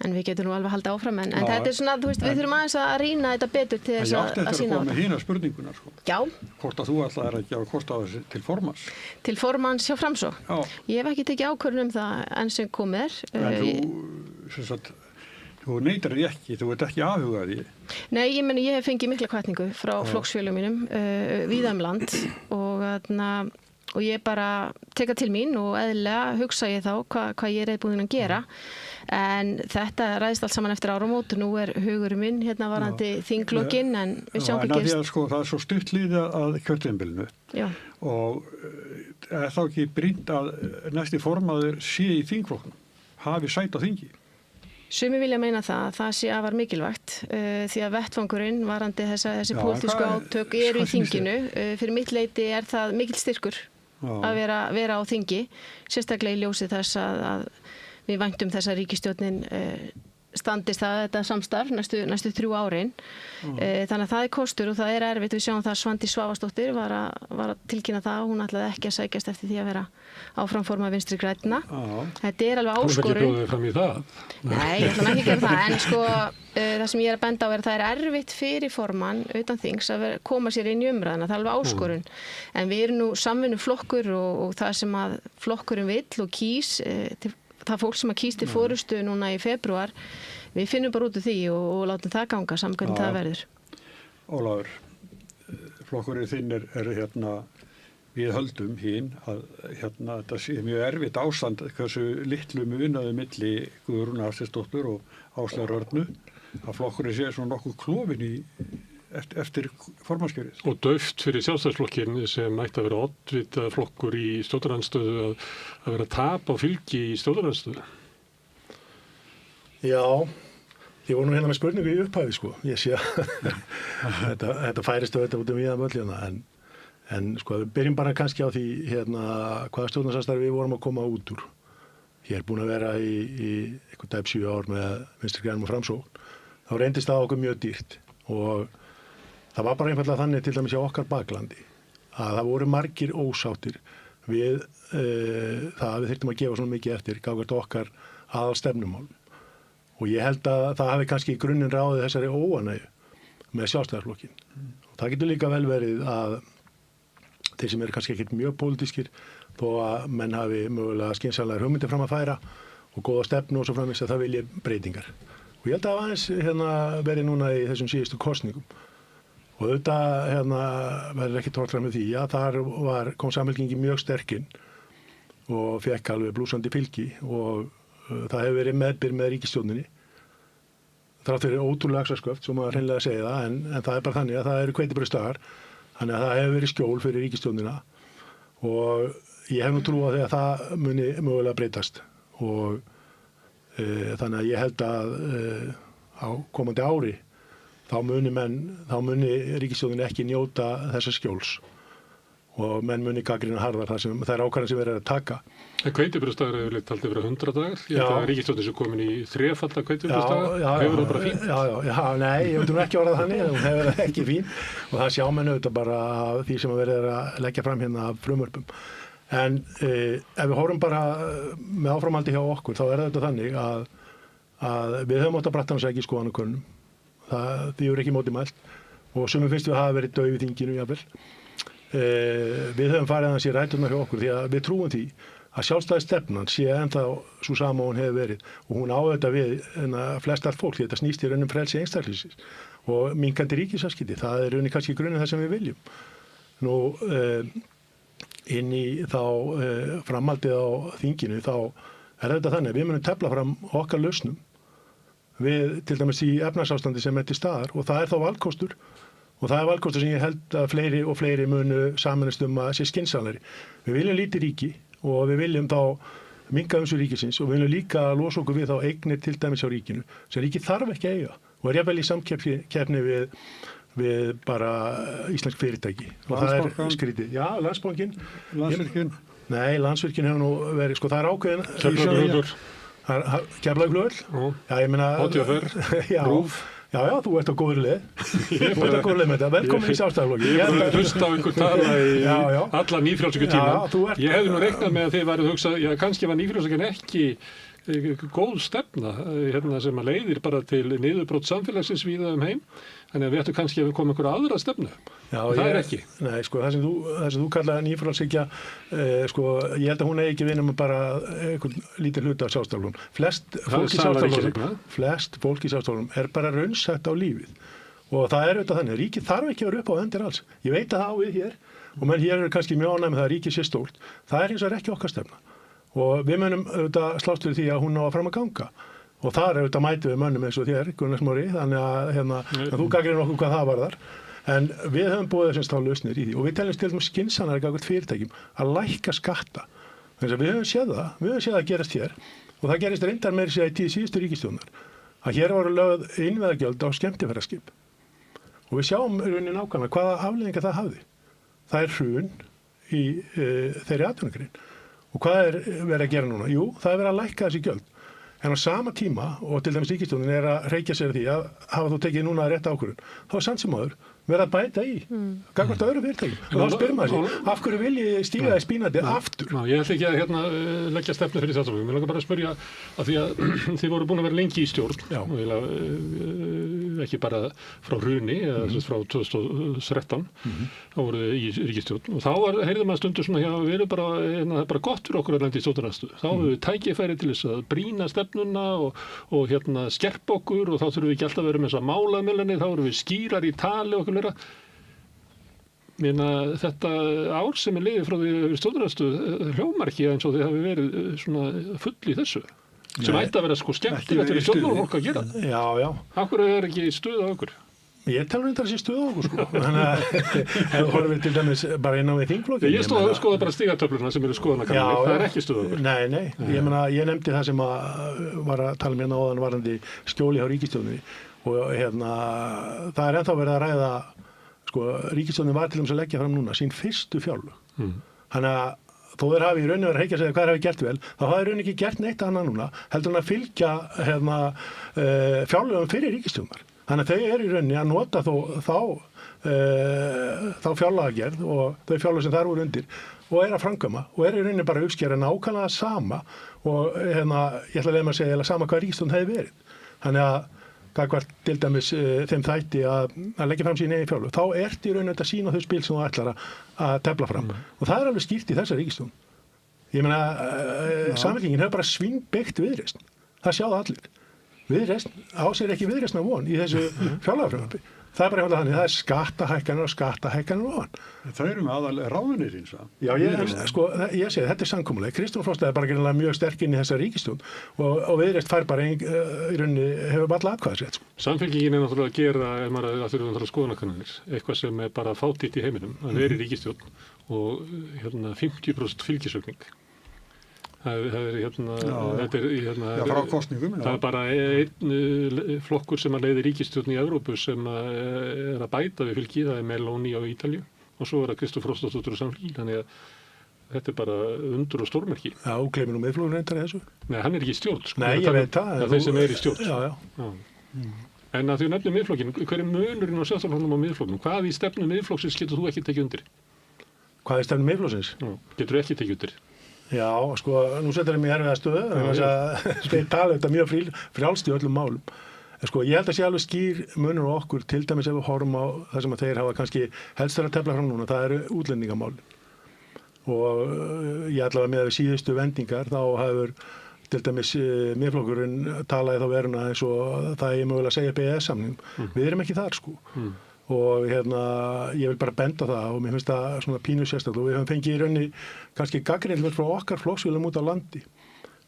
En við getum nú alveg að halda áfram. En þetta svona, þú veist, við þurfum aðeins að rýna þetta betur til þess að sína á þetta. En ég átti eftir að koma með hina spurninguna, sko. Já. Hvort að þú ætlaðir að gefa kost á þessu til formans? Til formans hjá Framsókn? Já. Ég hef ekki tekið ákvörðun það enn sem komið er. Þú neytar því ekki, þú ert ekki afhugað því. Nei, ég hef fengið mikla hvatningu frá flokksfélögum mínum víða land og ég bara teka til mín og eðlilega hugsa ég þá hvað ég er búin að gera. En þetta ræðist allt saman eftir áramót og nú hugurinn minn hérna varandi þinglokkin en við sjáum ekki gerist. Sko, það svo stutt líða að kjörtímabilinu og þá ekki brýnt að næsti formaður sé í þingflokknum, hafi sæti á þingi. Sumi vilja meina það sé afar mikilvægt því að vettvangurinn varandi þessi pólitísku átök eru í þinginu. Fyrir mitt leyti það mikill styrkur að vera á þingi, sérstaklega í ljósi þess að við væntum þess að ríkisstjórnin standist þetta samstarf næstu 3 árin. Þannig að það kostur og það erfitt. Við sjáum það að Svandís Svavarsdóttir var að tilkynna það og hún ætlaði ekki að sækjast eftir því að vera áframforma Vinstri grænna. Þetta alveg áskorun. Hún ekki bjóðið fram í það. Nei, ég ætla ekki að gera það. En það sem ég að benda á að það erfitt fyrir formann utan þings að koma sér inn í umræðina. Það alveg áskorun. En við erum nú samvinnuflokkur og það sem að flokkurinn vill og kýs það fólk sem að kýs til forystu núna í febrúar, við finnum bara út úr því og látum það ganga samkvæmt það verður. Ólafur, flokkurinn þinn er við höldum hinn að þetta sé mjög erfitt ástand hversu litlu munaði milli Guðrúnar Hafsteinsdóttur og Áslaugar Örnu að flokkurinn sé svona nokkuð klofinn eftir formannskjörið. Og dauft fyrir Sjálfstæðisflokkinn sem ætti að vera oddvita flokkur í stjórnarandstöðu að vera tap á fylgi í stjórnarandstöðu. Já, ég voru nú hérna með spurningu í upphæfi sko. Ég sé að þetta færist út um víðan völlina en sko við byrjum bara kannski á því hvaða stjórnarsamstarfi við vorum að koma út úr. Ég búin að vera í eitthvað tæp 7 ár með Vinstri grænum og Framsókn. Þá reyndist það okkur mjög dýrt og það var bara einfallega þannig til dæmis á okkar baklandi að það voru margir ósáttir við það að við þyrftum að gefa svona mikið eftir gagnvart okkar aðalstefnumál. Og ég held að það hafi kannski í grunninn ráðið þessari óánægju með Sjálfstæðisflokkinn. Og það getur líka vel verið að þeir sem eru kannski ekkert mjög pólitískir þó að menn hafi mögulega skynsamlegar hugmyndir fram að færa og góða stefnu og svo framvegis að það vilji breytingar. Og ég held að aðeins verið núna í þessum síðustu kosningum. Og auðvitað verður ekki tórt fram með því að þar kom Samfylkingin mjög sterkinn og fekk alveg blúsandi fylgi og það hefur verið meðbyr með ríkisstjórninni. Þrátt fyrir ótrúlega axarsköft, svo maður hreinlega að segja það, en það bara þannig að það eru hveitibrauðsdagar, þannig að það hefur verið skjól fyrir ríkisstjórnina og ég hef nú trú á því að það muni mögulega breytast og þannig að ég held að á komandi ári þá muni ríkisstjórnin ekki njóta þessa skjóls og menn muni gagnrýna harðar þær ákvarðanir sem verið að taka. Hveitibrauðsdagar hefur leitt haldið verið 100 dagar. Ég held að ríkisstjórnin sem komin í 3-falla hveitibrauðsdaga hefur það bara fínt. Já, nei, ég veit ekki orðað þannig, hún hefur það ekki fín og það sjá menn auðvitað bara því sem verið að leggja fram hérna af frumvörpum. En ef við horfum bara með áframhaldi hjá okkur, þá þetta þannig að við höfum átt að brattansækja í skoðanakönnunum. Því eru ekki móti mælt og sumum finnst við að hafa verið dauð í þinginu jafnvel. Við höfum farið aðeins í ræturnar hjá okkur því að við trúum því að sjálfstæðisstefnan sé ennþá svo sama og hún hefur verið og hún á þetta við flestar fólk því þetta snýst í raunum frelsi einstaklingsins og minnkandi ríkisafskipti. Það raunin kannski grunninn það sem við viljum. Nú inn í þá framhaldið á þinginu þá þetta þannig að við munum tefla fram okkar lausnum við til dæmis í efnahagsástandi sem til staðar og það þá valkostur og það valkostur sem ég held að fleiri og fleiri munu sameinast að sé skynsamlegri. Við viljum lítið ríki og við viljum þá minnka umsvif ríkisins og við viljum líka losa okkur við þá eignir til dæmis á ríkinu sem ríkið þarf ekki að eiga og jafnvel í samkeppni við bara íslensk fyrirtæki og það skrítið. Já, Landsbankinn. Landsvirkjun. Nei, Landsvirkjun hefur nú verið, það ákveðin Keflavíkurflugvöll. Já, ég meina Rúf. Já, þú ert á góður leið. Þú ert á góður leið með þetta. Velkomin í Sjálfstæðisflokkinn. Ég hef hlust á einhver tala í alla nýfrjálsíkjutímann. Ég hefði nú reiknað með að þið værið að hugsa, já, kannski var nýfrjálsíkjan ekki góð stefna sem að leiðir bara til niðurbrot samfélagsins víða heim. Þannig að við ættum kannski að við komum einhverja aðra stefnu. Já, það ekki. Nei, það sem þú kallaði nýfrjálshyggja, ég held að hún eigi ekki vinna með bara einhvern lítið hluta af Sjálfstæðisflokknum. Flest fólk í Sjálfstæðisflokknum er bara raunsætt á lífið. Og það auðvitað þannig, ríkið þarf ekki að vera upp á hendir alls. Ég veit að það á við hér, og menn hér eru kannski mjög ánægð með það að ríkið sé stórt. Það hins vegar ekki okkar stefna. Og við munum auðvitað slást fyrir því að hún ná að fram að ganga. Og þar auðvitað mætum við mönnum eins og þér, Gunnar Smári, þannig að þú gagnrýnir okkur hvað það varðar. En við höfum búið þessum þá lausnir í því og við teljumst til dæmis skynsamlega gagnvart fyrirtækjum að lækka skatta. Þannig að við höfum séð það gerast hér og það gerist reyndar meira sér í tíð síðustu ríkisstjórnar, að hér voru lögð innviðagjöld á skemmtiferðaskip og við sjáum rauninni nákvæmlega hvaða afleiðingar það hafði. Það er hrun í þeirri atvinnugrein og hvað er verið að gera núna? Jú, það er verið að lækka þessi gjöld. En á sama tíma, og til dæmis ríkisstjórnin er að reykja sér því að hafa þú tekið núna rétt ákvörðun, þá er samt sem áður verið að bæta í gagnvart öðru fyrirtæki. Og þá spyrir maður sig, af hverju viljið stíga í spínandi aftur? Ég ætla ekki að leggja stefnu fyrir þetta. Mér langar bara að spyrja að því að þið voru búin að vera lengi í stjórn, ekki bara frá hruni, eða frá 2013, þá voru þið í ríkisstjórn. Og þá heyrði maður stundu svona, við erum bara, það er bara gott fyrir okkur að lenda í stjórnarandstöðu. Þá höfum við tækifæri til þess að brýna stefnuna og skerpa okkur og þá þurfum við ekki alltaf að vera með þessa málamilani, þá erum við skýrar í tali og þetta ár sem er liðið frá því stjórnarandstöðu hljómar ekki eins og þið hafi verið svona full í þessu sem ætti að vera skemmtilegt fyrir stjórnmálafólk að gera. Já. Af hverju er ekki stuð á okkur? Ég tala þetta sé stuð á okkur Þannig að ef horfum við til dæmis bara inn á við þingflokkin. Ég skoða bara stigatöflurna sem eru skoðanakannanir, það er ekki stuð á okkur. Nei, ég nefndi það sem var að tala mér áðan varandi skjóli hjá ríkisstjórninni og það er ennþá verið að ræða ríkisstjórnin var til að leggja fram núna sín fyrstu fjárlög. Þannig að þó þeir hafi í rauninni verið að reykja sig hvað hafi gert vel, þá hafi í rauninni ekki gert neitt annað núna, heldur hann að fylgja fjárlögum fyrir ríkisstjórnar. Þannig að þau eru í rauninni að nota þá fjárlagagerð og þau fjárlög sem þar voru undir og er að framkvæma og er í rauninni bara að uppskera nákvæmlega sama og ég ætla að leiða mig að segja sama hvað ríkisstjórn hefði verið. Þannig að gagnvart til dæmis þeim þætti að leggja fram sín eigin fjárlög, þá ertu í rauninni að sína þau spil sem þú ætlar að tefla fram. Og það er alveg skýrt í þessari ríkisstjórn. Ég meina, Samfylkingin hefur bara svínbyggt Viðreisn. Það sjáðu allir. Viðreisn á sér ekki Viðreisnar von í þessu fjárlagafrumvarpi. Það er bara einfaldlega þannig, það er skattahækkanir og skattahækkanir ofan. Það eru með aðal ráðunir eins og. Já, ég segi, þetta er samkomulag. Kristján Frostad er bara greinilega mjög sterk inn í þessa ríkisstjórn og Viðreisn fær bara í rauninni hefur bara atkvæðisrétt. Samfylkingin er náttúrulega að gera, ef maður að þurfa skoðanakannanir, eitthvað sem er bara fátítt í heiminum, að vera í ríkisstjórn og 50% fylgisaukning. Það er frá kosningum. Það er bara einn flokkur sem að leiði ríkisstjórn í Evrópu sem er að bæta við fylgi, það er Meloni á Ítalíu og svo er það Kristján Frostadóttir og Samfylking, þannig að þetta er bara undur og stórmerki. Já, gleymir nú Miðflokkurinn reyndar þessu. Nei, hann er ekki í stjórn. Nei, ég veit það. Það er þeir sem er í stjórn. Já. En að því nefnum Miðflokkin, hver er munurinn á Sjálfstæðisflokknum og Miðflokknum? Hvað í stefnu Miðflokksins getur þú ekki tekið undir? Hvað í stefnu Miðflokksins? Getur þú ekki tekið undir? Já, nú setur það mér erfiða stöðu, þeir tala þetta mjög frjálst í öllum málum. Ég held að sé alveg skýr munur á okkur, til dæmis ef við horfum á það sem að þeir hafa kannski helst að tefla fram núna, það eru útlendingamál. Og ég ætla að með síðustu vendingar, þá hefur til dæmis Miðflokkurinn talaði þá veruna eins og það er mögulega að segja upp EES-samning. Við erum ekki þar og ég vil bara benda það og mér finnst það svona pínu sérstaklega og við höfum fengið í rauninni kannski gagnrýni frá okkar flokksfélögum út á landi.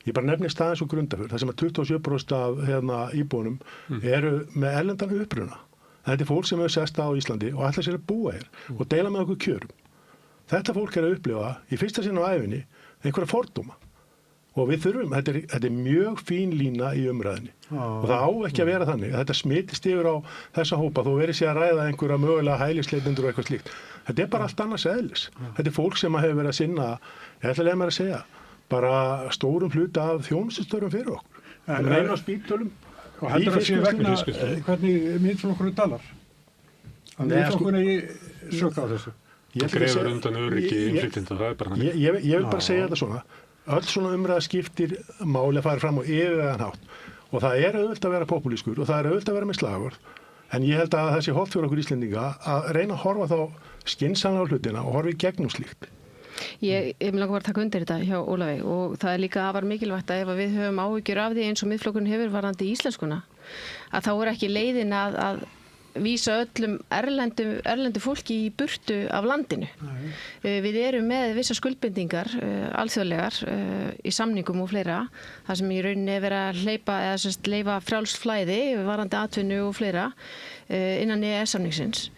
Ég bara nefni staðins og Grundarfjörð, það sem að 27% af íbúunum eru með erlendan uppruna. Þetta er fólk sem hefur sest á Íslandi og ætlar sér að búa hér og deila með okkur kjörum. Þetta fólk er að upplifa í fyrsta sinn á ævinni einhverja fordóma. Og við þurfum, þetta er mjög fín lína í umræðinni og það á ekki að vera þannig að þetta smitist yfir á þessa hópa þó verið sér að ræða einhverja mögulega hælisleitendur og eitthvað slíkt. Þetta er bara allt annars eðlis. Þetta er fólk sem hefur verið að sinna, ég ætla að leiða mér að segja, bara stórum hluta af þjónustustörfum fyrir okkur. En einu á spítölum. Og heldur að sé vegna hvernig Miðflokkurinn talar? Að Miðflokkurinn er sökk á þessu. Það grefur undan öryggi innflytjenda, það er bara hann. Ég vil bara segja þetta svona. Öll svona umræða skiptir máli að fara fram á yfirvegaðan hátt og það er auðvitað að vera populískur og það er auðvitað að vera með slagorð en ég held að það sé hollt fyrir okkur Íslendinga að reyna að horfa þá skynsamlega á hlutina og horfa í gegnum slíkt. Ég vil langar að taka undir þetta hjá Ólafi og það er líka afar mikilvægt að ef við höfum áhyggjur af því eins og Miðflokkurinn hefur varðandi íslenskuna að þá er ekki leiðin að vísa öllum erlendu fólki í burtu af landinu. Við erum með vissa skuldbindingar alþjóðlegar í samningum og fleira, þar sem í rauninni verið að leyfa frjálst flæði varðandi atvinnu og fleira innan EES-samningsins.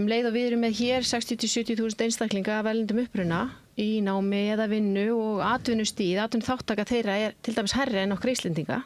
Leið og við erum með hér 60-70.000 einstaklinga af erlendum uppruna í námi eða vinnu og atvinnuþáttaka þeirra til dæmis hærri en okkar Íslendinga.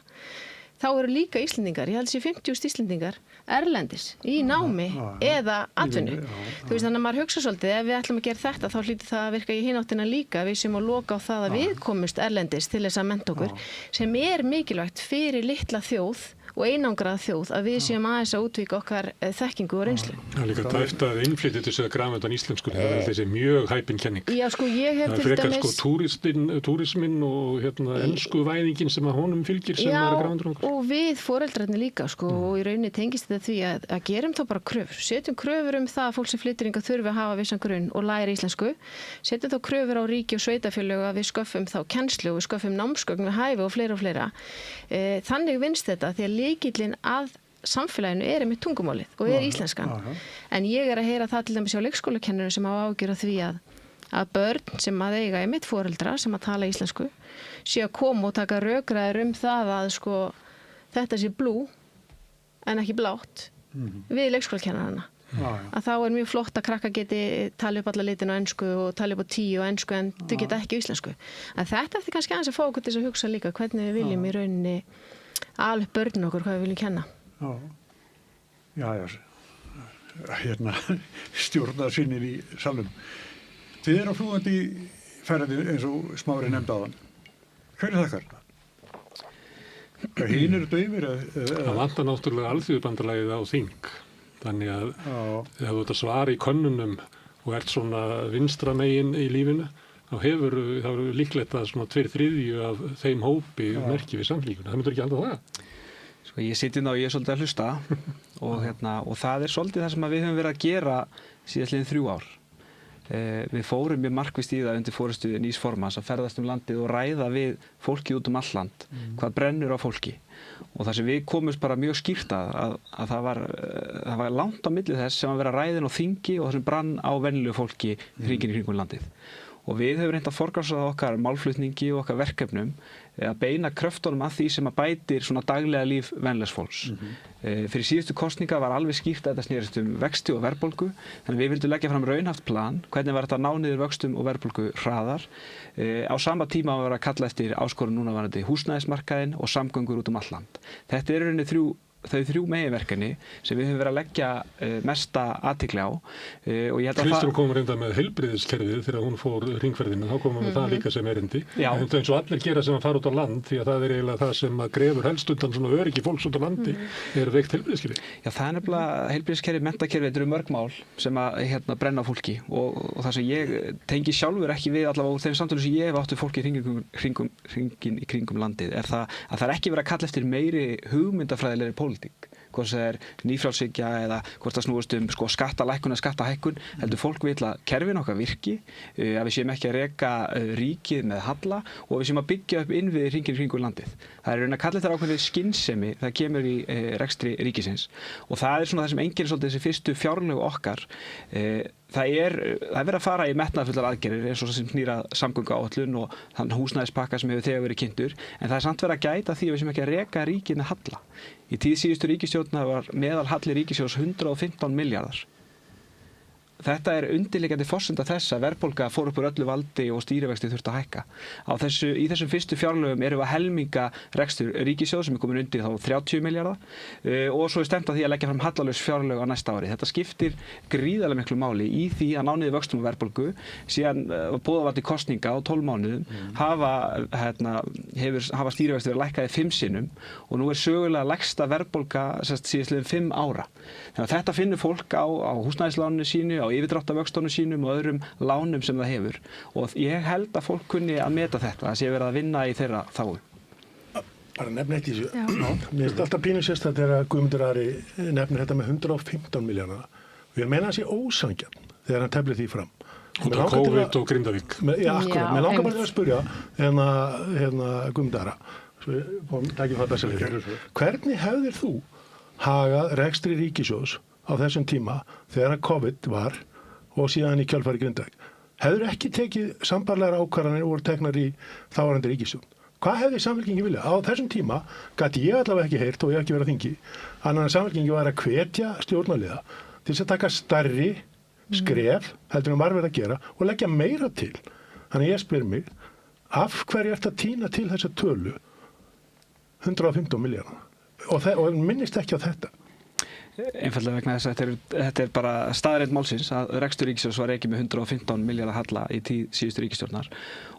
Þá eru líka Íslendingar, ég held sér 50.000 Íslendingar erlendis í námi eða atvinnu. Þú veist, þannig að maður hugsa svolítið, ef við ætlum að gera þetta, þá hlýtur það að virka í hináttina líka, við sem að loka á það að við komumst erlendis til þess að mennta okkur, sem mikilvægt fyrir litla þjóð og einangrað þjóð að við séum aðeins að útvíka okkar þekkingu og reynslu. Það er líka tæft að innflytja til þess að grafa undan íslensku, það er þessi mjög hæpin kenning. Já, sko, ég hef til dæmis... Það er frekar túrismin og ensku væðingin sem að honum fylgir sem er að grafa undan okkur. Já, og við foreldrarnir líka, sko, og í rauninni tengist þetta því að gerum þá bara kröfur. Setjum kröfur það að fólk sem flytur hingað þurfi að hafa vissan grunn og læra íslensku. Setjum þá kröfur á ríki og sveitarfélög að við sköffum þá kennslu og við sköffum námsgögn við hæfi og fleira. Þannig vinnst þetta því að lykillinn að samfélaginu með tungumálið og íslenskan. En ég að heyra það til dæmis hjá leikskólakennurum sem hafa ágjör af því að börn sem að eiga einmitt foreldra sem að tala íslensku sé að koma og taka rökræður það að sko þetta sé blú en ekki blátt við leikskólakennarana. Að þá mjög flott að krakka geti tala upp alla litin á ensku og tala upp á 10 á ensku en þau geta ekki íslensku. En þetta eftir kannski aðeins að fá okkur til að hugsa líka hvernig við viljum í rauninni alveg börnin okkur hvað við viljum kenna. Stjórna sinnir í salnum. Þið eru á flúgandi ferði eins og Smári nefndi áðan. Hver er þakkar? Hinn eru döfir? Það vantar náttúrulega alþjóðubandalagið á þing. Þannig að ef þú ert að svara í könnunum og ert svona vinstra megin í lífinu, þá er líklegt að svona 2/3 af þeim hópi merki við samfélíkuna. Það myndur ekki alltaf það. Sko ég sitja og ég er svolítið að hlusta og það er svolítið það sem við höfum verið að gera síðastliðin 3 ár. Við fórum mjög markvisst í það undir forystu Nýs formans að ferðast landið og ræða við fólkið út all land, hvað brennur á fólki. Og það sem við komumst bara mjög skýrt að það var langt á milli þess sem að vera ræðin á þingi og það sem brann á venjulegu fólki hringinn í kringum landið. Og við höfum reynt að forgangsraða okkar málflutningi og okkar verkefnum að beina kröftunum að því sem að bætir svona daglega líf venjulegs fólks. Fyrir síðustu kosninga var alveg skýrt að þetta snerist vexti og verðbólgu, þannig við vildum leggja fram raunhaft plan, hvernig var þetta að ná niður vöxtum og verðbólgu hraðar. Á sama tíma var að kalla eftir áskorun núna varandi húsnæðismarkaðinn og samgöngur út all land. Þetta er rauninni þau 3 meginverkefni sem við höfum verið að leggja mesta athygli á og ég held að Kristrún kom reynda með heilbrigðiskerfið þegar hún fór hringferðina, þá komum við það líka sem erindi. En eins og allir gera sem að fara út á land, því að það er eiginlega það sem að grefur helst undan svona öryggi fólks út á landi er veikt heilbrigðiskerfi. Já, það er nefnilega heilbrigðiskerfi, menntakerfi, þetta eru mörg mál sem að brenna á fólki og það sem ég tengi sjálfur ekki við allavega úr þeim samtölum sem ég hef átt við fólki hringinn í kringum landið er það að það er ekki verið að kalla eftir meiri hugmyndafræðilegri pólitík, hvort það er nýfrjálshyggja eða hvort það snúist skattalækkun eða skattahækkun, heldur fólk vill að kerfin okkar virki, að við séum ekki að reka ríkið með halla og við séum að byggja upp innviði hringinn í kringum landið. Það er að kalla þetta ákveðið skynsemi það kemur í rekstri ríkisins og það er svona það sem einkennir svolítið þessi fyrstu fjárlög okkar. Það er verið að fara í metnaðarfullar aðgerðir eins og það sem snýr að samgönguáætlun og þann húsnæðispakka sem hefur þegar verið kynntur, en það er samt verið að gæta því að við sem ekki að reka ríkið með halla. Í tíð síðustu ríkisstjórnar var meðalhalli ríkissjóðs 115 milljarðar. Þetta er undirliggjandi forsenda þess að verðbólga fór upp úr öllu valdi og stýrivexti þurfti að hækka. Í þessum fyrstu fjárlögum erum við að helminga rekstur ríkissjóðs sem er komin undir þá 30 milljarða og svo er stefnt að því að leggja fram hallalaus fjárlög á næsta ári. Þetta skiptir gríðarlega miklu máli í því að ná niður vöxtum og verðbólgu, síðan boðað var til kosninga á 12 mánuðum, hafa stýrivexti verið lækkaði 5 sinnum og nú er sögulega lægsta verðbólga síðastliðin 5 ára. Þannig að þetta finnur fólk á húsnæðisláninu sínu, á yfirdráttarvöxtunum sínum og öðrum lánum sem það hefur og ég held að fólk kunni að meta þetta, það sé verið að vinna í þeirra þágu. Bara nefna eitt í þessu. Mér finnst alltaf pínu sérstætt þegar Guðmundur Ari nefnir þetta með 115 milljarða og ég meina að það sé ósangjarnt þegar hann teflir því fram. Út af COVID og Grindavík. Já, akkurat. Mér langar bara að spyrja Guðmundur Ara, svo takk ég það besta fyrir. Hvernig hefðir þú hagað rekstri ríkissjóðs á þessum tíma þegar COVID var og síðan í kjölfari Grindavík. Hefur ekki tekið sambarlegar ákvarðanir og voru teknar í þáverandi ríkisstjórn. Hvað hefði Samfylkingin viljað? Á þessum tíma gæti ég allavega ekki heyrt og ég ekki verið á þingi annan en Samfylkingin var að hvetja stjórnarliða til þess að taka stærri skref heldur en var verið að gera og leggja meira til. Þannig ég spyr mig, af hverju ert að tína til þessa tölu 115 milljarða og minnist ekki á þetta? Einfallega vegna þess að þetta er bara staðreynd málsins að rekstur ríkissjóðs var rekið með 115 milljarða halla í tíð síðustu ríkisstjórnar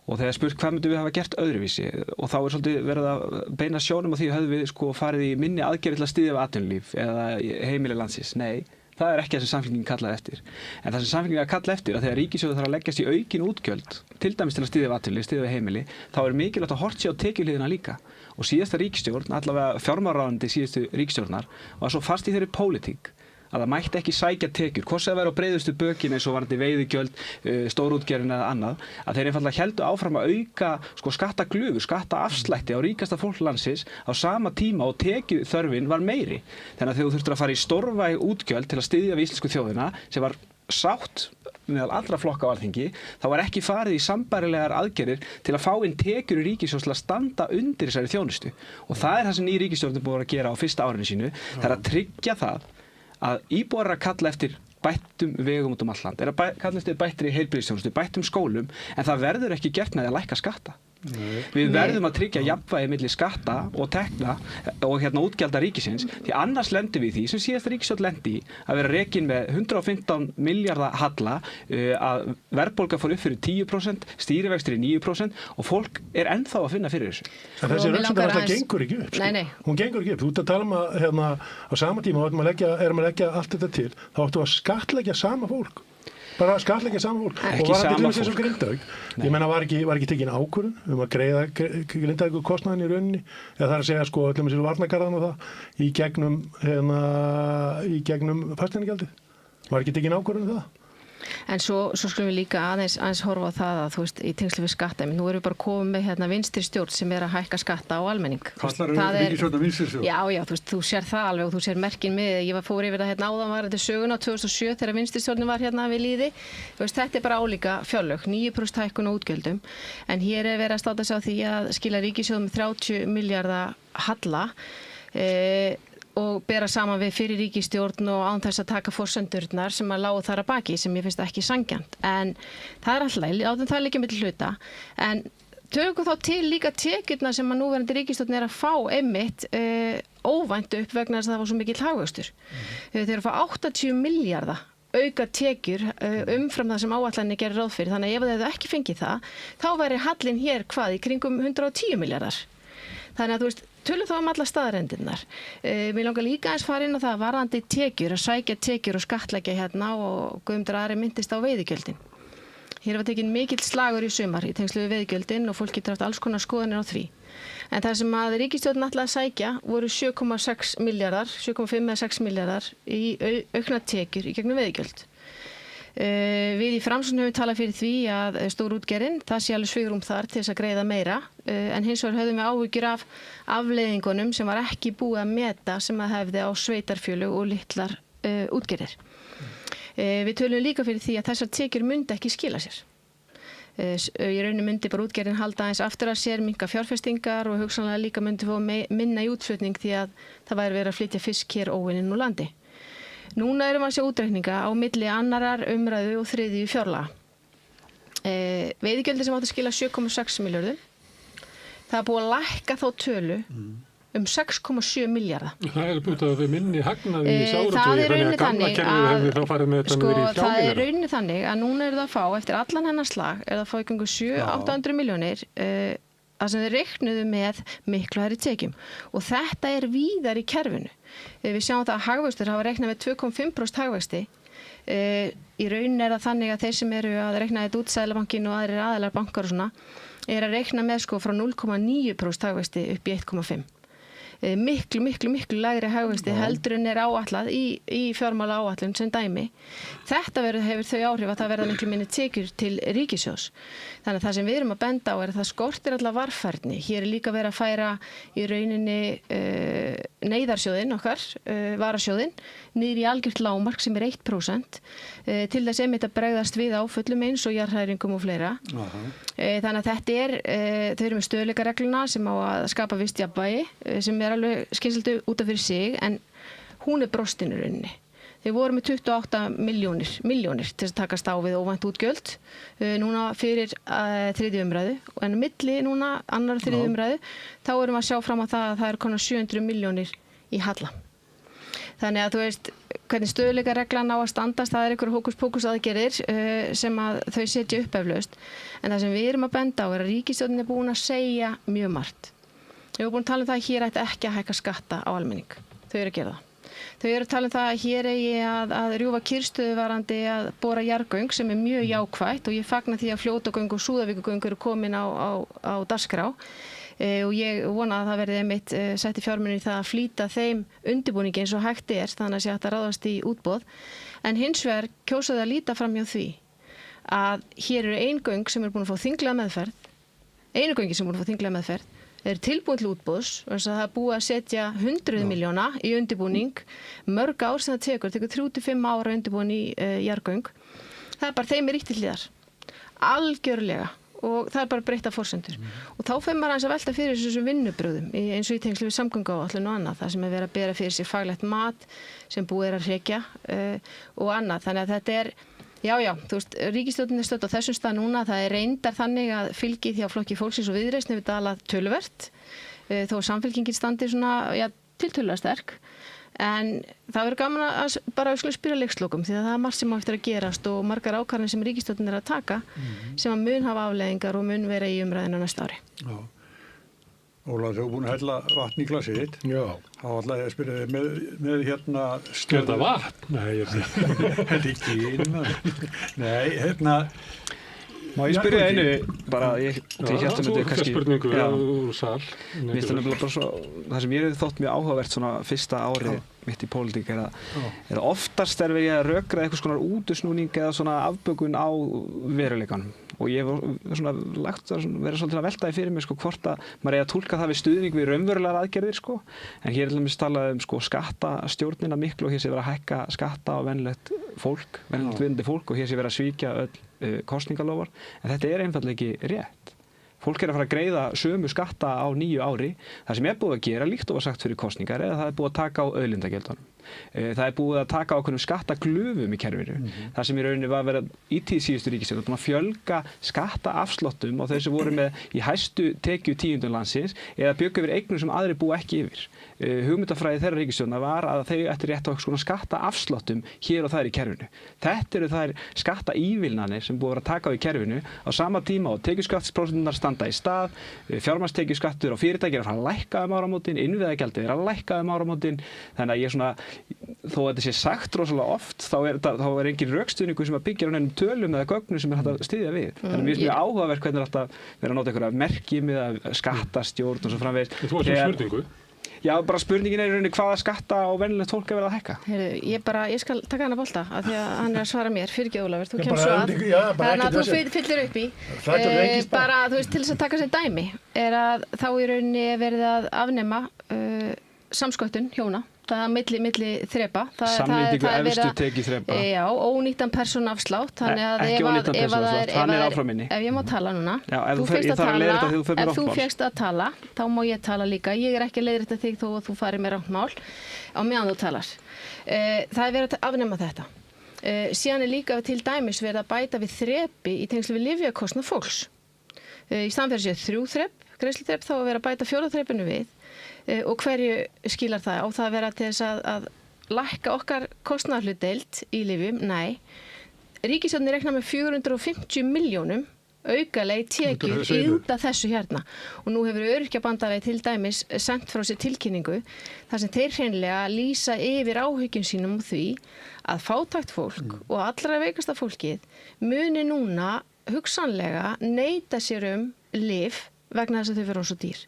og þegar spurt hvað myndum við hafa gert öðruvísi og þá er svolítið verið að beina sjónum á því höfum við sko farið í minni aðgerð til að styðja við atvinnulíf eða heimili landsins. Nei, það er ekki það sem Samfylkingin kallaði eftir. En það sem Samfylkingin að kalla eftir að þegar ríkissjóður þarf að leggjast í aukin útgjöld, til dæmis til að styðja við atvinnulíf, styðja við heimili, þá er mikilvægt að horft sé á tekjuhliðina líka. Og síðasta ríkisstjórn, allavega fjármálaráðuneyti síðustu ríkisstjórnar, var svo fast í þeirri pólitík að það mætti ekki sækja tekjur, hvort sem það væri á breiðustu bökin eins og varandi veiðigjöld, stórútgerðin eða annað, að þeir einfaldlega héldu áfram að auka sko skattaglufur, skattaafslætti á ríkasta fólk landsins á sama tíma og tekjuþörfin var meiri. Þannig að þegar þú þurftir að fara í stórvæg útgjöld til að styðja við íslensku þjóðina sem var sátt meðal allra flokka á Alþingi, þá var ekki farið í sambærilegar aðgerðir til að fá inn tekjur í ríkissjóðs til að standa undir þessari þjónustu. Og það er það sem ný ríkisstjórn er búin að gera á fyrsta árinu sínu, það er að tryggja það að íbúar að kalla eftir bættum vegum út all land, er að kalla eftir bættri heilbrigðisþjónustu, bættum skólum, en það verður ekki gert með að lækka skatta. Við verðum að tryggja jafnvægi milli skatta og tekna og útgjalda ríkisins því annars lendum við því sem síðasta ríkisstjórn lendi í að vera rekin með 115 milljarða halla að verðbólga fór upp fyrir 10%, stýrivextir í 9% og fólk er ennþá að finna fyrir þessu. En þessi röksemdafærsla gengur ekki upp. Nei. Hún gengur ekki upp. Þú ert að tala um að á sama tíma erum að leggja allt þetta til, þá áttu að skattleggja sama fólk. Bara að skattleggja sama fólk og var að til þess að Grindavík. Ég meina var ekki tekin ákvörðun að greiða Grindavíkur kostnaðin í rauninni eða það er að segja sko til og með varnargarðan og það í gegnum fasteignagjaldið. Var ekki tekin ákvörðun það? En svo skulum við líka aðeins horfa á það að þú veist í tengslu við skatta, nú erum við bara komið með vinstri stjórn sem er að hækka skatta á almenning. Kallar ríkisstjórn vinstri stjórn? Já, þú sér það alveg og þú sér merkin með, ég fór yfir það áðan var þetta söguna á 2007 þegar vinstri stjórnin var við lýði. Þetta er bara álíka fjárlög, 9% hækkun á útgjöldum, en hér er verið að státa sig á því að skila ríkissjóðum 30 milljarða halla og bera saman við fyrir ríkisstjórn og án þess að taka forsendurnar sem að lágu þar að baki sem ég finnst ekki sanngjarnt. En það er alltaf, það er líka milli hluta. En tökum þá til líka tekjurnar sem að núverandi ríkisstjórn er að fá einmitt óvænt upp vegna þess að það var svo mikill hagvöxtur. Þeir eru að fá 80 milljarða auka tekjur umfram það sem áætlanir gerir ráð fyrir. Þannig að ef þau hefðu ekki fengið það, þá væri hallinn hér í kringum 110 milljarðar. Þannig að þú veist, tölum þá alla staðarendirnar. Mér langar líka eins fara inn á það varðandi tekjur, að sækja tekjur og skattleggja og Guðmundur Ari minntist á veiðigjöldin. Hér var tekin mikill slagur í sumar í tengslu við veiðigjöldin og fólk getur haft alls konar skoðanir á því. En það sem að ríkisstjórnin ætlaði að sækja voru 7,6 milljarðar, 7,5 eða 6 milljarðar í aukna tekjur í gegnum veiðigjöld. Við í Framsókn höfum talað fyrir því að stórútgerðin, það sé alveg svigrúm þar til þess að greiða meira, en hins vegar höfðum við áhyggjur af afleiðingunum sem var ekki búið að meta sem að hefði á sveitarfélög og litlar útgerðir. Við tölum líka fyrir því að þessar tekjur myndi ekki skila sér. Í rauninu myndi bara útgerðin halda aðeins aftur að sér, minnka fjárfestingar og hugsanlega líka myndi fá minna í útflutning því að það væri verið að flytja fisk hér óvinnin úr landi. Núna erum við að sjá útreikninga á milli annarar umræðu og þriðju fjárlaga. Veiðigjöldin sem átti að skila 7,6 milljörðum, það er búið að lækka þá tölu 6,7 milljarða. Það er búið að við minni hagnaði í sjávarútvegi, þannig að gamla kerfið hefði þá farið með þetta niður í 3 milljarða. Það er rauninni þannig að núna er það að fá, eftir allan hennar slag, er það að fá í kringum 700-800 milljónir það sem þeir reiknuðu með miklu hærri tekjum. Og þetta er víðar í kerfinu. Við sjáum það að hagvöxtur hafa reiknað með 2,5% hagvexti. Í rauninni er það þannig að þeir sem eru að reikna þetta út, Seðlabankinn og aðrir aðilar bankar og svona, er að reikna með frá 0,9% hagvexti upp í 1,5%. Miklu lægri hagvexti heldur en er áætlað í fjármála áætlun sem dæmi. Þetta hefur þau áhrif að það verða miklu minni tekjur til ríkissjóðs. Þannig að það sem við erum að benda á er að það skortir alla varfærni. Hér er líka verið að færa í rauninni neyðarsjóðinn okkar, varasjóðinn, niður í algjört lágmark sem 1%, til þess einmitt að bregðast við áföllum eins og jarðhræringum og fleira. Þannig að þetta þau eru með stöðleikaregluna sem á að skapa visst jafnvægi, sem alveg skynseldu út af fyrir sig, en hún brostin í rauninni. Þeir voru með 28 milljónir til að takast á við óvænt útgjöld núna fyrir þriðju umræðu, en milli núna annar þriðju umræðu, þá erum við að sjá fram á það að það konar 700 milljónir í halla. Þannig að þú veist hvernig stöðleikareglan á að standast, það einhver hókus-pókus aðgerðir sem að þau setja upp eflaust, en það sem við erum að benda á að ríkisstjórnin búin að segja mjög margt. Við erum búin að tala um það að hér ætti ekki að hækka skatta á almenning. Þau eru að gera það. Þau eru að tala um það að hér eigi að rjúfa kyrrstöðu varandi að bora jarðgöng sem mjög jákvætt, og ég fagna því að Fljótagöng og Súðavíkurgöng eru komin á dagskrá, og ég vona að það verði einmitt sett í fjármunir í það að flýta þeim undirbúningi eins og hægt þannig að sé hægt að ráðast í útboð. En hins vegar kjósaðu að líta fram hjá því að hér eru ein göng sem búin að fá þinglega meðferð, einu göngi sem búin að fá þinglega meðferð, tilbúin til útboðs, og það búið að setja 100 milljóna í undirbúning, mörg ár sem það tekur 3-5 ára undirbúin í jarðgöng. Það bara þeim ríkt til hliðar, algjörlega, og það bara breytta forsendur. Og þá fer maður aðeins að velta fyrir þessum vinnubrögðum, eins og í tengslu við samgönguáætlun og annað, það sem verið að bera fyrir sér faglegt mat sem búið að hrekja og annað. Þannig að þetta já, þú veist, ríkisstjórnin stödd á þessum stað núna, það reyndar þannig að fylgið hjá Flokki fólksins og Viðreisn hefur dalað töluvert, þó samfylkingin standi svona, tiltölulega sterk, en það verður gaman að bara spyrja leikslokum, því að það margt sem á eftir að gerast og margar ákvarðanir sem ríkisstjórnin að taka, sem að mun hafa afleiðingar og mun vera í umræðinu næsta ári. Já. Óla, þú búin að hella vatn í glasið þitt. Já. Þá ætlaði að spyrja þig með hérna... Skjölda vatn? Nei, ég þetta ekki einu. Nei, Má ég spyrja einu, bara ég hélt þetta kannski... spurningu úr sal. Mér finnst það nefnilega bara svo, það sem ég hefði þótt mjög áhugavert svona fyrsta árið mitt í pólitík er að oftast við að rökra eitthvað svona útusnúning eða svona afbökun á veruleikanum. Og ég hef svona lagt að vera svolítið að veltaði fyrir mig hvort að maður eigi að túlka það við stuðning við raunverulegar aðgerðir en hér er til dæmis talað skattastjórnina miklu og hér sé verið að hækka skatta á venjulegt fólk, venjulegt vinnandi fólk, og hér sé verið að svíkja öll kosningalofar, en þetta er einfaldlega ekki rétt. Fólk er að fara að greiða sömu skatta á 9 ári. Það sem er búið að gera, líkt og var sagt fyrir kosningar, er að það er búið að taka á auðlindagjöldunum. Það er búið að taka á ákveðnum skattaglufum í kerfinu. Það sem í rauninni var að vera í tíð síðustu ríkisstjórnar, búin að fjölga skattaafsláttum á þau sem voru með í hæstu tekjutíundum landsins eða bjuggu yfir eignum sem aðrir búa ekki yfir. Hugmyndafræði þeirra ríkisstjórnar var að þau ættu rétt á svona skattaafsláttum hér og þar í kerfinu. Þetta eru þær skattaívilnanir sem búið að vera að taka á í kerfinu á sama tíma og tekjuskattsprósenturnar standa í stað, fjármagnstekjuskattur á fyrirtæki er að fara að lækka áramótin, innviðagjaldið er að lækka áramótin, þannig að ég svona, þó að þetta sé sagt rosalega oft, þá er engin rökstuðningur sem að byggja á neinum tölum eða gögnum sem er hægt að styðja við. Þannig að mér finnst mjög áhugavert hvernig er þetta vera að nota einhverja merkjum eða skattastjórn og svo framvegis. Þú varst um spurningu? Já, bara spurningin er í rauninni hvaða skatta og venjulegt fólk er verið að hækka. Ég skal taka hana bolta af því að hann er að svara mér, fyrirgefðu Ólafur, þú kemur svo að. Þannig að þú fyllir upp í. Bara, þú veist, til þess að taka sér dæmi, er að þá í rauninni verið að afnema samsköttun hjóna. Það er milli þrepa. Samnýtingu efstu tekjuþrepa. Já, ónýttan persónuafslátt. Þannig að ekki ónýttan persónuafslátt, hann er áfram inni. Ef ég má tala núna, ef þú fékkst að tala, þá má ég tala líka. Ég er ekki að leiðrétta þig þó að þú farir með rangt mál á meðan þú talar. Það er verið að afnema þetta. Síðan er líka til dæmis verið að bæta við þrepi í tengslu við lyfjakostnað fólks. Í staðinn fyrir 3 þrep, greiðsluþrep, þá að vera að bæta 4. þrepinu við. Og hverju skilar það? Á það að vera til þess að lækka okkar kostnaðarhlutdeild í lyfjum? Nei. Ríkisstjórnin reiknar með 450 milljónum aukalega tekjur út af þessu hérna. Og nú hefur Öryrkjabandalagið til dæmis sent frá sér tilkynningu þar sem þeir hreinlega lýsa yfir áhyggjum sínum á því að fátækt fólk og allra veikasta fólkið muni núna hugsanlega neita sér lyf vegna þess að þau vera svo dýr.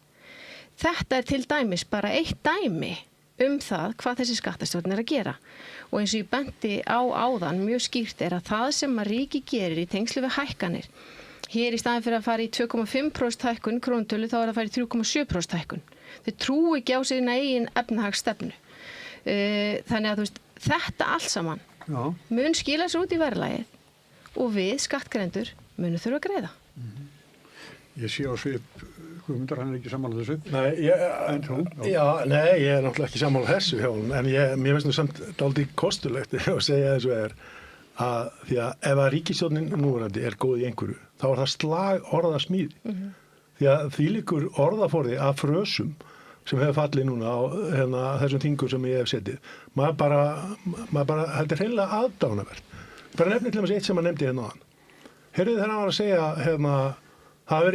Þetta er til dæmis bara eitt dæmi það hvað þessi skattastjórn er að gera. Og eins og ég benti á áðan mjög skýrt er að það sem að ríki gerir í tengslu við hækkanir, hér í staðin fyrir að fara í 2,5% hækkun krónutölu þá er að fara í 3,7% hækkun. Þau trúi ekki á sína eigin efnahagsstefnu. Þannig að þú veist, þetta allt saman mun skila sér út í verðlagið og við skattgreiðendur munum þurfa að greiða. Ég sé á svip Guðmundar, hann ekki sammála þessu. Nei, ég náttúrulega ekki sammála þessu hjá honum, en mér finnst nú samt dálítið kostulegt að segja þessu að því að ef að ríkisstjórnin núverandi góð í einhverju, þá það slag orðasmíði. Því að því líkur orðaforði af frösum sem hefur fallið núna á þessum þingum sem ég hef setið. Maður bara þetta hreinlega aðdánavert. Bara nefnir til eitt sem maður nefndi áðan. Heyrðu þegar hann var að segja það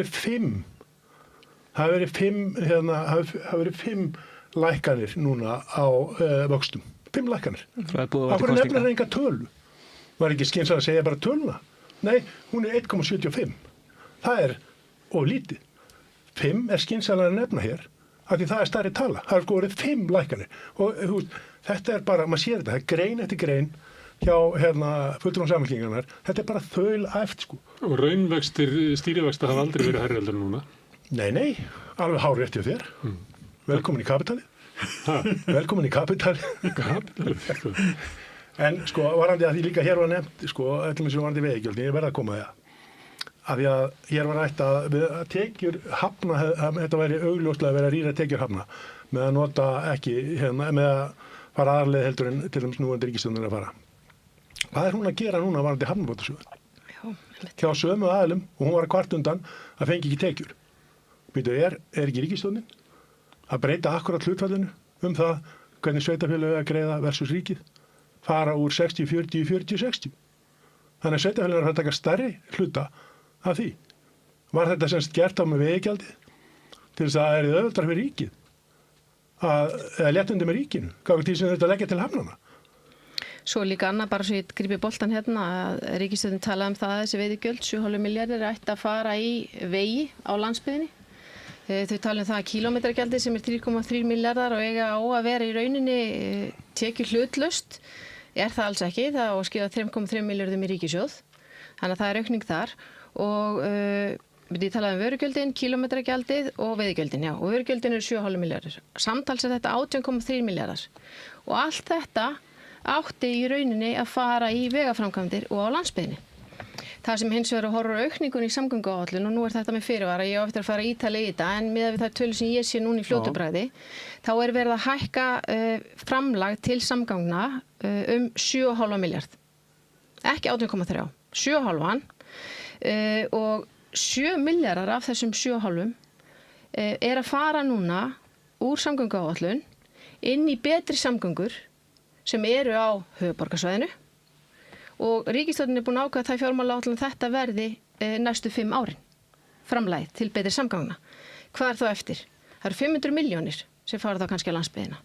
hafi verið 5 lækkanir núna á vöxtum. 5 lækkanir. Akkur nefnir það enga tölu. Var ekki skynsamlegt að segja bara töluna? Nei, hún 1,75. Það of lítið. 5 skynsamlega að nefna hér, af því það stærri tala. Það verið 5 lækkanir. Og þetta bara, maður sér þetta, það grein eftir grein hjá fulltrúum Samfylkingarinnar. Þetta bara þaulæft, sko. Og raunvextir stýrivexta hafa aldrei verið hærri heldur en núna? Nei, alveg hárrétt hjá þér. Velkomin í kapitalið. Velkomin í kapitalið. En sko, varandi að því líka hér var nefnt, sko, ætlum við varandi veiðigjöldin, ég verð að koma að það. Af því að hér var rætt að tekjur hafna, þetta væri augljóslega að vera að rýra tekjur hafna, með að nota ekki, með að fara aðarleið heldur en til dæmis núverandi ríkisstjórnin að fara. Hvað hún að gera núna varandi hafnabótasjóð? Hjá sömu aðilum, og hún var að kvart undan að fengi ekki tekjur. Býtu, ekki ríkisstjórnin að breyta akkurat hlutfallinu það hvernig sveitarfélög að greiða versus ríkið? Fara úr 60-40 í 40-60. Þannig að sveitarfélög að taka stærri hluta af því. Var þetta semst gert á með veiðigjaldi til þess að það auðveldara fyrir ríkið? Eða léttundi með ríkinu? Hvað er því sem þetta leggja til hafnana? Svo líka annað, bara svo ég grípi boltan að ríkisstjórnin talaði það að þessi veiðigjöld 7,5 milljarðir ætti að fara í vegi á landsbyggðinni. Þau tala það að kílómetragjaldi sem 3,3 milljarðar og eiga á að vera í rauninni tekið hlutlaust. Það alls ekki, það á að skila 3,3 milljörðum í ríkissjóð. Þannig að það aukning þar og ég talaði vörugjöldin, kílómetragjaldið og veiðigjöldin, og vörugjöldin 7,5 milljarðir. Samtals þetta 18,3 milljarðar og allt þetta átti í rauninni að fara í vegaframkvæmdir og á landsbyggðinni. Það sem hins vegar horfur aukningun í samgönguáætlun og nú þetta með fyrirvara, ég á eftir að fara ítalega í þetta en miðað við þær tölur sem ég sé núna í fljótu bragði, þá verið að hækka framlag til samgangna 7,5 milljarð. Ekki 18,3, 7,5 og 7 milljarðar af þessum 7,5 að fara núna úr samgönguáætlun inn í betri samgöngur sem eru á höfuðborgarsvæðinu. Og ríkisstjórnin búin að ákveða það fjármálaáætlun þetta verði næstu 5 árin framlagið til betri samgangna. Hvað þá eftir? Það eru 500 milljónir sem fara þá kannski á landsbyggðina.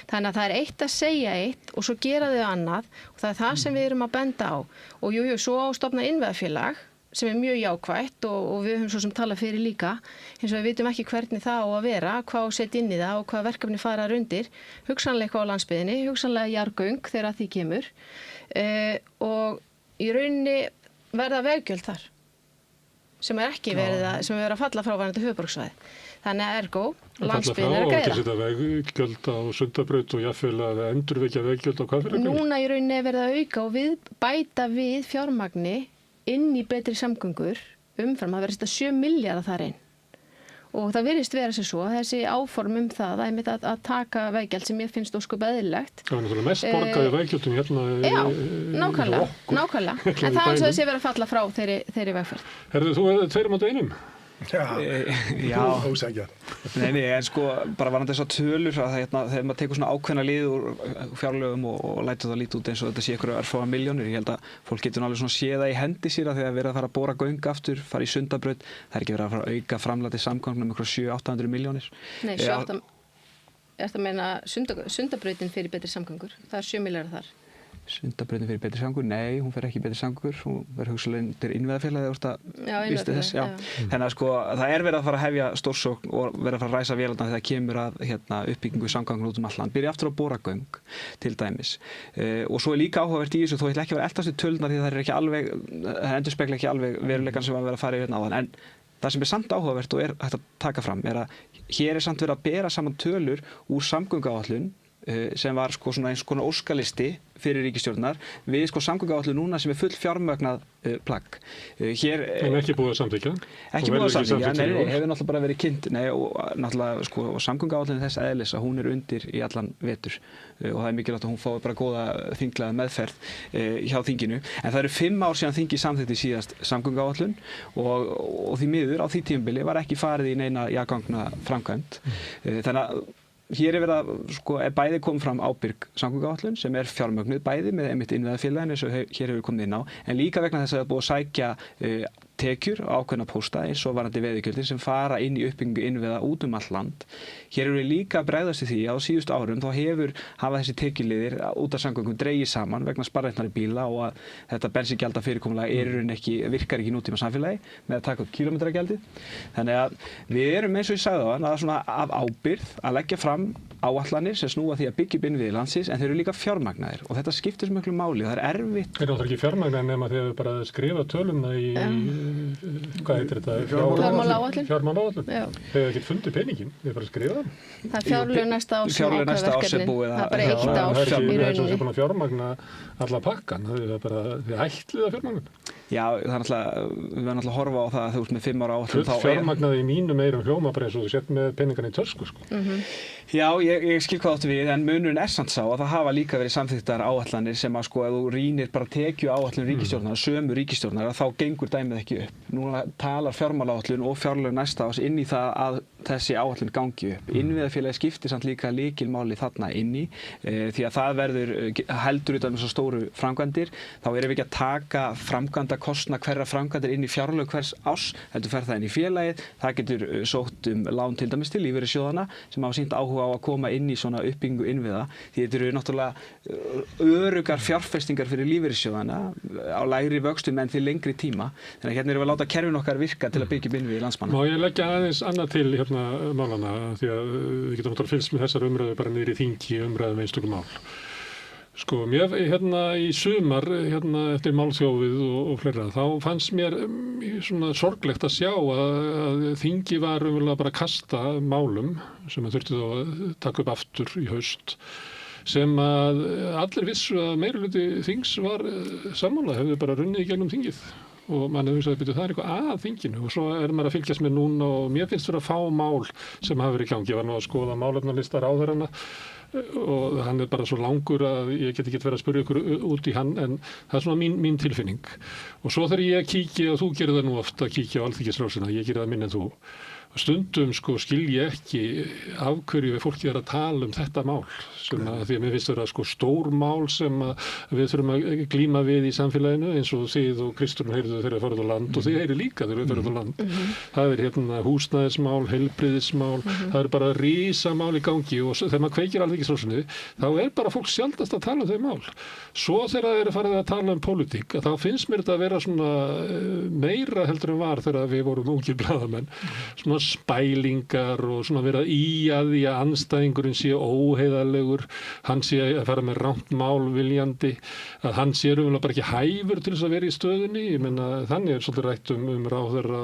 Þannig að það eitt að segja eitt og svo gera þau annað og það það sem við erum að benda á. Og svo á stofna innviðafélag sem mjög jákvætt og við höfum svo sem talað fyrir líka, eins og við vitum ekki hvernig það á að vera, hvað á sett inn í það og hvað verkefni fara undir, hugsanlega á landsbyggðinni, hugsanlega jarðgöng þegar að því kemur. Og í rauninni verða veggjöld þar sem ekki verið að falla frá varandi höfuðborgarsvæði. Þannig að landsbyggðin að greiða. Og þetta veggjöld á Sundabraut og jafnvel að endurvekja veggjöld á Hvalfjarðargöngum? Núna í rauninni verið að auka og bæta við fjármagni inn í betri samgöngur umfram að verðist að 7 milljarðar þar inn. Og það virðist vera sér svo, þessi áform það að taka veggjald sem ég finnst ósköp eðlilegt. Það var náttúrulega mest borgaði veggjöldum hérna. Já, nákvæmlega. En það er eins og þessi verið að falla frá þeirri vegferð. Herðu, þú 2,1? Já, ósækja. Nei, en sko, bara varandi þessar tölur að þegar maður tekur svona ákveðna lið úr fjárlögum og lætur það lítið út eins og þetta sé einhverju örfáar milljónir. Ég held að fólk getur alveg svona séð það í hendi sér að þegar verið að fara að bora göng aftur, fara í Sundabraut, það ekki verið að fara að auka framlag til samgangnum um 700-800 milljónir. Nei, 7-8, þetta meina Sundabrautin fyrir betri samgangur, það 7 milljarðar þar. Sundabrautin fyrir betri samgöngur? Nei, hún fer ekki betri samgöngur, hún verður hugsalega undir innviðafélagið Þannig að sko, það verið að fara að hefja stórsókn og verið að fara að ræsa vélarnar þegar kemur að uppbyggingu samgangna út allt land. Byrja aftur á boragöng til dæmis. Og svo líka áhugavert í þessu, þó ætla ekki að vera eldastu tölunar því það endurspegla ekki alveg veruleikann sem að vera að fara í áðan. En það sem samt áhugavert og hægt að taka fram að hér samt verið að bera saman tölur úr samgönguáætlun sem var sko svona eins konar óskalisti fyrir ríkisstjórnar við sko samgönguáætlun núna sem full fjármögnað plagg. Hér en ekki búið að samþykkja? Ekki búið að samþykkja, nei, hefur náttúrulega bara verið kynnt, og náttúrulega sko samgönguáætlun þess eðlis að hún undir í allan vetur og það mikilvægt að hún fái bara góða þinglega meðferð hjá þinginu. En það eru 5 ár síðan þingi samþykkti síðast samgönguáætlun og því miður á því tímabili var ekki farið í neina jarðganga framkvæmd. Þannig að hér verið að sko bæði komið fram ábyrg samgönguáætlun sem fjármögnuð bæði með einmitt innviðafélaginu eins og hér hefur komið inn á en líka vegna þess að það er búið að sækja tekjur á ákveðna pósta eins og varandi veiðigjöldin sem fara inn í uppbyggingu innviða út all land. Hér eru við líka að bregðast í því að á síðustu árum þá hafa þessi tekjuliðir út af samgöngum dregið saman vegna sparneytnari bíla og að þetta bensíngjalda fyrirkomulag virkar ekki í nútíma samfélagi með að taka upp kílómetragjaldið. Þannig að við erum eins og ég sagði áðan að svona af ábyrgð að leggja fram áætlanir sem snúa því að byggja upp innviði landsins en þeir eru líka fjármagnaðir og þetta skiptir svo miklu máli og það er erfitt. Þeir eru ekki fjármagnaðir nema þegar við bara skrifa tölumna í hvað heitir þetta? Fjármálaáætlun. Þeir eru ekki fundið peningin, þeir bara skrifa það. Það er fjárlög næsta árs verkefni. Það er bara 1 ár í rauninni. Það er sem búin að fjármagna alla pakkan, það er bara þið ætlið að fjármagna. Já, það er náttúrulega, við verðum náttúrulega að horfa á það að þú ert með 5 ára áætlun. Fullt fjármagnaði í mínum eyrum hljóma bara eins og þú sett með peningan í tösku, sko. Já, ég skil hvað áttu við, en munurinn samt sá að það hafa líka verið samþykktar áætlanir sem að sko ef þú rýnir bara tekju áætlun ríkisstjórnar, sömu ríkisstjórnar, þá gengur dæmið ekki upp. Núna talar fjármálaáætlun og fjárlög næsta árs inn í það að þessi áætlun gangi upp. Innviðafélagi skiptir samt líka lykilmáli þarna inn í, því að það verður heldur utan svo stóru framkvæmdir, þá erum við ekki að taka framkvæmdakostnað hverra framkvæmdir inn í fjárlög hvers árs, heldur fer það inn í félagið, það getur sótt lán til dæmis til lífeyrissjóðanna sem hafa sýnt áhuga á að koma inn í svona uppbyggingu innviða, því þetta eru náttúrulega örugar fjárfestingar fyrir lífeyrissjóðana á lægri vöxtum en til lengri tíma, þannig að hérna erum við að láta kerfin okkar virka til að byggja upp innviði landsmanna. Má ég leggja aðeins annað til málana, því að við getum náttúrulega fylgst með þessar umræðu bara niður í þingi umræðu með einstökum mál. Sko, mér í sumar eftir málþjófið og fleira, þá fannst mér svona sorglegt að sjá að þingi var umverulega bara að kasta málum sem þurfti þá að taka upp aftur í haust sem að allir vissu að meirihluti þings var sammála, hefði bara runnið í gegnum þingið og mann hefði hugsað að það er eitthvað að þinginu og svo maður að fylgjast með núna og mér finnst fyrir að fá mál sem hafa verið í gangi. Ég var nú að skoða málefnalista ráðherranna og hann er bara svo langur að ég get ekki verið að spyrja ykkur út í hann en það er svona mín tilfinning og svo þegar ég kíkja og þú gerir það nú oft að kíkja á Alþingisrásina, ég gerir það minn en þú stundum sko skil ég ekki af hverju fólki er að tala þetta mál sem að því að mér finnst það sko stór mál sem við þurfum að glíma við í samfélaginu eins og þið og Kristrún heyrðu þegar þið farið á land og þið heyri líka þegar þið farið á land. Það er húsnæðismál, heilbrigðismál, það er bara risamál í gangi og þegar maður kveikir Alþingisrásinu þá er bara fólk sjaldast að tala þau mál. Svo þegar það er farið að tala pólitík þá finnst mér þetta að vera svona meira heldur en var þegar við vorum ungir blaðamenn. Svona spælingar og svona vera í að því að andstæðingurinn sé óheiðarlegur, hann sé að fara með rangt mál viljandi, að hann sé raunverulega bara ekki hæfur til þess að vera í stöðunni. Ég meina þannig svolítið rætt ráðherra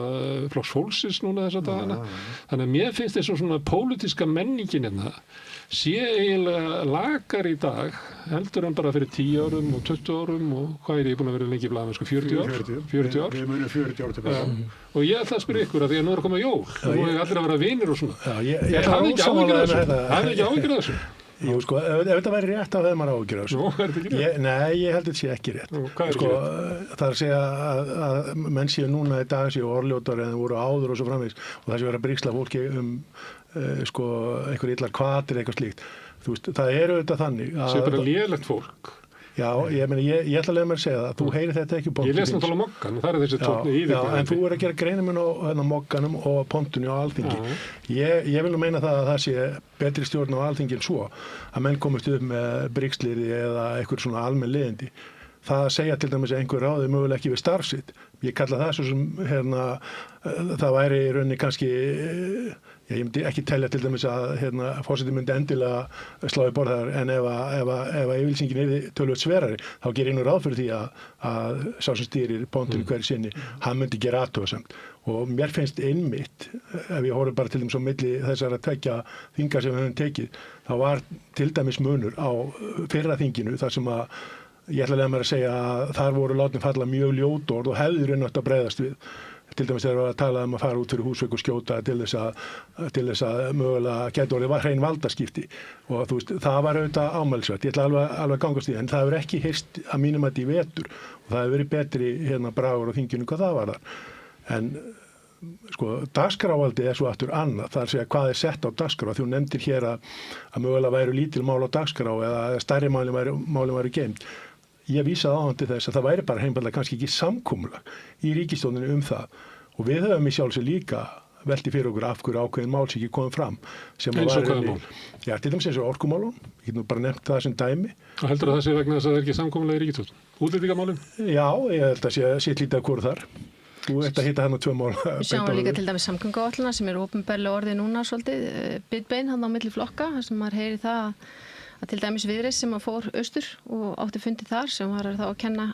Flokks fólksins núna þessa dagana. Þannig að mér finnst þessu svona pólitíska menningin sé eiginlega lakar í dag heldur en bara fyrir 10 árum og 20 árum og hvað ég búin að vera lengi í blaðamennsku 40 ár? 40 ár? Við munum 40 ár til það. Og ég ætla að spyrja ykkur að því að nú er að koma jól og nú er allir að vera vinir og svona. Ég hafði ekki áhyggjur af þessu. Jú, sko, ef þetta væri rétt þá hefði maður áhyggjur af þessu. Nú, er þetta ekki rétt? Nei, ég held þetta sé ekki rétt. Hvað er sko, það er að segja að menn séu núna í dag séu orðljótari en voru áður og svo framvegis og það sé vera að brigsla fólki sko, einhver illar kvatir eitthvað slíkt. Þú veist, það eru þetta þannig að... Sér bara lélegt fólk. Já, ég ætla að leiða mér að segja það, þú heyrir þetta ekki Ég les náttúrulega Moggan, það er þessi tókni í því. Já, en þú er að gera greinum á Mogganum og Pontunni á Alþingi. Ég vil nú meina það að það sé betri stjórn á Alþingi en svo, að menn komist upp með brigslýri eða eitthvað svona almenn leiðindi. það að segja til dæmis að einhver ráði mögulega ekki við starf sitt. Ég kalla það svo sem það væri í rauninni kannski, ég myndi ekki telja til dæmis að forseti myndi endilega slá í borð þar, en ef yfirlýsingin er töluvert sverari, þá gerir ég nú ráð fyrir því að sá sem stýrir póntinu hverju sinni, hann myndi gera athugasemd. Og mér finnst einmitt, ef ég horfi bara til dæmis á milli þessara tveggja þinga sem við höfum tekið, þá var til dæmis munur á fyrra þinginu þar sem að ég ætla að leiða mér að segja að þar voru látin falla mjög ljót orð og hefði raunnátt að bregðast við. Til dæmis þegar við að tala að fara út fyrir Húsvík og skjóta til þess að mögulega gæti orðið hrein valdaskipti. Og þú veist, það var auðvitað ámælisvert. Ég ætla alveg að gangast í það, en það hefur ekki heyrst að mínum að í vetur og það hefur verið betri bragur á þinginu hvað það var þar. En sko, dagskrávaldið er svo aftur annað, það er að segja hvað er sett á dagskrá. Þú nefndir hér að mögulega væru lítil mál á dagskrá eða stærri málin væru geymt. Ég vísaði á hann til þess að það væri bara heimbarlega kannski ekki samkomulag í ríkisstjórninni það. Og við höfum í sjálfsög líka velti fyrir okkur af hverju ákveðin mál sem ekki komið fram. Eins og hvaða mál? Já, til dæmis eins og orkumálun. Ég get nú bara nefnt það sem dæmi. Og heldur það sé vegna þess að það er ekki samkomulag í ríkisstjórn? Útlendingamálin? Já, ég held að sé lítið af hvoru þar. Þú ert að hitta hann á 2 mál. Við sjáum líka til dæmis samgönguáætlana sem er opinberlega orðið núna svolítið bitbein hann á milli flokka, þar sem maður heyri það að til dæmis Viðreisn sem að fór austur og átti fundi þar sem var þá að kenna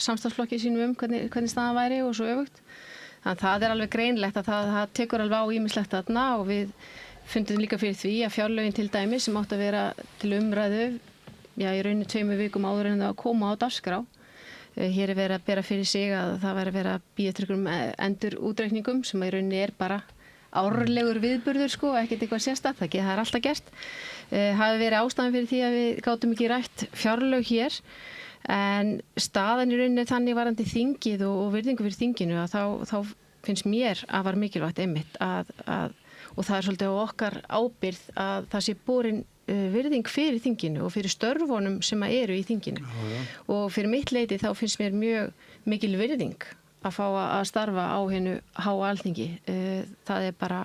samstarfsflokki sínum hvernig staðan væri og svo öfugt. Þannig að það er alveg greinlegt að það tekur alveg á ýmislegt þarna og við fundum líka fyrir því að fjárlögin til dæmis sem átti að vera til umræðu, já í rauninni 2 vikum áður en það að koma á dagskrá. Hér er verið að bera fyrir sig að það væri verið að býða eftir endur útreikningum sem í rauninni er bara árlegur viðburður sko, ekkert eitthvað sérstakt, það er alltaf gert. Hafi verið ástæðan fyrir því að við gátum ekki rætt fjárlög hér, en staðan í rauninni þannig varandi þingið og virðingu fyrir þinginu að þá finnst mér að var mikilvægt einmitt og það er svolítið á okkar ábyrgð að það sé borin virðing fyrir þinginu og fyrir störfunum sem eru í þinginu. Og fyrir mitt leyti þá finnst mér mjög mikil virðing að fá að starfa á hennu háa Alþingi. Það er bara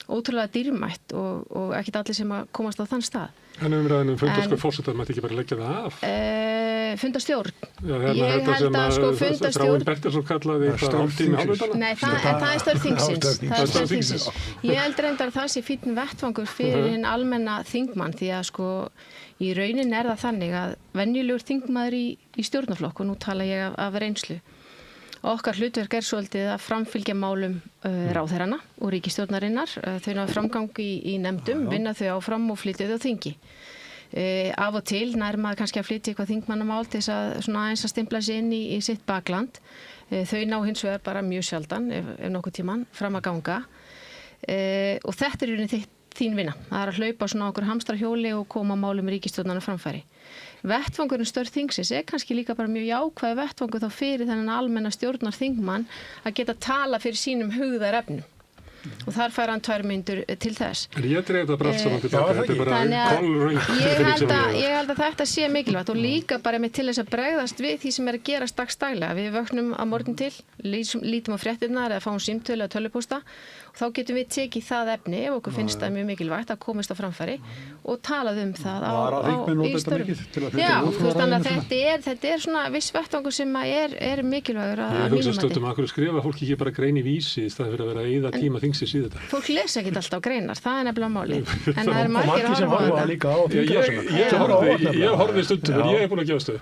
ótrúlega dýrmætt og ekkert allir sem að komast á þann stað. En umræðinu fundarstjórn forsetar mætti ekki bara leggja það af? Fundarstjórn. Já, ég held að sko fundarstjórn... Þráinn Bertelsson kallaði það hálftími hálfutana? Nei, það er störf þingsins. Ég held reyndar að það sé fínn vettvangur fyrir hinn almenna þingmann því að sko í raunin er það þannig að venjulegur þingmaður í stjórnarflokk og nú tala ég af reynslu. Okkar hlutverk er svolítið að framfylgja málum ráðherrana og ríkisstjórnarinnar. Þau náðu framgang í nefndum, vinna þau áfram og flytja þau á þingi. Af og til nær maður kannski að flytja eitthvað þingmannamál til þess að svona aðeins að stimpla sig inn í sitt bakland. Þau ná hins vegar bara mjög sjaldan, ef nokkuð tíman, fram að ganga. Og þetta er þín vinna. Það er að hlaupa svona okkur hamstrahjóli og koma málum ríkisstjórnarna framfæri. Vettvangurinn störf þingsins er kannski líka bara mjög jákvæð vettvangur þá fyrir þennan almenna stjórnar þingmann að geta tala fyrir sínum hugðarefnum. Og þar fær hann 2 mínútur til þess. En ég dreif þetta bara allt saman tilbaka, þetta er bara kolröng. Ég held að þetta sé mikilvægt og líka bara með til þess að bregðast við því sem er að gerast dagsdaglega. Við vöknum að morgun til, lítum á fréttirnar eða fáum símtölu eða tölvupósta og þá getum við tekið það efni ef okkur finnst það mjög mikilvægt að komast á framfæri og talað það í störfum. Já, þannig að þetta er svona viss vettvangur sem er mikilvægur að mínum mati. Ég hugsa stundum að hverju skrifa fólki ekki bara grein í Vísi í staðinn fyrir að vera að eyða tíma þingsins í þetta. Fólk lesa ekki alltaf greinar, það er nefnilega málið. En það er margir að horfa á þetta. Ég horfði stundum en ég er búin að gefast upp.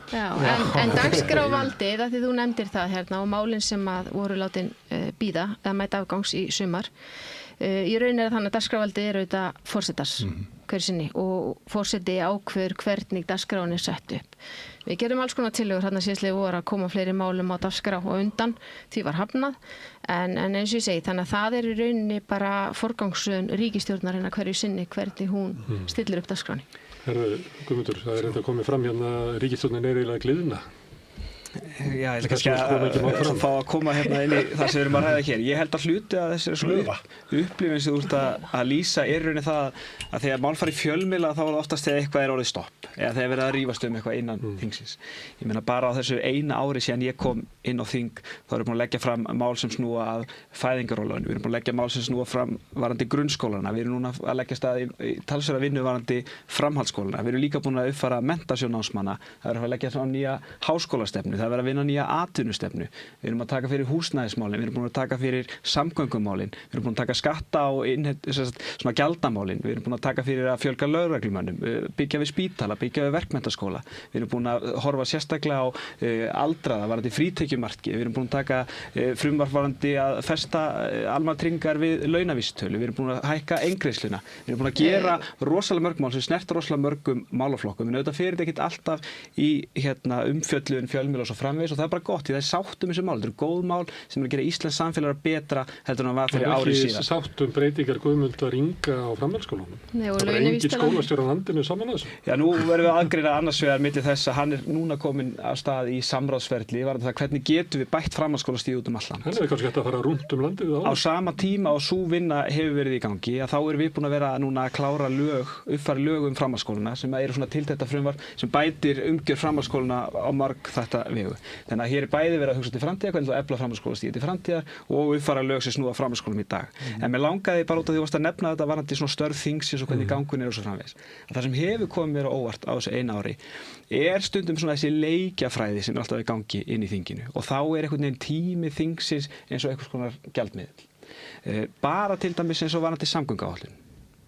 En dagskrávaldið, af því þú nefndir það hérna og málin sem voru látin bíða eða mæta afgangs í sumar. Í raun er þannig að dagskrávaldið er auðvitað forsetars hverju sinni og forseti ákveður hvernig dagskráin er sett upp. Við gerum alls konar tillögur hérna síðastliðið voru að koma fleiri málum á dagskrá og undan, því var hafnað, en eins og ég segi, þannig að það er í rauninni bara forgangsröðun ríkisstjórnarinnar hverju sinni, hvernig hún stillir upp dagskráni. Herðu, Guðmundur, það er þetta komið fram hérna, ríkisstjórnin er eiginlega gliðna. Já, ég ætla kannski að fá að koma hérna inn í það sem við erum að ræða hér. Ég held að hluti að þessari svona upplifin sem þú ert að lýsa er rauninni það að þegar mál fari í fjölmiðla þá er það oftast þegar eitthvað er orðið stopp eða þegar verið að rífast eitthvað innan þingsins. Ég meina bara á þessu eina ári síðan ég kom inn á þing þá erum við búin að leggja fram mál sem snúa að fæðingarorlofinu, við erum búin að leggja mál sem snúa fram varðandi grunnskólana, við erum núna að leggja stað í talsverða vinnu varðandi framhaldsskólana, við erum líka búin að uppfæra menntasjóð námsmanna, það er að leggja fram nýja háskólastefnu, það er að vinna nýja atvinnustefnu, við erum að taka fyrir húsnæðismálin, við erum búin að taka fyrir samgöngumálin, við erum búin að taka skatta og svona gjaldamálin, við erum búin að taka fyrir að fjölga lögreglumönnum, byggja við spítala, byggja við verkmenntaskóla, við erum búin að horfa sérstaklega á aldraða varðandi frítekjumarki, við erum búin að taka frumvarp varðandi að festa almannatryggingar við launavísitölu, við erum búin að hækka eingreiðsluna, við erum búin að gera rosalega mörg mál sem snerta rosalega mörgum málaflokkum, en auðvitað fer þetta ekkert alltaf í umfjöllun fjölmiðla og svo framvegis og það er bara gott, því það er sátt þessu mál, þetta eru góð mál sem er að gera Íslands samfélag betra heldur en það var fyrir ári síðan. Ekki sátt breytingar Guðmundar Inga á framhaldsskólanum. Það er engin skólastjóri á landinu saman að þessu. Já, nú verðum við að aðgreina annars vegar milli þess að hann er núna komin af stað í samráðsferli varðandi það hvernig getum við bætt framhaldsskólastig út út land. Hann er kannski hægt að fara rúnt landið á sama tíma og sú vinna hefur verið í gangi að þá erum við búin að vera núna að klára uppfæra lög framhaldsskólana sem eru svona til þetta frumvarp sem bætir umgjörð framhaldsskólana á marg þetta vegu. Þannig að hér er bæði verið að hugsa til framtíðar, hvernig þú efla framhaldsskólastigið til framtíðar og uppfæra lög sem snúa framhaldsskólum í dag. En mér langaði bara út af því að nefna þetta varðandi svona störf þingsins og hvernig gangun og svo framvegis. Það sem hefur komið mér á óvart á þessu eina ári er stundum svona þessi leikjafræði sem er alltaf í gangi inn í þinginu og þá er einhvern veginn tími þingsins eins og einhvers konar gjaldmiðill. Bara til dæmis eins og varðandi samgönguáætlun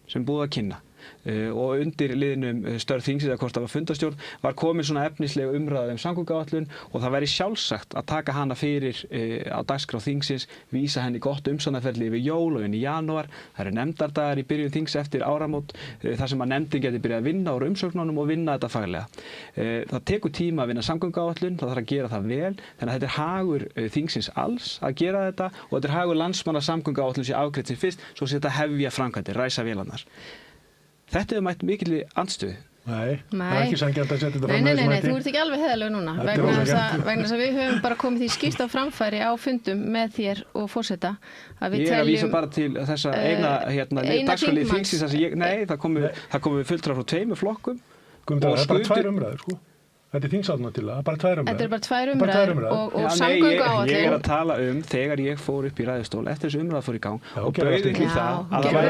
sem búið að kynna og undir liðnum störf þingsins eða hvort það var fundastjórn var komin svona efnislega umræða samgönguáætlun og það væri sjálfsagt að taka hana fyrir á dagskrá þingsins, vísa henni gott umsanaferli yfir jól og inn í janúar, það eru nefndardagar í byrjun þings eftir áramót þar sem að nefndin geti byrjað að vinna úr umsögnunum og vinna þetta faglega. Það tekur tíma að vinna samgönguáætlun, það þarf að gera það vel, þannig að þetta er hagur þingsins alls að gera þetta og þetta er hagur landsmanna samgönguáætlun sé afgreidd sem fyrst, svo sé þetta hefja framkvæmdir, ræsa vélarnar. Þetta hefur mætt mikilli andstöðu. Nei, það er ekki sanngjarnt að setja þetta fram. Nei, þú ert ekki alveg heiðarlegur núna. Vegna þess að við höfum bara komið því skýrt á framfæri á fundum með þér og forseta. Ég er að vísa bara til þessa eina dagskrárlið þingsins. Nei, það komu fulltrúar frá 2 flokkum. Það er bara 2 umræður, sko. Þetta er þingsáttmátillaga, bara 2 umræður. Þetta er bara 2 umræður og samgönguáætlun. Ég er að tala þegar ég fór upp í ræðustól eftir þessu umræða fór í gang og bauð ykkur það að það væri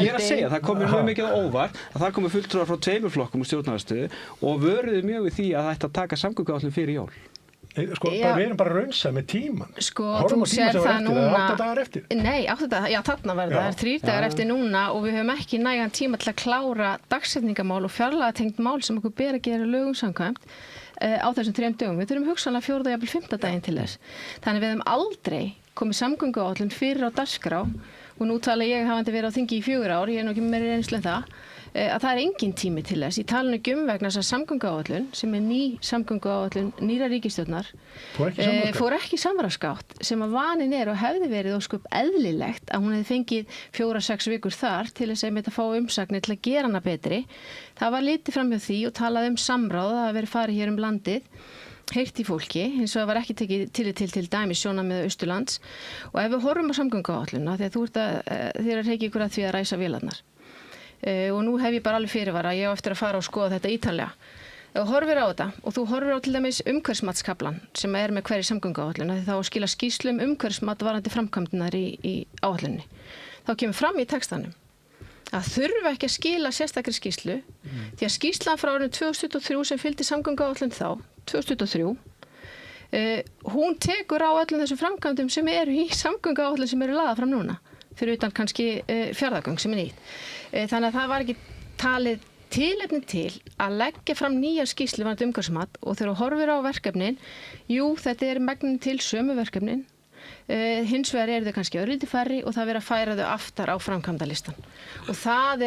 ég er að segja, það komur mjög mikið á óvart að það komu fulltrúar frá 2 flokkum úr stjórnarandstöðu og vöruðu mjög við því að það ætti að taka samgönguáætlun fyrir jól. Sko, við erum bara raunsa með tíman. Sko, þú sér það núna. 8 dagar eftir. Nei, 8 dagar, já, þarna var það. 3 dagar eftir núna og við höfum ekki nægan tíma til að klára dagsetningamál og fjárlagatengt mál sem okkur ber að gera lögum samkvæmt á þessum 3 dögum. Við þurfum hugsanlega 4. jafnvel 5. daginn til þess. Þannig við höfum aldrei komið samgönguáætlun fyrir á dagskrá og nú tala ég hafandi verið á þingi í 4 ár, ég er nú ekki meiri reynslu en það. Að það er engin tími til þess. Ég tala nú vegna þess að samgönguáætlun sem er ný samgönguáætlun nýra ríkisstjórnar fór ekki samráðsgátt sem að vanin er og hefði verið ósköp eðlilegt að hún hefði fengið 4-6 vikur þar til þess að fá umsagnir til að gera hana betri. Það var litið fram hjá því og talað samráð að það veri farið hér landið heyrt í fólki, eins og það var ekki tekið til dæmis sjónarmið Austurlands og ef við horfum á samgönguáætlunna þegar þér er ekki ykkur að því að ræsa vélarnar og nú hef ég bara alveg fyrirvara, ég á eftir að fara og skoða þetta ítarlega. Ef þú horfir á þetta og þú horfir á til dæmis umhverfismatskaflan sem er með hverju samgönguáætlun því þá skila skýrslum umhverfismat varðandi framkvæmdirnar í áætlunni. Þá kemur fram í textanum að þurfa ekki að skila sérstakri skýrslu því að skýrslan frá árinu 2023 sem fylgdi samgönguáætlun þá, 2023, hún tekur á öllum þessum framkvæmdum sem eru í samgönguáætlun sem eru lagðar fram núna. Fyrir utan kannski fjárðagöng sem er nýtt. Þannig að það var ekki talið tilefni til að leggja fram nýja skýrslu varðandi umhverfismat og þegar þú horfir á verkefnin, jú, þetta er megnin til sömu verkefnin, hins vegar eru þau kannski örlítið færri og það verið að færa þau aftar á framkvæmdalistan og það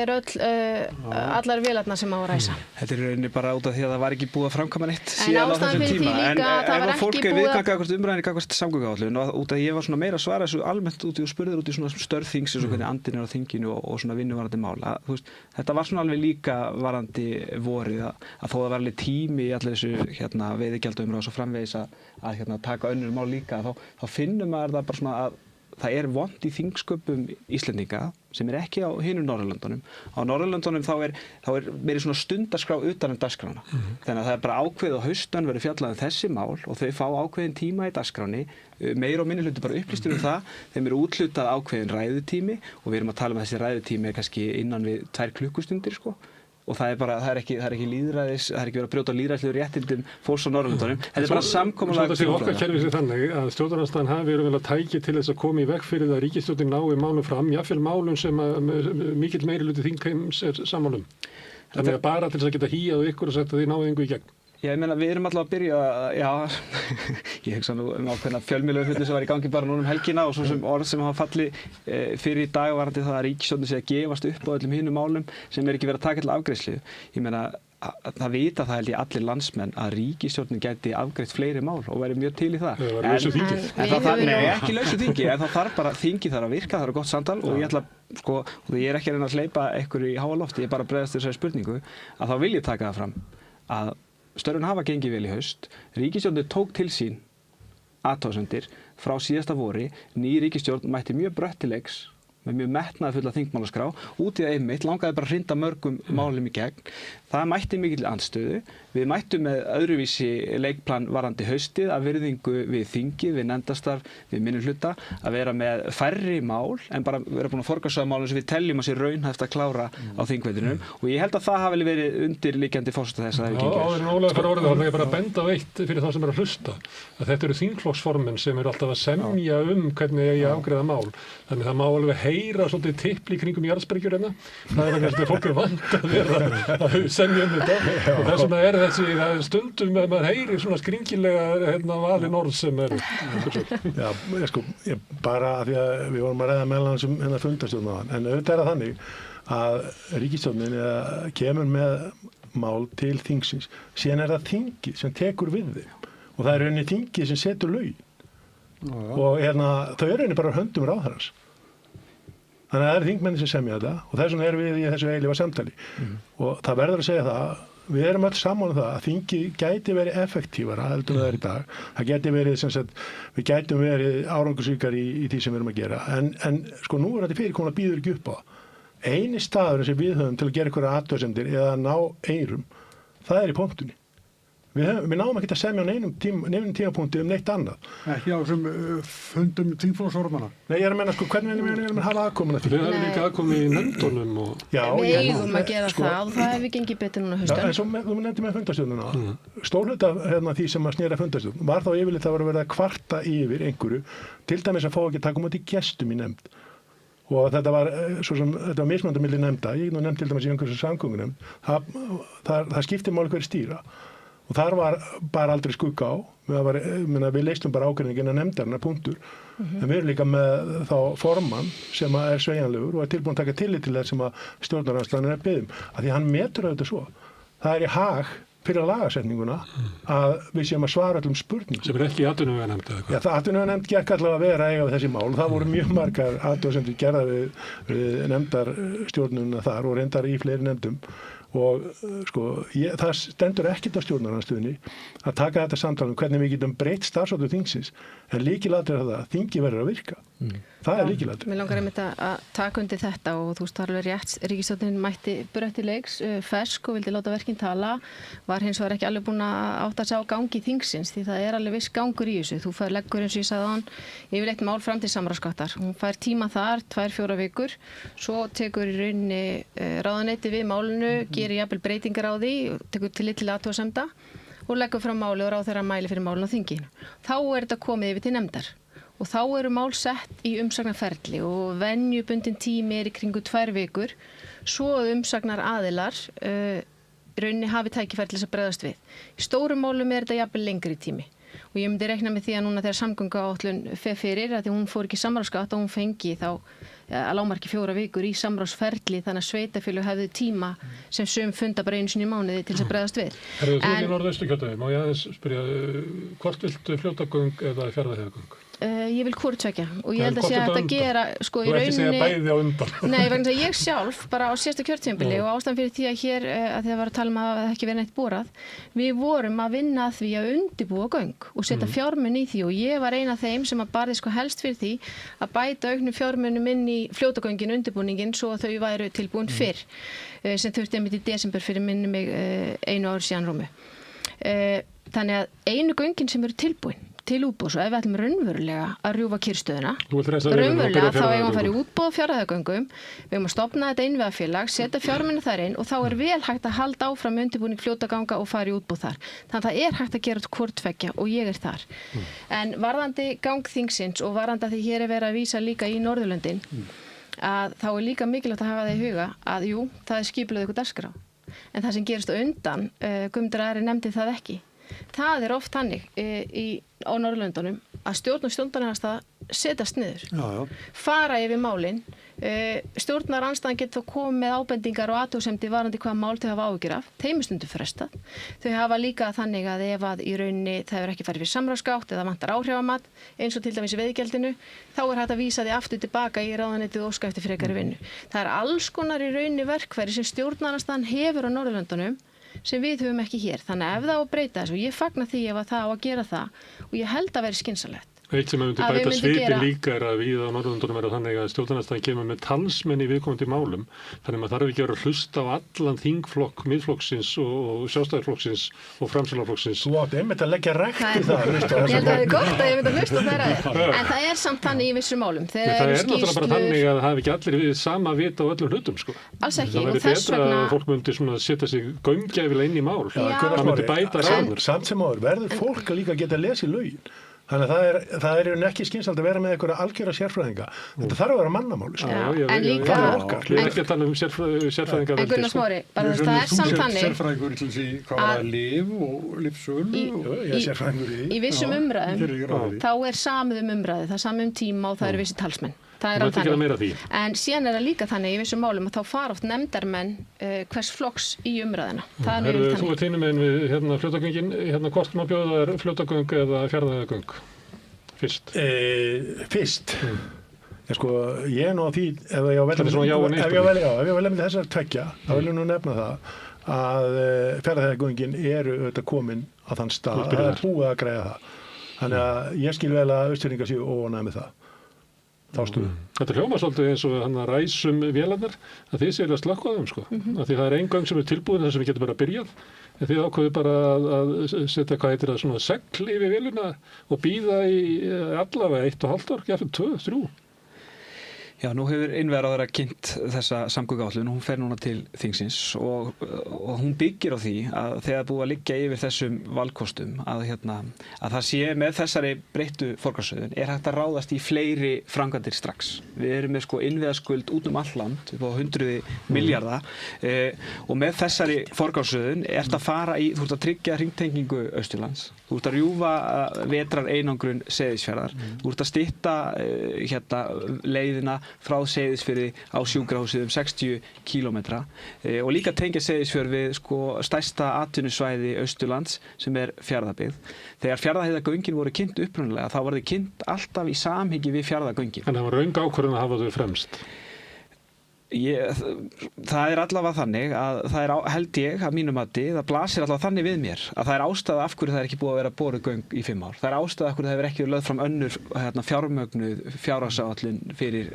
allar vélarnar sem á að ræsa. Þetta er rauninni bara út af því að það var ekki búið að framkvæma neitt En síðan á ástæðan þessum fyrir því tíma. líka að það var ef fólk ekki er búið að- viðkvæmt gagnvart umræðunni gagnvart samgönguáætlun og út af ég var svona meira að svara þessu almennt út í og spurður út í svona störf þingsins og hvernig andinn er á þinginu og svona vinnuvarandi mál. Þú veist, þetta var svona alveg líka varandi vorið að þó það var alveg tími í allir þessu veiðigjaldumræðu og svo framvegis að taka önnur mál líka þá finnum maður það bara svona að það er vont í þingsköpum Íslendinga sem er ekki á hinum Norðurlöndunum. Á Norðurlöndunum þá er meiri svona stundaskrá utan dagskrána. Þannig að það er bara ákveðið á haustan verið fjallað þessi mál og þau fá ákveðin tíma í dagskráni, meira og minni hluti bara upplýstur það, þeim er úthlutað ákveðin ræðutími og við erum að tala um að þessi ræðutími er kannski innan við 2 klukkustundir sko. Og það er ekki lýðræðis, það er ekki verið að brjóta lýðræðislegum réttindum fólks á Norðurlöndunum. Þetta er bara samkomulag. Svo okkar kerfið sér þannig að stjórnarandstaðan hafi verið vel að tæki til þess að koma í veg fyrir það að ríkisstjórnin nái málum fram, jafnvel málum sem mikill meirihluti þingheims er sammála um. Þannig að bara til þess að geta hýjað og ykkur og setja því náðu engu í gegn. Já, ég meina, við erum alltaf að byrja, ég hugsa nú ákveðna fjölmiðlegu hluti sem var í gangi bara núna helgina og svo sem orð sem hafa fallið fyrir í dag varandi það að ríkisstjórnin sé að gefast upp á öllum hinum málum sem er ekki verið að taka til afgreiðslu. Ég meina, það vita það held ég allir landsmenn að ríkisstjórnin gæti afgreitt fleiri mál og verið mjög til í það. Það var lausu þingið. Nei, ekki lausu þingið, en það þarf bara, þingið þarf að virka, það er gott samtal og ég ætla sko, ég er ekki að reyna að hleypa einhverju í háa lofti, ég er bara að bregðast þessari spurningu að þá vil ég taka það fram að störfin hafa gengið vel í haust. Ríkisstjórnin tók til sín athugasemdir frá síðasta vori. Ný ríkisstjórn mætti mjög brött til leiks með mjög metnaðarfulla þingmálaskrá út í það einmitt, langaði bara að hrinda mörgum málum í gegn. Það mætti mikill andstöðu. Við mættum með öðruvísi leikplan varandi haustið að virðingu við þingið, við nefndastarf, við minnihluta, að vera með færri mál en bara vera búin að forgangsraða málum sem við teljum að sé raunhæft að klára á þingveldinum og ég held að það hafi verið undirliggjandi forseta þess að það hefur gengið. Áður en Ólafur fara orðið, þannig að bara benda á eitt fyrir þá sem er að hlusta, að þetta eru þingflokksformenn sem eru alltaf að semja hvernig eigi að afgreiða mál. Þannig það má alveg heyra svolítið tipli kringum jarðsprenggjur hérna. Það er vegna að fólk er vant að vera að semja þetta og þess vegna er þessi stundum að maður heyri svona skringilega valin orð sem eru. Já, sko, bara að því að við vorum að ræða meðal hans fundarstjórn á hann, en auðvitað er það þannig að ríkisstjórnin kemur með mál til þingsins, síðan er það þingið sem tekur við þeim og það er rauninni þingið sem setur lögin og þau eru rauninni bara höndum ráðherrans. Þannig að það eru þingmenni sem semja þetta og þess vegna erum við í þessu eilífa samtali og það verður að segja það, við erum öll saman það að þingið gæti verið effektífara heldur en það er í dag. Það gæti verið, við gætum verið árangursríkar í því sem við erum að gera en sko nú er þetta fyrirkomulag býður ekki upp á. Eini staðurinn sem við höfum til að gera einhverja athugasemdir eða ná eyrum, það er í pontunni. Við náum ekki að semja á neinum tímapunkti neitt annað. Ekki á þessum fundum þingflokksformanna. Nei, ég er að menna sko hvernig við hafa aðkomuna því. Við hefum líka aðkomi í nefndunum og... Já, við eigum að gera það og það hefur gengið betur núna haustan. En svo þú nefndi með fundarstjórnuna. Stór hluta því sem að snera fundarstjórn var þá yfirleitt að vera að kvarta yfir einhverju, til dæmis að fá ekki að taka móti gestum í nefnd. Og þetta var mismunandi milli nefnda. Ég nefndi til dæmis í einhversu samgöngunefnd. Það skipti máli hverju stýra. Og þar var bara aldrei skugga á. Við leystum bara ákveðningina nefndarinnar, punktur. En við erum líka með þá formann sem er sveigjanlegur og er tilbúin að taka tillit til þess sem að stjórnarandstaðan er að biðja um. Af því hann metur auðvitað svo. Það er í hag fyrir lagasetninguna að við séum að svara öllum spurningum. Sem er ekki í atvinnuveganefnd eða hvað? Já, atvinnuveganefnd gekk allavega að vera eiga við þessi mál. Það voru mjög margar athugasemdir gerðar við nefndarstjórnuna þar og reyndar í fleiri nefndum. Og sko, það stendur ekkert á stjórnarandstöðunni að taka þetta samtal hvernig við getum breytt starfsháttum þingsins en lykilatriði er það að þingi verður að virka. Það er lykilatriði. Mér langar einmitt að taka undir þetta og þú veist, það er alveg rétt, ríkisstjórnin mætti brötti leiks, fersk og vildi láta verkin tala, var hins vegar ekki alveg búin að átta sig á gangi þingsins því það er alveg viss gangur í þessu. Þú fær leggur eins og ég sagði á hann yfirleitt mál fram til samráðsgáttar. Hún fær tíma þar, 2-4 vikur, svo tekur í rauninni ráðuneyti við málinu, gerir jafnvel breytingar á því, tekur tillit til athugasemda og leggur fram máli og ráðherra mæli fyrir málinu á þinginu. Þá er þetta komið yfir til nefndar og þá eru mál sett í umsagnarferli og venjubundin tími er í kringu 2 vikur svo umsagnar aðilar rauninni hafi tækifæri til þess að bregðast við. Í stórum málum er þetta jafnvel lengri tími og ég myndi rekna með því að núna þegar samgönguáætlun fer fyrir að því hún fór ekki samráðsgátt og hún fengi þá að lágmarki 4 vikur í samráðsferli þannig að sveitarfélög hefðu tíma sem sum funda bara einu sinni í mánuði til þess að bregðast við. Herðu þú ekki Norðausturkjördæmi, má ég aðeins spyrja, hvort viltu fljótagöng eða Fjarðarheiðargöng? Ég vil hvort tvekja og ég held að sé að þetta gera sko í rauninni... Þú ert ekki segja bæði á undan. Nei, vegna þess að ég sjálf bara á síðasta kjörtímabili og ástæðan fyrir því að hér að þið var að tala að það ekki verið neitt borað, við vorum að vinna að því að undirbúa göng og setja fjármunn í því og ég var ein af þeim sem að barði sko helst fyrir því að bæta auknum fjármunum inn í fljótagöngin undirbúningin svo að þau væru tilbúin fyrr sem þurfti einmitt í desember fyrir minni mig 1 ár síðan rúmi. Þannig að einu göngin sem eru tilbúin til útboðs og ef við ætlum raunverulega að rjúfa kyrrstöðuna, raunverulega þá eigum að fara í útboð á Fjarðarheiðargöngum, við eigum að stofna þetta innviðafélag, setja fjármuni þar inn og þá er vel hægt að halda áfram undirbúning fljótaganga og fara í útboð þar. Þannig að það er hægt að gera hvort tveggja og ég er þar. En varðandi gang þingsins og varðandi að því hér er verið að vísa líka í Norðurlöndin, að þá er líka mikilvægt að hafa það í huga að jú, það er skipulagt ykkur dagskrá. En það sem gerist á undan, Guðmundur Ari nefndi það ekki. Það er oft hannig á Norðurlöndunum að stjórn og stjórnarandstaða setjast niður, fara yfir málin, stjórnarandstaðan getur þá komið með ábendingar og athugasemdir varðandi hvaða mál þau hafa áhyggjur af, þeim er stundum frestað. Þau hafa líka þannig að ef að í rauninni það hefur ekki farið fyrir samráðsgátt eða vantar áhrifamat, eins og til dæmis í veiðigjaldinu, þá er hægt að vísa því aftur tilbaka í ráðuneytið og óska eftir frekari vinnu. Það er alls konar í rauninni verkfæri sem stjórnarandstaðan hefur á Norðurlöndunum sem við höfum ekki hér. Þannig að ef það á að breyta þessu og ég fagna því ef að það á að gera það og ég held að vera skynsamlegt. Eitt sem myndi bæta svipin líka er að við á Norðurlöndunum er þannig að stjórnarandstaðan kemur með talsmenn í viðkomandi málum. Þannig að maður þarf ekki að vera að hlusta á allan þingflokk, Miðflokksins og Sjálfstæðisflokksins og Framsóknarflokksins. Þú átti einmitt að leggja rækt í það. Ég held að það er gott að ég myndi að hlusta þær að þér. En það er samt þannig í vissum málum. Það er náttúrulega bara þannig að það hafi ekki allir sama vit á öllum hlutum, sko. Alls ekki. Það væri betra að fólk myndi svona setja sig gaumgæfilega inn í mál. Það myndi bæta saman. Samt sem áður verður fólk að líka geta að lesa í lögin. Þannig að það er ekki skynsamlegt að vera með einhverja algjöra sérfræðinga. Þetta þarf að vera mannamáli. En líka... Ég er ekki að tala sérfræðinga. En Gunnar Smári, bara það er samt þannig... Sérfræðingur til því hvað var líf og lífsölu. Ég er sérfræðingur í vissum umræðum, þá er samið umræði, það er samið tíma og það eru vissi talsmenn. Það er alveg þannig. En síðan er það líka þannig í vissum málum að þá fara oft nefndarmenn hvers flokks í umræðina. Þú ert hinum meginn við fljótagöngin, hvort má bjóða þær fljótagöng eða Fjarðarheiðargöng? Fyrst. Fyrst. Ég er nú á því, ef ég á velja með þessar tveggja, þá vil ég nú nefna það að Fjarðarheiðargöngin eru auðvitað komin á þann stað, það er búið að græja það. Þannig að ég skil vel að Austfirðingar séu óánægðir með það. Þetta hljómar svolítið eins og hann að ræsum vélarnar að þið séu að slökkva þeim, sko. Af því það er ein göng sem er tilbúin þar sem við getum bara byrjað. En þið ákveðu bara að setja hvað heitir það svona segl yfir vélina og bíða í allavega 1,5 ár, jafnvel 2, 3. Já, nú hefur innviðaráðherra kynnt þessa samgönguáætlun, hún fer núna til þingsins og hún byggir á því að þegar búið að liggja yfir þessum valkostum að það sé með þessari breyttu forgangsröðun er hægt að ráðast í fleiri framkvæmdir strax. Við erum með innviðaskuld út um all land upp á 100 milljarða og með þessari forgangsröðun ert að fara í, þú ert að tryggja hringtengingu Austurlands, þú ert að rjúfa vetrar einangrun Seyðisfjarðar, þú ert að stytta leiðina frá Seyðisfirði á sjúkrahúsið 60 kílómetra og líka tengja Seyðisfjörð við stærsta atvinnusvæði Austurlands sem er Fjarðabyggð. Þegar Fjarðarheiðargöngin voru kynnt upprunalega þá var þau kynnt alltaf í samhengi við Fjarðargöngin. En það var röng ákvörðun að hafa þau fremst? Það er allavega þannig að það er, held ég, að mínum mati, það blasir allavega þannig við mér að það er ástæða af hverju það er ekki búið að vera boruð göng í 5 ár. Það er ástæða af hverju það hefur ekki lögð fram önnur fjármögnuð fjárhagsáætlun fyrir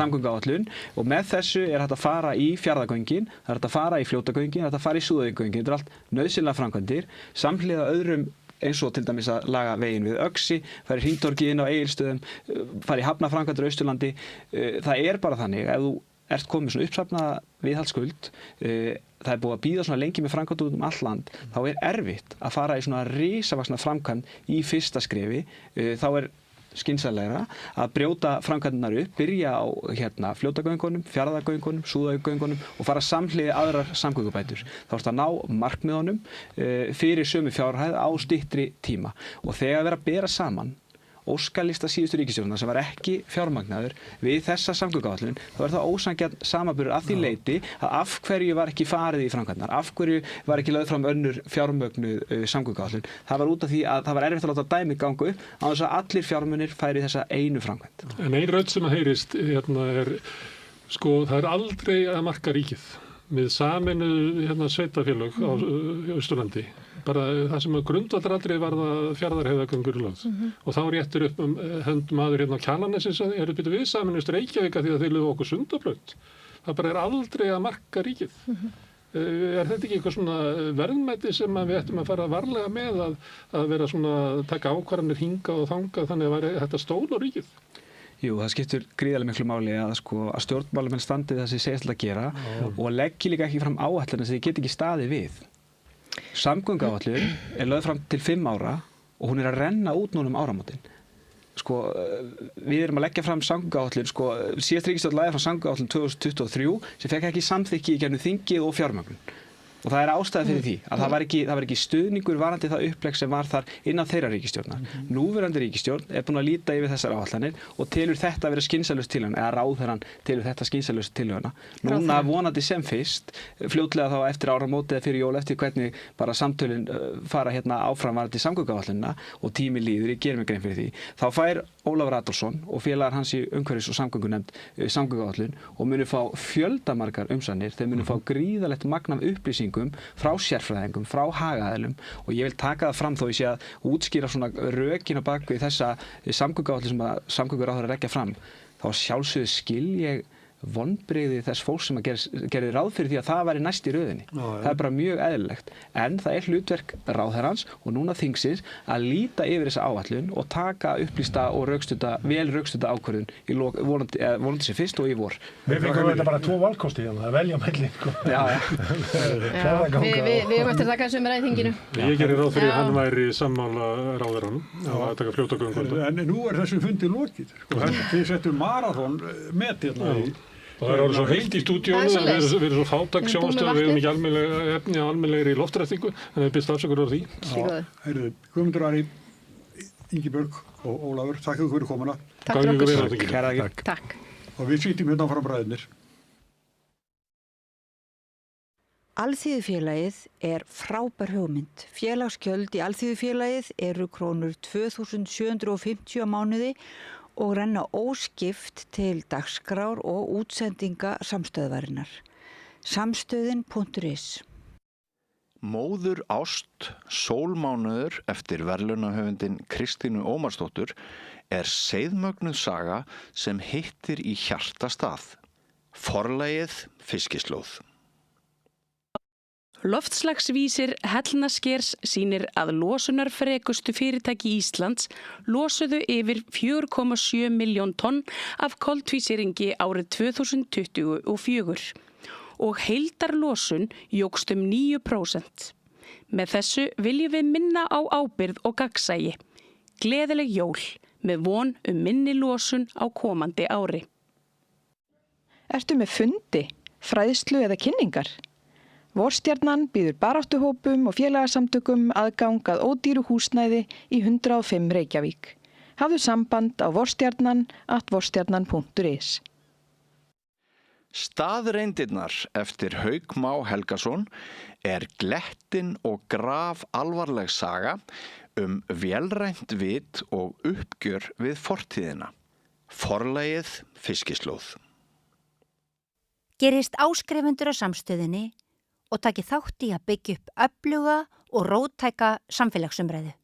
samgönguáætlun og með þessu er hægt að fara í Fjarðargöngin, það er hægt að fara í Fljótagöngin, það er hægt að fara í Súðavíkurgöngin, þetta er allt nauðsynlegar framkvæmdir, samhliða öðrum eins og til dæmis að laga veginn við Öxi, fara í hringtorgið inn á Egilsstöðum, fara í hafnarframkvæmdir á Austurlandi. Það er bara þannig, ef þú ert komið svona uppsafnaða viðhaldsskuld, það er búið að bíða svona lengi með framkvæmd út um all land, þá er erfitt að fara í svona risavaxna framkvæmd í fyrsta skrefi, þá er skynsamlegra að brjóta framkvæmdirnar upp, byrja á fljótagöngunum, fjarðagöngunum, súðagöngunum og fara samhliða aðrar samgöngubætur. Þá ertu að ná markmiðunum fyrir sömu fjárhæð á styttri tíma og þegar vera að bera saman óskalista síðustu ríkisstjórnar sem var ekki fjármagnaður við þessa samgönguáætlun, þá það ósanngjarn samanburður að því leyti að af hverju var ekki farið í framkvæmdirnar, af hverju var ekki lögð fram önnur fjármögnuð samgönguáætlun. Það var út af því að það var erfitt að láta dæmið ganga upp á þess að allir fjármunir færi í þessa einu framkvæmd. En ein rödd sem að heyrist það er aldrei að marka ríkið með sameinuð sveitafélög á Austurlandi. Bara það sem að grundvallaratriði var það Fjarðarheiðargöngur lögð. Og þá réttir upp hönd maður á Kjalarnesi sem eru við sameinust Reykjavík því að þeir lögðu okkur Sundabraut. Það bara er aldrei að marka ríkið. Er þetta ekki eitthvað svona verðmæti sem við ættum að fara varlega með að vera svona taka ákvarðanir hingað og þangað þannig að væri þetta stóla ríkið? Jú, það skiptur gríðarlega miklu máli að stjórnmálamenn standi það sem segist að gera og leggi líka ekki fram áætlun sem þið get ekki staðið við. Samgönguáætlun er lögð fram til 5 ára og hún er að renna út núna áramótin. Við erum að leggja fram samgönguáætlun, síðast ríkisstjórn lagði fram samgönguáætlun 2023 sem fekk ekki samþykki í gegnum þingið og fjármögnun. Og það er ástæða fyrir því að það var ekki stuðningur varandi það upplegg sem var þar innan þeirra ríkisstjórnar. Núverandi ríkisstjórn er búin að líta yfir þessar áætlanir og telur þetta að vera skynsamlegust tilhögun eða ráðherrann telur þetta skynsamlegust tilhöguna. Núna vonandi sem fyrst, fljótlega þá eftir áramótið eða fyrir jól eftir hvernig bara samtölin fara áfram varandi samgönguáætlunina og tími líður, ég gerir mig grein fyrir því. Þá fær Ólafur Adolfsson og félagar hans í umhverfis- og samgöngunefnd samgönguáætlun og munu fá fjöldamargar umsagnir, þeir munu fá gríðarlegt magn af upplýsingum frá sérfræðingum, frá hagaðilum og ég vil taka það fram þó ég sé að útskýra svona rökin á bakvið þessa samgönguáætlun sem að samgönguráðherra leggja fram. Þá sjálfsögðu skil ég vonbrigði þess fólks sem að gerði ráð fyrir því að það væri næst í röðinni. Það er bara mjög eðlilegt. En það er hlutverk ráðherrans og núna þingsins að líta yfir þessa áætlun og taka upplýsta og vel rökstudda ákvörðun í vonandi sér fyrst og í vor. Við fengum þetta bara 2 valkosti hérna, að velja melli. Við höfum eftir það kannski ræði þinginu. Ég gerir ráð fyrir að hann væri sammála ráðherranum að taka fljótagöngu. En nú er þessum fundi lokið. Þið settum marathon met hérna í og það er orðið svo heilt í stúdíónu, við erum svo fátæk sjónvarpsstöð, við erum ekki efni á almennilegri loftræstingu, en við byrst afsökur á því. Guðmundur Ari, Ingibjörg og Ólafur, takk fyrir komuna. Takk fyrir okkur. Takk. Og við sýtum hérna fram bræðinir. Alþýðufélagið er frábær hugmynd. Félagsgjöld í Alþýðufélagið eru krónur 2.750 á mánuði og renna óskipt til dagskrár og útsendinga samstöðvarinnar. Samstöðin.is Móður ást, sólmánuður eftir verðlaunahöfundinn Kristínu Ómarsdóttur er seiðmögnuð saga sem hittir í hjartastað. Forlagið Fiskislóð. Loftslagsvísir Hellnaskers sýnir að losunarfrekustu fyrirtæki Íslands losuðu yfir 4,7 milljón tonn af koltvísýringi árið 2024 og heildarlosun jókst 9%. Með þessu viljum við minna á ábyrgð og gagnsæi. Gleðileg jól með von minni losun á komandi ári. Ertu með fundi, fræðslu eða kynningar? Vorstjarnan býður baráttuhópum og félagasamtökum aðgang að ódýru húsnæði í 105 Reykjavík. Hafðu samband á vorstjarnan@vorstjarnan.is. Staðreyndirnar eftir Hauk Má Helgason er glettin og graf alvarleg saga vélrænt vit og uppgjör við fortíðina. Forlagið Fiskislóð. Gerist áskrifendur á samstöðinni og taki þátt í að byggja upp öfluga og róttæka samfélagsumræðu.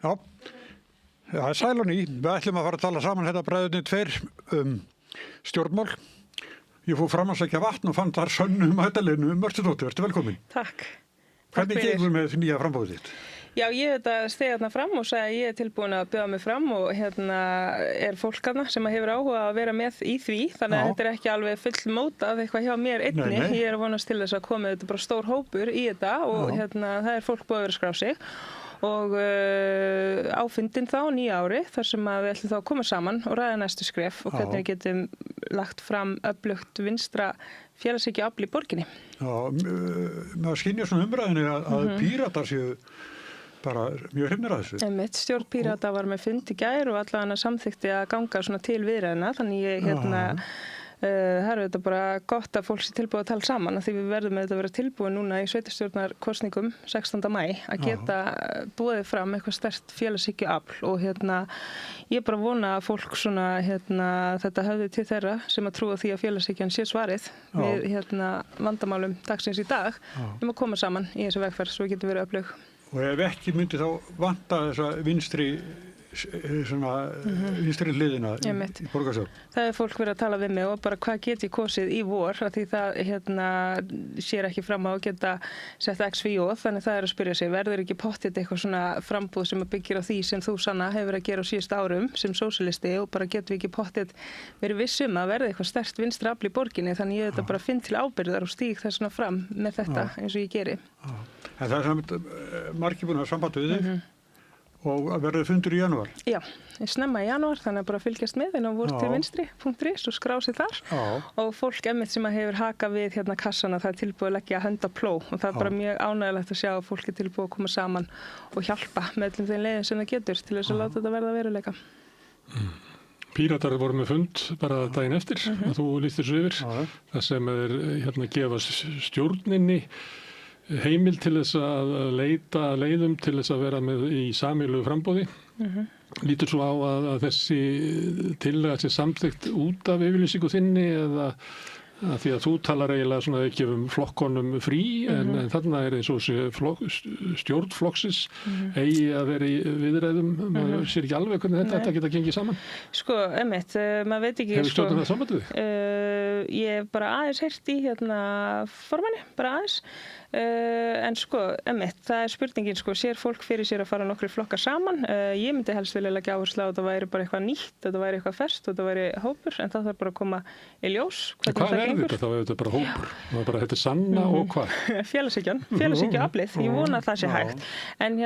Já, það er sæl og ný. Við ætlum að fara að tala saman hérna bræðurnir tveir stjórnmál. Ég fór fram að sækja vatn og fann þar Sönnu Magdalenu Mörtudóttir. Vertu velkomin. Takk. Hvernig gengur með nýja frambóðið þitt? Já, ég stegi þarna fram og sagði að ég er tilbúin að bjóða mig fram og hérna er fólk þarna sem hefur áhuga að vera með í því. Þannig að þetta er ekki alveg full mótað eitthvað hjá mér einni. Nei. Ég er að vonast til þess að koma þetta bara stór hópur í þetta og hérna það er fólk búið að vera að skrá sig. Og á fundin þá nýja ári þar sem að við ætlum þá að koma saman og ræða næstu skref og hvernig við getum lagt fram öflugt vinstra félagshyggjuafl í borginni. Já, maður skynjar svona umræðinni að Píratar séu bara mjög hrifnir að þessu. Einmitt, stjórn Pírata var með fund í gær og allavega samþykti að ganga svona til viðræðina, þannig ég það er þetta bara gott að fólk sé tilbúið að tala saman af því við verðum að vera tilbúið núna í sveitarstjórnarkosningum 16. maí að geta búið fram eitthvað sterkt félagshyggjuafl og ég bara vona að fólk svona þetta höfði til þeirra sem að trúa því að félagshyggjan sé svarið við vandamálum dagsins í dag að koma saman í þessu vegferð svo við getum verið öflug. Og ef ekki myndi þá vanta þessa vinstri hliðina í borgarstjórn. Það er fólk verið að tala við mig og bara hvað get ég kosið í vor af því það sér ekki fram á að geta sett X við J þannig það er að spyrja sig verður ekki pottið eitthvað svona frambúð sem byggir á því sem þú Sanna hefur að gera á síðust árum sem sósíalisti og bara getum við ekki pottið verið vissum að verði eitthvað sterkt vinstra afl í borginni þannig ég þetta bara finn til ábyrgðar og stíg þess fram með þetta eins og ég geri. En það er samt margir búin að samband við þig og verður fundur í janúar? Já, snemma í janúar, þannig að bara fylgjast með inn á vortilvinstri.is og skrá sig þar og fólk einmitt sem hefur hakað við kassana það er tilbúið að leggja hönd á plóg og það er bara mjög ánægilegt að sjá að fólk er tilbúið að koma saman og hjálpa með öllum þeim leiðum sem það getur til þess að láta þetta verða veruleika. Píratar voru með fund bara daginn eftir að þú lýstir svo yfir það sem er gefa stjórninni heimil til þess að leita leiðum til þess að vera með í sameiginlegu framboði. Lítur svo á að þessi tillaga sé samþykkt út af yfirlýsingu þinni eða að því að þú talar eiginlega svona ekki flokkonum frí en þarna er eins og stjórn flokksins eigi að vera í viðræðum maður sér ekki alveg hvernig þetta geta gengið saman. Sko, einmitt, maður veit ekki Hefur stjórnin það sambandið? Ég hef bara aðeins heyrt í formanni, bara aðeins en sko, einmitt, það er spurningin sko, sér fólk fyrir sér að fara nokkri flokkar saman ég myndi helst vilja leggja áherslu á að þetta væri bara eitthvað nýtt, þetta væri eitthvað ferskt og þetta væri hópur, en það þarf bara að koma í ljós hvernig það gengur. Hvað er þetta þá ef þetta er bara hópur? Það er bara þetta Sanna og hvað? Félagshyggjuaflið, ég vona að það sé hægt en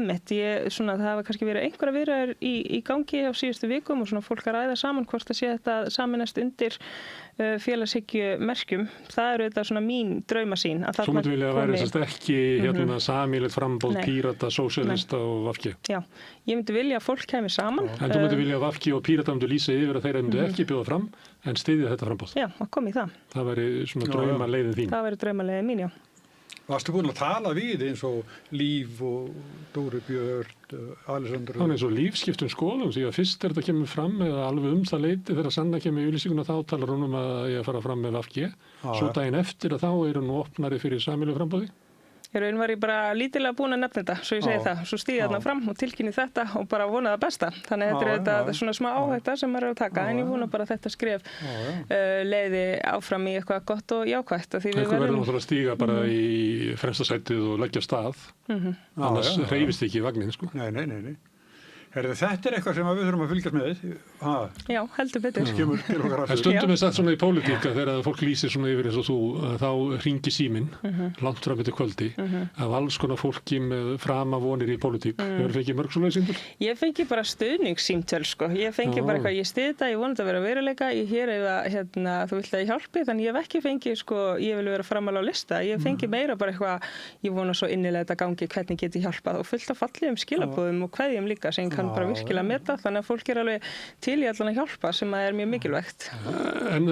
einmitt, það hafa kannski verið einhverja viðræður í gangi á síðustu vikum og svona fólk að ræða saman hvort það sé þetta saminast undir félagshyggjumerkjum, það eru þetta svona mín draumasýn að Svo myndi vilja að væri þess ekki sameiginlegt frambóð Pírata, sósíalista og VG. Já, ég myndi vilja að fólk kæmi saman. En þú myndi vilja að VG og Pírata myndu lýsa yfir að þeirra myndu ekki bjóða fram en styðja þetta frambóð. Já, að koma í það. Það væri svona draumaleiðin þín. Það væri draumaleiðin mín, já. Varstu búin að tala við eins og Líf og Dóri Björn, Alexander? Það er eins og Líf skiptum skoðum því að fyrst þetta kemur fram eða alveg það leiti þegar Sanna kemur í yfirlýsinguna þá talar hún að ég að fara fram með VG. Svo daginn eftir að þá er hún opnari fyrir sameiginlegu framboði. Í raun var ég bara lítilega búin að nefna þetta, svo ég segi það. Svo stíði þarna fram og tilkynni þetta og bara vona það besta. Þannig að þetta er svona smá áhætta sem maður er að taka, en ég vona bara að þetta skref leiði áfram í eitthvað gott og jákvætt. Eitthvað verður náttúrulega að stíga bara í fremstasætið og leggja stað, annars hreyfist ekki vagnin, sko. Nei. Þetta er eitthvað sem við þurfum að fylgjast með. Já, heldur betur. En stundum er þetta svona í pólitík að þegar fólk lýsir svona yfir eins og þú, þá hringi síminn langt fram eftir kvöldi af alls konar fólki með framavonir í pólitík. Hefur fengið mörg svona símtöl? Ég fengi bara stuðningssímtöl, sko. Ég fengi bara eitthvað, ég styð þetta, ég vonandi að vera veruleika, ég hér eða þú vilt að ég hjálpi, þannig ég hef ekki fengið, sko, ég vil vera framála á lista. Ég fengi meira bara eitthvað, ég vona svo innilega þetta gangi, hvernig get ég hjálpað og fullt af fallegum skilaboðum og kveðjum líka sem kann bara virkilega meta, þannig að fólk er alveg til í allan að hjálpa sem að er mjög mikilvægt. En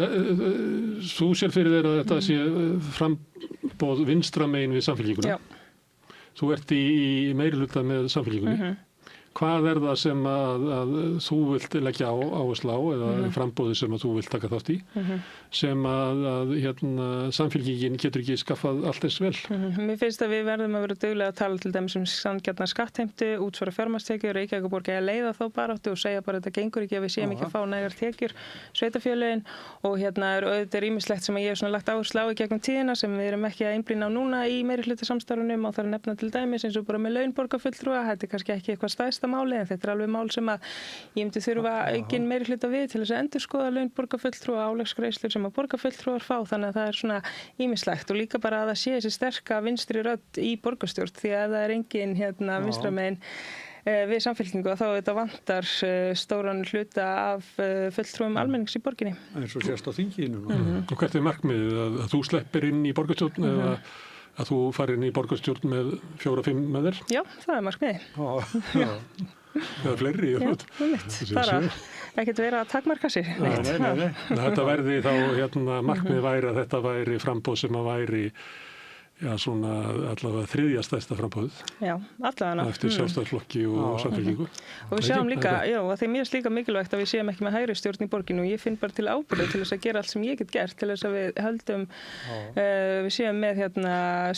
þú sér fyrir þér að þetta sé framboð vinstra megin við Samfylkinguna. Já. Þú ert í meirihluta með Samfylkingunni. hvað það sem að þú vilt leggja áherslu á eða frambóði sem að þú vilt taka þátt í sem að samfélkingin getur ekki skaffað allt þess vel. Mér finnst að við verðum að vera duglega að tala til dæmis sanngjarna skattheimtu, útsvara fjármagnstekjur, Reykjavíkurborg að leiða þá baráttu og segja bara þetta gengur ekki að við séum ekki að fá nægar tekjur sveitarfélögin og auðvitað er ýmislegt sem ég hef svona lagt áherslu á í gegnum tíðina sem við erum ekki að einblína á núna í meirihluta samstarfunum og það er nefna til dæmis eins og bara með laun borgarfulltrúa, þetta er kannski ekki eitthvað stærsta máli en þetta er alveg mál sem að ég myndi þurfa aukinn meirihluta við til þess að endurskoða laun borgarfulltrúa, álagsgreiðslur sem að borgarfulltrúar fá þannig að það er svona ýmislegt og líka bara að það sé þessi sterka vinstri rödd í borgarstjórn því að það er engin vinstramegin við samfélkingu og þá þetta vantar stóran hluta af fulltrúum almennings í borginni. Eins og sérst á þinginu. Og hvert er markmiðið að þú sleppir inn í borgarstjórn eða að þú farir inn í borgarstjórn með 4-5 með þér? Já, það er markmiðið. Eða fleiri. Það er ekkert verið að takmarka sig. Nei. Þetta verði þá markmiðið væri að þetta væri frambóð sem að væri svona allavega þriðja stærsta frambóðið. Já, allavega. Eftir Sjálfstæðisflokki og Samfylkingu. Og við sjáum líka, að þeim er líka mikilvægt að við séum ekki með hægri stjórn í borginu og ég finn bara til ábyrgð til þess að gera allt sem ég get gert til þess að við höldum, við séum með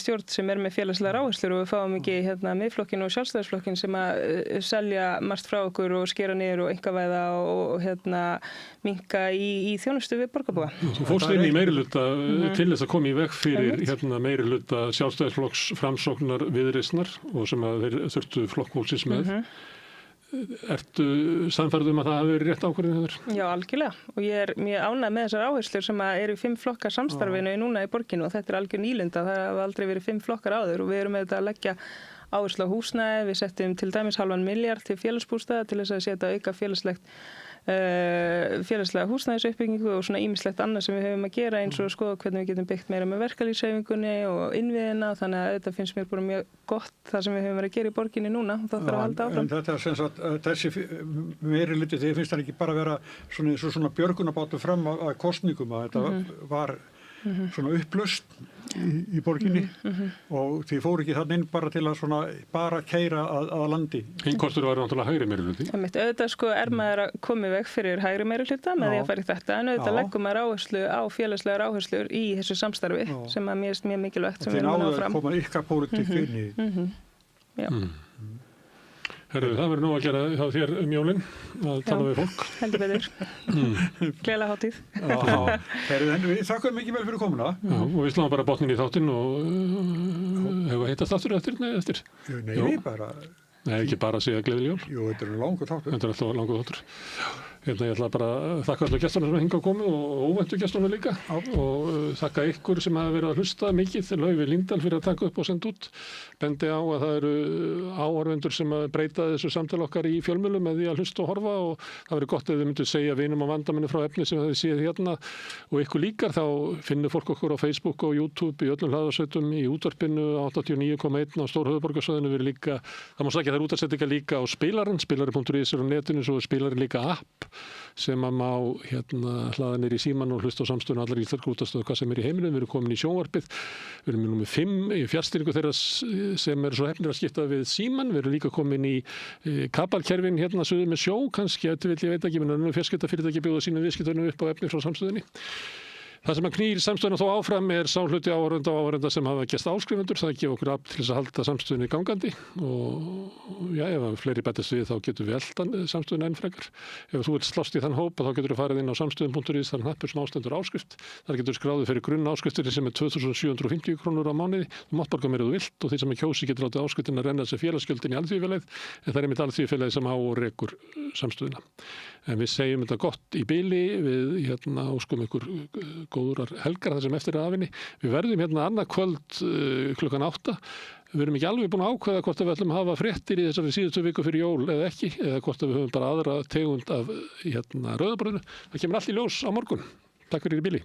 stjórn sem er með félagslegar áherslur og við fáum ekki Miðflokkinn og Sjálfstæðisflokkinn sem að selja margt frá okkur og skera niður og einkavæða og minnka í þjónustu við borgarbúa. Þú fórst inn í meirihluta til þess að koma í veg fyrir meirihluta Sjálfstæðisflokks Framsóknar Viðreisnar og sem að þeir þurftu flokkfólksins með. Ertu sannfærð að það hafi verið rétt ákvörðun hjá þér? Já, algjörlega. Og ég er mjög ánægð með þessar áherslur sem eru í 5 flokkar samstarfinu núna í borginu og þetta er algjör nýlunda. Það hafa aldrei verið 5 flokkar áður og við erum með þetta að leggja áherslu á húsnæði. Við settum til dæmis $0,5 milljarð til félagsbústaða til þess að setja auka félagslega húsnæðisuppbyggingu og svona ýmislegt annað sem við höfum að gera eins og skoða hvernig við getum byggt meira með verkalýðshreyfingunni og innviðina þannig að þetta finnst mér bara mjög gott það sem við höfum verið að gera í borginni núna og það þarf að halda áfram. En þetta sem sagt, þessi meirihluti þegar finnst það ekki bara vera svona björgunarbátur fram að kosningum að þetta var svona upplaust í borginni og því fór ekki þannig inn bara til að bara keyra að landi. Hinn kostur var náttúrulega hægri meirihluti. Auðvitað er maður að koma veg fyrir hægri meirihluta með því að fara í þetta en auðvitað leggum maður áherslu á félagslegar áherslur í þessu samstarfi sem að mér er mjög mikilvægt sem við erum að ná fram. Þið náðu að koma ykkar pólitík inn í. Já. Herru, það verður nú að gera hjá þér jólin að tala við fólk. Heldur betur. Gleðilega hátíð. Herru, við þakkum mikið vel fyrir komuna. Já, og við sláum bara botnin í þáttinn og hefur heitast aftur eftir? Nei, bara... Nei, ekki bara að segja gleðileg jól. Jú, þetta er langur þáttur. Þetta er alltaf langur þáttur. Ég ætla bara að þakka allar gestunum sem hingað komu og óvæntu gestunum líka og þakka ykkur sem hafa verið að hlusta mikið til Laufey Líndal fyrir að taka upp og senda út. Bendi á að það eru áhorfendur sem að breyta þessu samtali okkar í fjölmiðlum með því að hlusta og horfa og það verið gott ef þið myndu segja vinum og vandamenni frá efni sem þið séð hérna og ykkur líkar þá finnur fólk okkur á Facebook og YouTube í öllum hlaðarsveitum í útvarpinu 89,1 á Stórhöfuðborgarsvæðinu við líka, það má sækja þær útvarpsendingar líka á spilari.is er á netinu svo spilari líka app sem að má hlaða niður í síman og hlusta á samstöðun allar íslenskar útvarpsstöðvar hvað sem er í heiminum. Við erum komin í sjónvarpið, við erum númer 5 í fjarstýringu þeirra sem eru svo hefnir að skipta við síman. Við erum líka komin í kabalkerfin suður með sjó, kannski ég veit ekki, menn að fjarskiptafyrirtæki bjóða sínum viðskiptunum upp á efni frá samstöðunni. Það sem að knýr samstöðuna þó áfram er sá hluti áhorfenda sem hafa gest áskrifendur. Það gefur okkur afl til þess að halda samstöðunni gangandi og já, ef fleiri betast við þá getum við eldan samstöðuna enn frekar. Ef þú vilt slást í þann hópa þá getur þú farið inn á samstöðun.is, þar hnappur sem ástendur áskrift. Þar getur skráðið fyrir grunn áskriftir sem er 2.750 krónur á mánuði. Þú mátt borga meira þú vilt og því sem er kjósi getur látið áskriftin að renna þessi félagsgjöldin í alþýðufélagið en það er einmitt alþýðufélagið sem á og rekur samstöðuna. En við segjum þetta gott í bili, við óskum ykkur góðurar helgar þar sem eftir aðvinni. Við verðum annað kvöld klukkan 8. Við erum ekki alveg búin að ákveða hvort við ætlum að hafa fréttir í þessari síðustu viku fyrir jól eða ekki, eða hvort við höfum bara aðra tegund af rauðabrauðinu. Það kemur allt í ljós á morgun. Takk fyrir í bili.